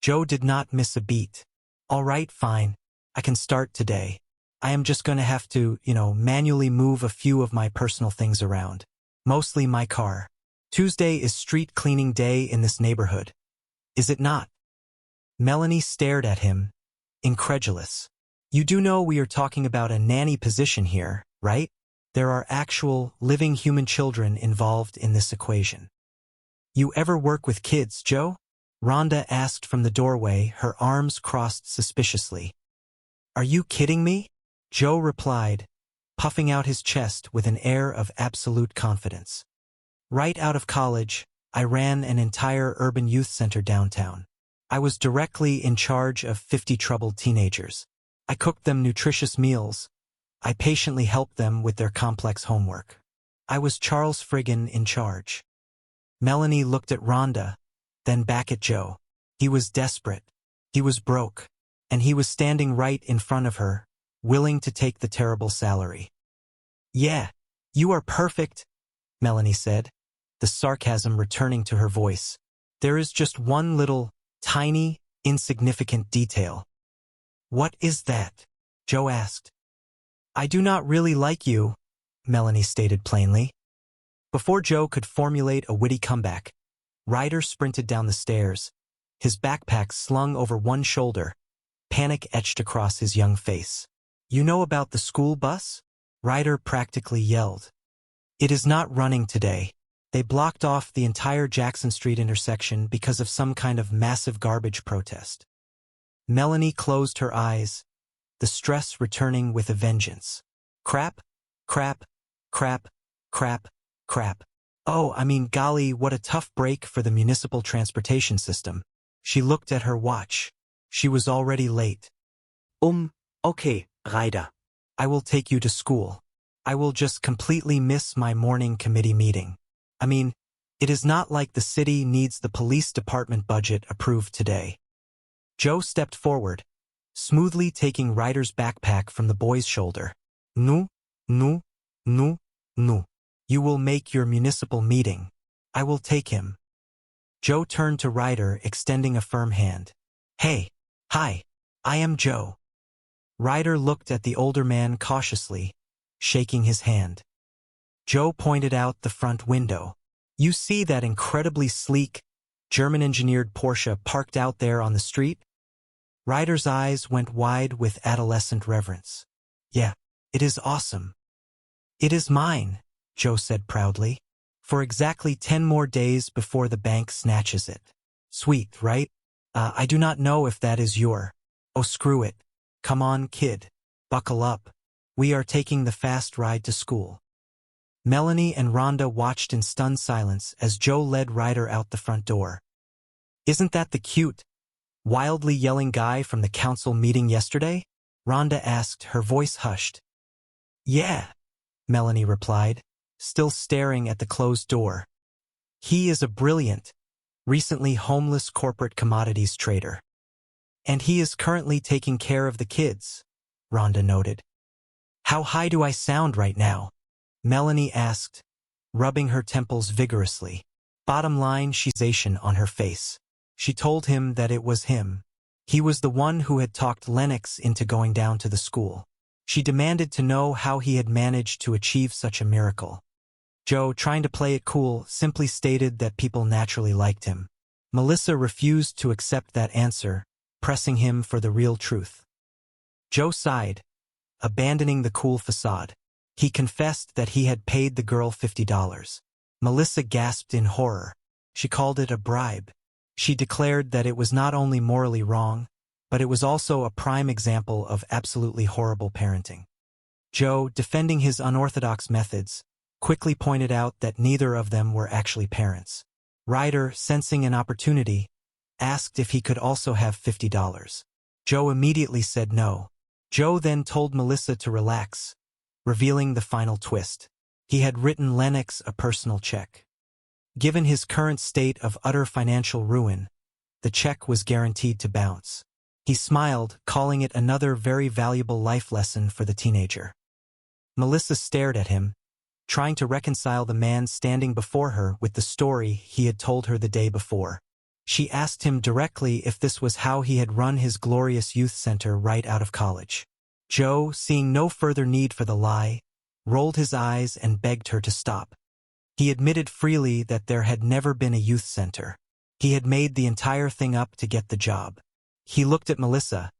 Joe did not miss a beat. All right, fine. I can start today. I am just going to have to, manually move a few of my personal things around. Mostly my car. Tuesday is street cleaning day in this neighborhood. Is it not? Melanie stared at him, incredulous. You do know we are talking about a nanny position here, right? There are actual, living human children involved in this equation. You ever work with kids, Joe? Rhonda asked from the doorway, her arms crossed suspiciously. Are you kidding me? Joe replied, puffing out his chest with an air of absolute confidence. Right out of college, I ran an entire urban youth center downtown. I was directly in charge of 50 troubled teenagers. I cooked them nutritious meals. I patiently helped them with their complex homework. I was Charles Friggin in charge. Melanie looked at Rhonda, then back at Joe. He was desperate. He was broke. And he was standing right in front of her, willing to take the terrible salary. Yeah, you are perfect, Melanie said, the sarcasm returning to her voice. There is just one little, tiny, insignificant detail. What is that? Joe asked. I do not really like you, Melanie stated plainly. Before Joe could formulate a witty comeback, Ryder sprinted down the stairs, his backpack slung over one shoulder, panic etched across his young face. You know about the school bus? Ryder practically yelled. It is not running today. They blocked off the entire Jackson Street intersection because of some kind of massive garbage protest. Melanie closed her eyes, the stress returning with a vengeance. Crap, crap, crap, crap, crap. Oh, I mean, golly, what a tough break for the municipal transportation system. She looked at her watch. She was already late. Okay, Ryder. I will take you to school. I will just completely miss my morning committee meeting. I mean, it is not like the city needs the police department budget approved today. Joe stepped forward, smoothly taking Ryder's backpack from the boy's shoulder. No. You will make your municipal meeting. I will take him. Joe turned to Ryder, extending a firm hand. Hey, hi, I am Joe. Ryder looked at the older man cautiously, shaking his hand. Joe pointed out the front window. You see that incredibly sleek, German-engineered Porsche parked out there on the street? Ryder's eyes went wide with adolescent reverence. Yeah, it is awesome. It is mine, Joe said proudly, for exactly 10 more days before the bank snatches it. Sweet, right? I do not know if that is your. Oh, screw it. Come on, kid. Buckle up. We are taking the fast ride to school. Melanie and Rhonda watched in stunned silence as Joe led Ryder out the front door. Isn't that the cute, wildly yelling guy from the council meeting yesterday? Rhonda asked, her voice hushed. Yeah, Melanie replied, still staring at the closed door. He is a brilliant, recently homeless corporate commodities trader. And he is currently taking care of the kids, Rhonda noted. How high do I sound right now? Melanie asked, rubbing her temples vigorously. Bottom line, she's on her face. She told him that it was him. He was the one who had talked Lennox into going down to the school. She demanded to know how he had managed to achieve such a miracle. Joe, trying to play it cool, simply stated that people naturally liked him. Melissa refused to accept that answer, pressing him for the real truth. Joe sighed, abandoning the cool facade. He confessed that he had paid the girl $50. Melissa gasped in horror. She called it a bribe. She declared that it was not only morally wrong, but it was also a prime example of absolutely horrible parenting. Joe, defending his unorthodox methods, quickly pointed out that neither of them were actually parents. Ryder, sensing an opportunity, asked if he could also have $50. Joe immediately said no. Joe then told Melissa to relax, revealing the final twist. He had written Lennox a personal check. Given his current state of utter financial ruin, the check was guaranteed to bounce. He smiled, calling it another very valuable life lesson for the teenager. Melissa stared at him, trying to reconcile the man standing before her with the story he had told her the day before. She asked him directly if this was how he had run his glorious youth center right out of college. Joe, seeing no further need for the lie, rolled his eyes and begged her to stop. He admitted freely that there had never been a youth center. He had made the entire thing up to get the job. He looked at Melissa,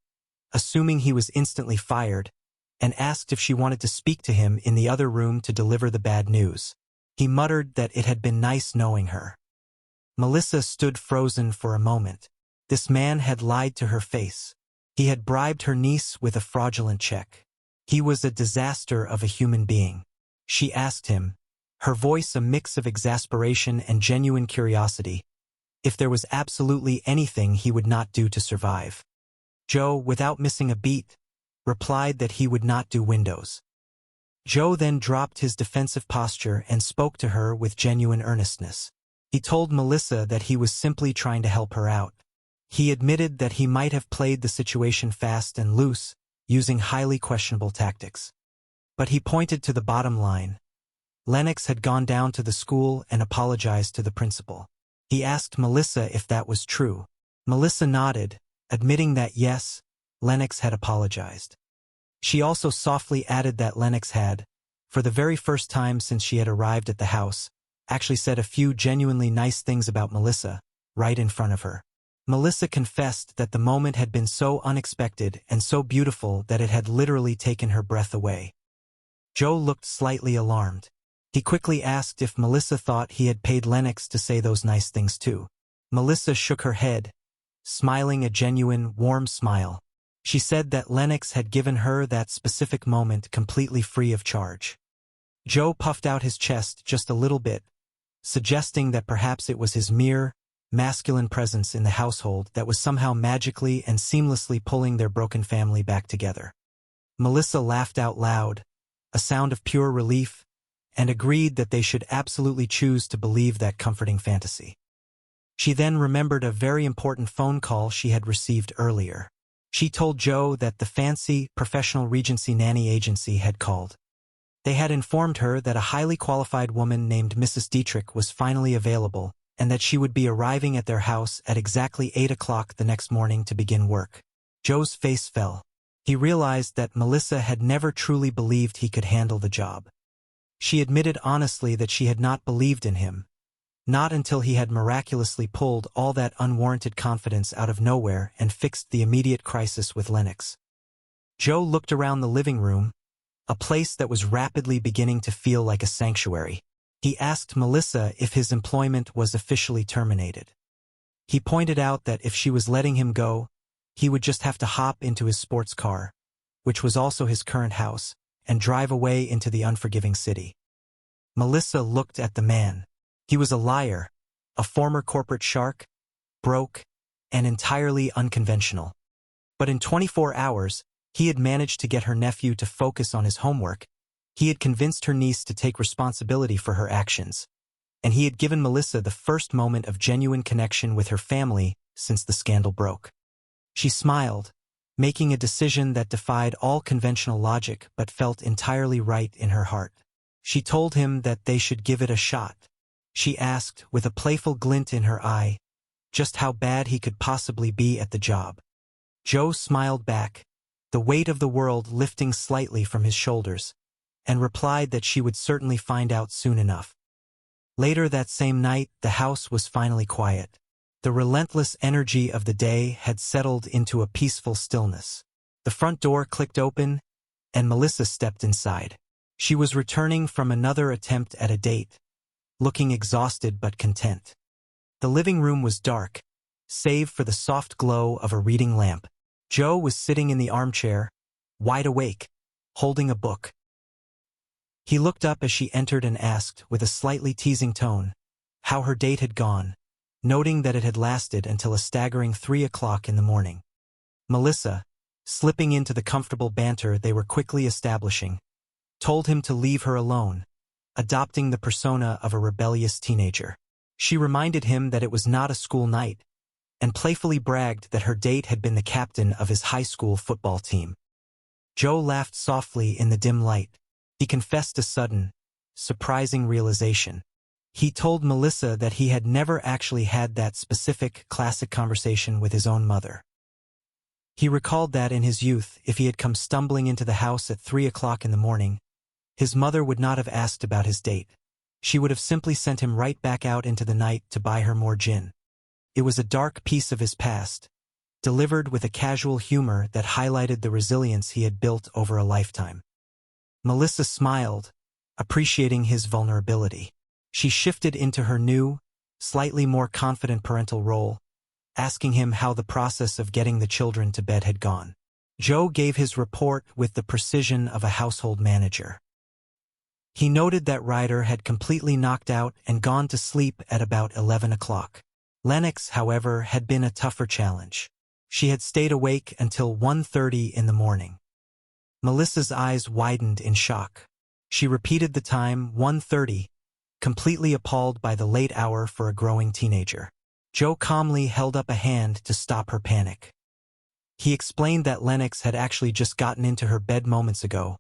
assuming he was instantly fired, and asked if she wanted to speak to him in the other room to deliver the bad news. He muttered that it had been nice knowing her. Melissa stood frozen for a moment. This man had lied to her face. He had bribed her niece with a fraudulent check. He was a disaster of a human being. She asked him, her voice a mix of exasperation and genuine curiosity, if there was absolutely anything he would not do to survive. Joe, without missing a beat, replied that he would not do windows. Joe then dropped his defensive posture and spoke to her with genuine earnestness. He told Melissa that he was simply trying to help her out. He admitted that he might have played the situation fast and loose, using highly questionable tactics. But he pointed to the bottom line. Lennox had gone down to the school and apologized to the principal. He asked Melissa if that was true. Melissa nodded, admitting that yes, Lennox had apologized. She also softly added that Lennox had, for the very first time since she had arrived at the house, actually said a few genuinely nice things about Melissa, right in front of her. Melissa confessed that the moment had been so unexpected and so beautiful that it had literally taken her breath away. Joe looked slightly alarmed. He quickly asked if Melissa thought he had paid Lennox to say those nice things too. Melissa shook her head, smiling a genuine, warm smile. She said that Lennox had given her that specific moment completely free of charge. Joe puffed out his chest just a little bit, suggesting that perhaps it was his mere, masculine presence in the household that was somehow magically and seamlessly pulling their broken family back together. Melissa laughed out loud, a sound of pure relief, and agreed that they should absolutely choose to believe that comforting fantasy. She then remembered a very important phone call she had received earlier. She told Joe that the fancy, professional Regency nanny agency had called. They had informed her that a highly qualified woman named Mrs. Dietrich was finally available, and that she would be arriving at their house at exactly 8 o'clock the next morning to begin work. Joe's face fell. He realized that Melissa had never truly believed he could handle the job. She admitted honestly that she had not believed in him, not until he had miraculously pulled all that unwarranted confidence out of nowhere and fixed the immediate crisis with Lennox. Joe looked around the living room, a place that was rapidly beginning to feel like a sanctuary. He asked Melissa if his employment was officially terminated. He pointed out that if she was letting him go, he would just have to hop into his sports car, which was also his current house, and drive away into the unforgiving city. Melissa looked at the man. He was a liar, a former corporate shark, broke, and entirely unconventional. But in 24 hours, he had managed to get her nephew to focus on his homework. He had convinced her niece to take responsibility for her actions, and he had given Melissa the first moment of genuine connection with her family since the scandal broke. She smiled, making a decision that defied all conventional logic but felt entirely right in her heart. She told him that they should give it a shot. She asked, with a playful glint in her eye, just how bad he could possibly be at the job. Joe smiled back, the weight of the world lifting slightly from his shoulders, and replied that she would certainly find out soon enough. Later that same night, the house was finally quiet. The relentless energy of the day had settled into a peaceful stillness. The front door clicked open, and Melissa stepped inside. She was returning from another attempt at a date, looking exhausted but content. The living room was dark, save for the soft glow of a reading lamp. Joe was sitting in the armchair, wide awake, holding a book. He looked up as she entered and asked, with a slightly teasing tone, how her date had gone, noting that it had lasted until a staggering 3 o'clock in the morning. Melissa, slipping into the comfortable banter they were quickly establishing, told him to leave her alone, adopting the persona of a rebellious teenager. She reminded him that it was not a school night, and playfully bragged that her date had been the captain of his high school football team. Joe laughed softly in the dim light. He confessed a sudden, surprising realization. He told Melissa that he had never actually had that specific classic conversation with his own mother. He recalled that in his youth, if he had come stumbling into the house at 3 o'clock in the morning, his mother would not have asked about his date. She would have simply sent him right back out into the night to buy her more gin. It was a dark piece of his past, delivered with a casual humor that highlighted the resilience he had built over a lifetime. Melissa smiled, appreciating his vulnerability. She shifted into her new, slightly more confident parental role, asking him how the process of getting the children to bed had gone. Joe gave his report with the precision of a household manager. He noted that Ryder had completely knocked out and gone to sleep at about 11 o'clock. Lennox, however, had been a tougher challenge. She had stayed awake until 1:30 in the morning. Melissa's eyes widened in shock. She repeated the time, 1:30, completely appalled by the late hour for a growing teenager. Joe calmly held up a hand to stop her panic. He explained that Lennox had actually just gotten into her bed moments ago,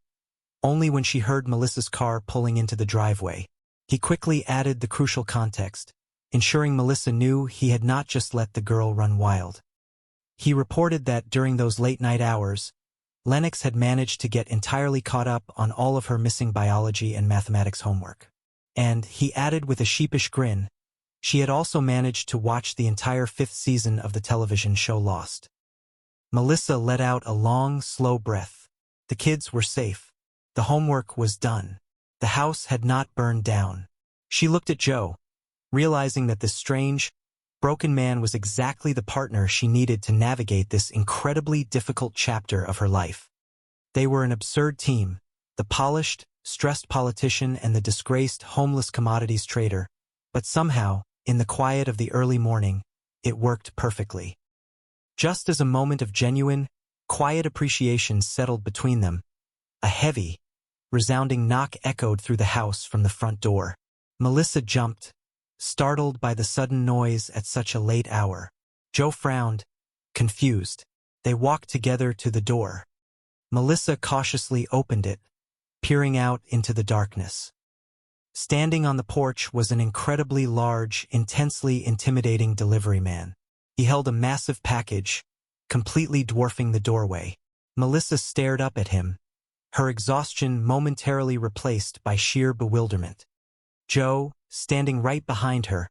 only when she heard Melissa's car pulling into the driveway. He quickly added the crucial context, ensuring Melissa knew he had not just let the girl run wild. He reported that during those late-night hours, Lennox had managed to get entirely caught up on all of her missing biology and mathematics homework. And, he added with a sheepish grin, she had also managed to watch the entire 5th season of the television show Lost. Melissa let out a long, slow breath. The kids were safe. The homework was done. The house had not burned down. She looked at Joe, realizing that this strange, broken man was exactly the partner she needed to navigate this incredibly difficult chapter of her life. They were an absurd team, the polished, stressed politician and the disgraced, homeless commodities trader, but somehow, in the quiet of the early morning, it worked perfectly. Just as a moment of genuine, quiet appreciation settled between them, a heavy, resounding knock echoed through the house from the front door. Melissa jumped, startled by the sudden noise at such a late hour. Joe frowned, confused. They walked together to the door. Melissa cautiously opened it, peering out into the darkness. Standing on the porch was an incredibly large, intensely intimidating delivery man. He held a massive package, completely dwarfing the doorway. Melissa stared up at him, her exhaustion momentarily replaced by sheer bewilderment. Joe, standing right behind her,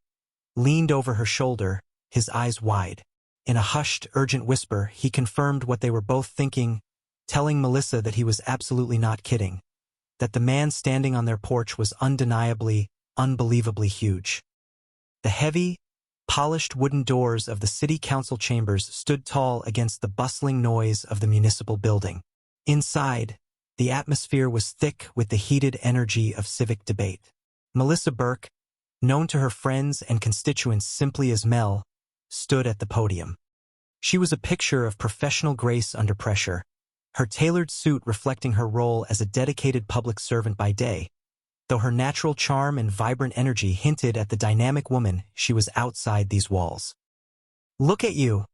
leaned over her shoulder, his eyes wide. In a hushed, urgent whisper, he confirmed what they were both thinking, telling Melissa that he was absolutely not kidding, that the man standing on their porch was undeniably, unbelievably huge. The heavy, polished wooden doors of the city council chambers stood tall against the bustling noise of the municipal building. Inside, the atmosphere was thick with the heated energy of civic debate. Melissa Burke, known to her friends and constituents simply as Mel, stood at the podium. She was a picture of professional grace under pressure, her tailored suit reflecting her role as a dedicated public servant by day, though her natural charm and vibrant energy hinted at the dynamic woman she was outside these walls. "Look at you,"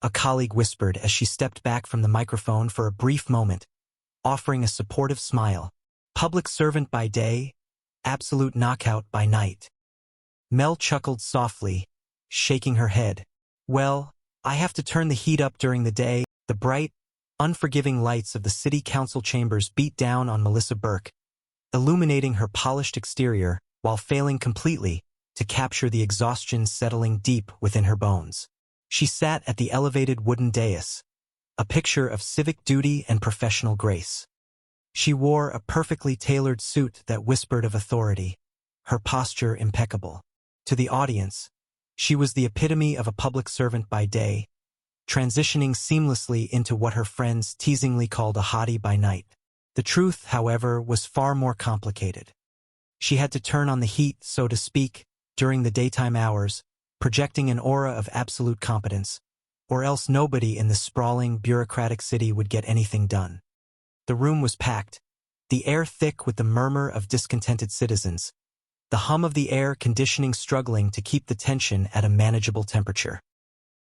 a colleague whispered as she stepped back from the microphone for a brief moment, offering a supportive smile. "Public servant by day, absolute knockout by night." Mel chuckled softly, shaking her head. "Well, I have to turn the heat up during the day." The bright, unforgiving lights of the city council chambers beat down on Melissa Burke, illuminating her polished exterior while failing completely to capture the exhaustion settling deep within her bones. She sat at the elevated wooden dais, a picture of civic duty and professional grace. She wore a perfectly tailored suit that whispered of authority, her posture impeccable. To the audience, she was the epitome of a public servant by day, transitioning seamlessly into what her friends teasingly called a hottie by night. The truth, however, was far more complicated. She had to turn on the heat, so to speak, during the daytime hours, projecting an aura of absolute competence, or else nobody in this sprawling, bureaucratic city would get anything done. The room was packed, the air thick with the murmur of discontented citizens, the hum of the air conditioning struggling to keep the tension at a manageable temperature.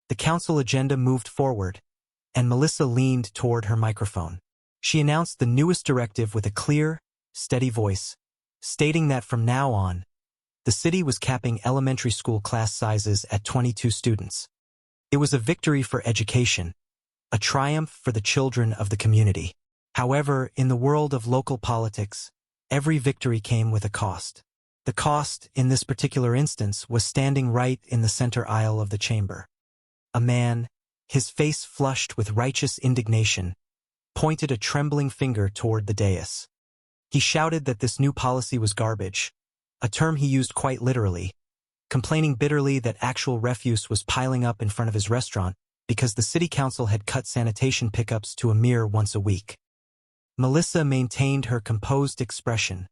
The council agenda moved forward, and Melissa leaned toward her microphone. She announced the newest directive with a clear, steady voice, stating that from now on, the city was capping elementary school class sizes at 22 students. It was a victory for education, a triumph for the children of the community. However, in the world of local politics, every victory came with a cost. The cost, in this particular instance, was standing right in the center aisle of the chamber. A man, his face flushed with righteous indignation, pointed a trembling finger toward the dais. He shouted that this new policy was garbage, a term he used quite literally, complaining bitterly that actual refuse was piling up in front of his restaurant because the city council had cut sanitation pickups to a mere once a week. Melissa maintained her composed expression,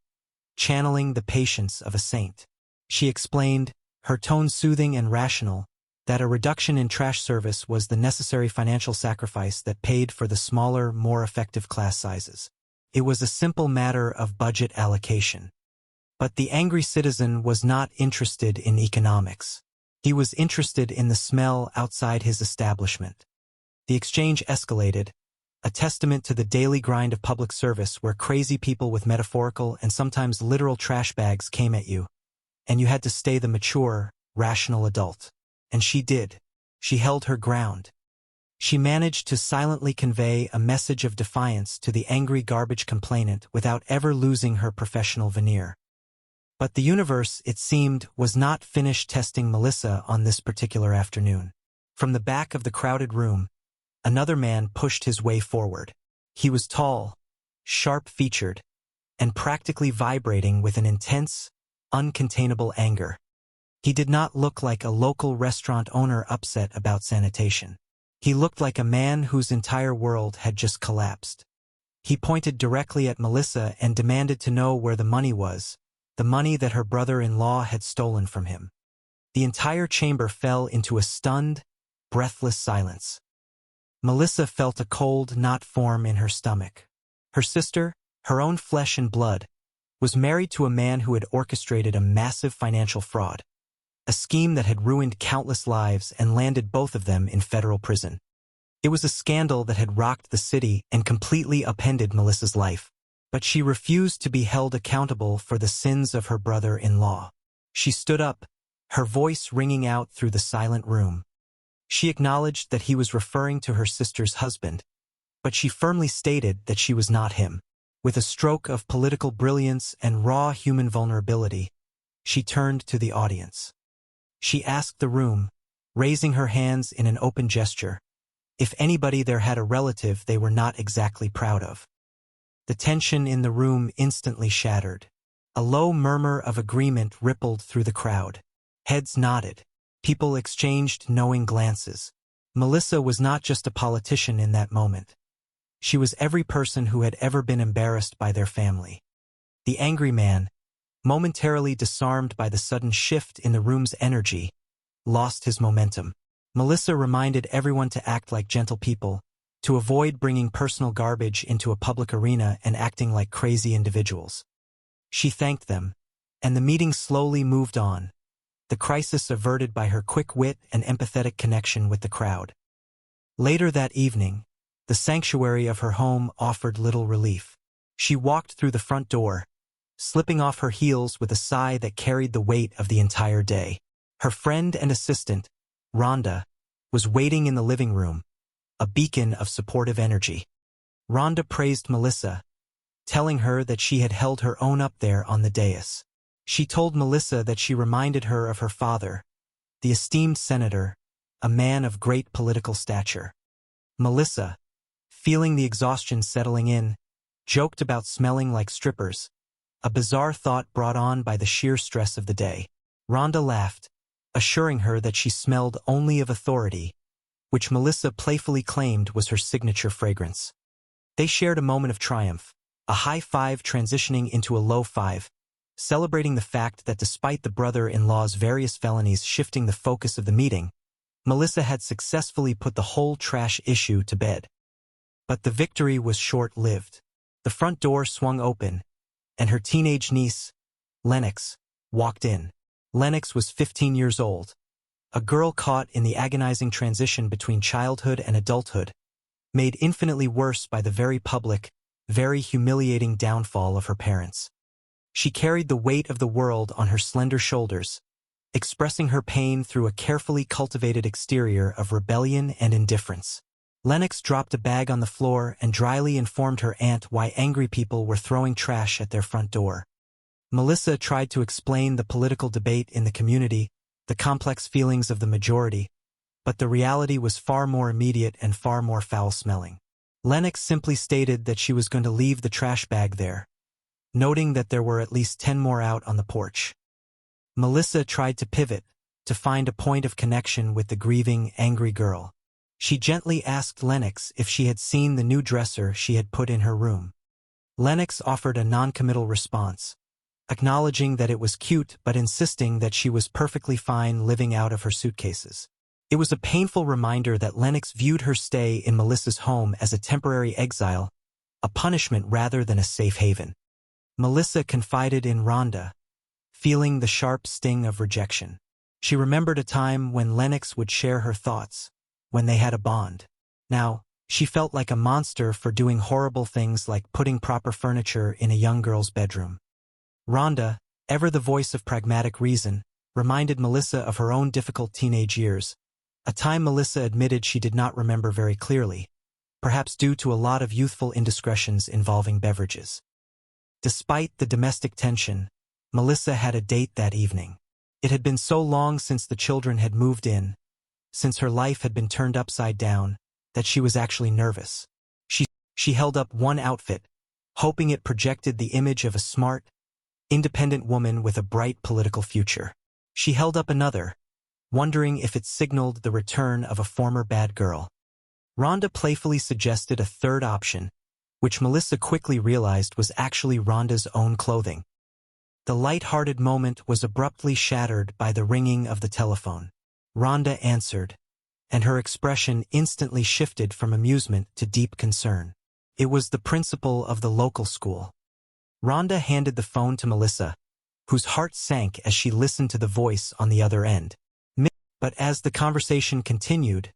channeling the patience of a saint. She explained, her tone soothing and rational, that a reduction in trash service was the necessary financial sacrifice that paid for the smaller, more effective class sizes. It was a simple matter of budget allocation. But the angry citizen was not interested in economics. He was interested in the smell outside his establishment. The exchange escalated, a testament to the daily grind of public service where crazy people with metaphorical and sometimes literal trash bags came at you, and you had to stay the mature, rational adult. And she did. She held her ground. She managed to silently convey a message of defiance to the angry garbage complainant without ever losing her professional veneer. But the universe, it seemed, was not finished testing Melissa on this particular afternoon. From the back of the crowded room, another man pushed his way forward. He was tall, sharp-featured, and practically vibrating with an intense, uncontainable anger. He did not look like a local restaurant owner upset about sanitation. He looked like a man whose entire world had just collapsed. He pointed directly at Melissa and demanded to know where the money was, the money that her brother-in-law had stolen from him. The entire chamber fell into a stunned, breathless silence. Melissa felt a cold knot form in her stomach. Her sister, her own flesh and blood, was married to a man who had orchestrated a massive financial fraud, a scheme that had ruined countless lives and landed both of them in federal prison. It was a scandal that had rocked the city and completely upended Melissa's life, but she refused to be held accountable for the sins of her brother-in-law. She stood up, her voice ringing out through the silent room. She acknowledged that he was referring to her sister's husband, but she firmly stated that she was not him. With a stroke of political brilliance and raw human vulnerability, she turned to the audience. She asked the room, raising her hands in an open gesture, if anybody there had a relative they were not exactly proud of. The tension in the room instantly shattered. A low murmur of agreement rippled through the crowd. Heads nodded. People exchanged knowing glances. Melissa was not just a politician in that moment. She was every person who had ever been embarrassed by their family. The angry man, momentarily disarmed by the sudden shift in the room's energy, lost his momentum. Melissa reminded everyone to act like gentle people, to avoid bringing personal garbage into a public arena and acting like crazy individuals. She thanked them, and the meeting slowly moved on, the crisis averted by her quick wit and empathetic connection with the crowd. Later that evening, the sanctuary of her home offered little relief. She walked through the front door, slipping off her heels with a sigh that carried the weight of the entire day. Her friend and assistant, Rhonda, was waiting in the living room, a beacon of supportive energy. Rhonda praised Melissa, telling her that she had held her own up there on the dais. She told Melissa that she reminded her of her father, the esteemed senator, a man of great political stature. Melissa, feeling the exhaustion settling in, joked about smelling like strippers, a bizarre thought brought on by the sheer stress of the day. Rhonda laughed, assuring her that she smelled only of authority, which Melissa playfully claimed was her signature fragrance. They shared a moment of triumph, a high five transitioning into a low five, celebrating the fact that despite the brother-in-law's various felonies shifting the focus of the meeting, Melissa had successfully put the whole trash issue to bed. But the victory was short-lived. The front door swung open, and her teenage niece, Lennox, walked in. Lennox was 15 years old, a girl caught in the agonizing transition between childhood and adulthood, made infinitely worse by the very public, very humiliating downfall of her parents. She carried the weight of the world on her slender shoulders, expressing her pain through a carefully cultivated exterior of rebellion and indifference. Lennox dropped a bag on the floor and dryly informed her aunt why angry people were throwing trash at their front door. Melissa tried to explain the political debate in the community, the complex feelings of the majority, but the reality was far more immediate and far more foul-smelling. Lennox simply stated that she was going to leave the trash bag there, noting that there were at least 10 more out on the porch. Melissa tried to pivot, to find a point of connection with the grieving, angry girl. She gently asked Lennox if she had seen the new dresser she had put in her room. Lennox offered a non-committal response, acknowledging that it was cute but insisting that she was perfectly fine living out of her suitcases. It was a painful reminder that Lennox viewed her stay in Melissa's home as a temporary exile, a punishment rather than a safe haven. Melissa confided in Rhonda, feeling the sharp sting of rejection. She remembered a time when Lennox would share her thoughts, when they had a bond. Now, she felt like a monster for doing horrible things like putting proper furniture in a young girl's bedroom. Rhonda, ever the voice of pragmatic reason, reminded Melissa of her own difficult teenage years, a time Melissa admitted she did not remember very clearly, perhaps due to a lot of youthful indiscretions involving beverages. Despite the domestic tension, Melissa had a date that evening. It had been so long since the children had moved in, since her life had been turned upside down, that she was actually nervous. She held up one outfit, hoping it projected the image of a smart, independent woman with a bright political future. She held up another, wondering if it signaled the return of a former bad girl. Rhonda playfully suggested a third option, which Melissa quickly realized was actually Rhonda's own clothing. The light-hearted moment was abruptly shattered by the ringing of the telephone. Rhonda answered, and her expression instantly shifted from amusement to deep concern. It was the principal of the local school. Rhonda handed the phone to Melissa, whose heart sank as she listened to the voice on the other end. But as the conversation continued,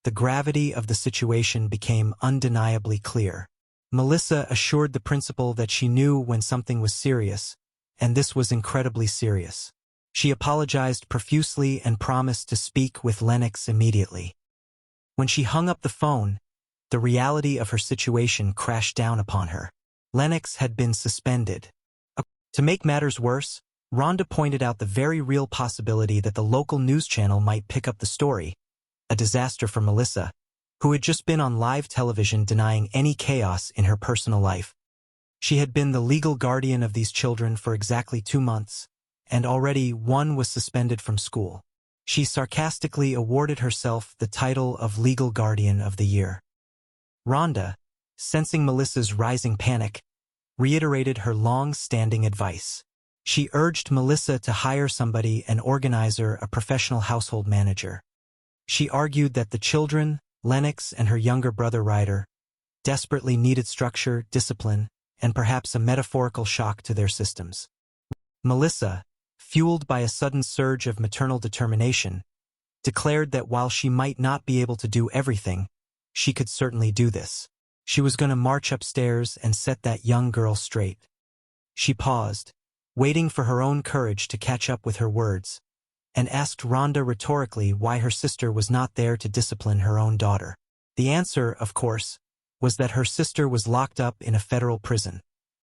the gravity of the situation became undeniably clear. Melissa assured the principal that she knew when something was serious, and this was incredibly serious. She apologized profusely and promised to speak with Lennox immediately. When she hung up the phone, the reality of her situation crashed down upon her. Lennox had been suspended. To make matters worse, Rhonda pointed out the very real possibility that the local news channel might pick up the story, a disaster for Melissa, who had just been on live television denying any chaos in her personal life. She had been the legal guardian of these children for exactly 2 months, and already one was suspended from school. She sarcastically awarded herself the title of Legal Guardian of the Year. Rhonda, sensing Melissa's rising panic, reiterated her long-standing advice. She urged Melissa to hire somebody, an organizer, a professional household manager. She argued that the children, Lennox and her younger brother Ryder, desperately needed structure, discipline, and perhaps a metaphorical shock to their systems. Melissa, fueled by a sudden surge of maternal determination, declared that while she might not be able to do everything, she could certainly do this. She was going to march upstairs and set that young girl straight. She paused, waiting for her own courage to catch up with her words, and asked Rhonda rhetorically why her sister was not there to discipline her own daughter. The answer, of course, was that her sister was locked up in a federal prison.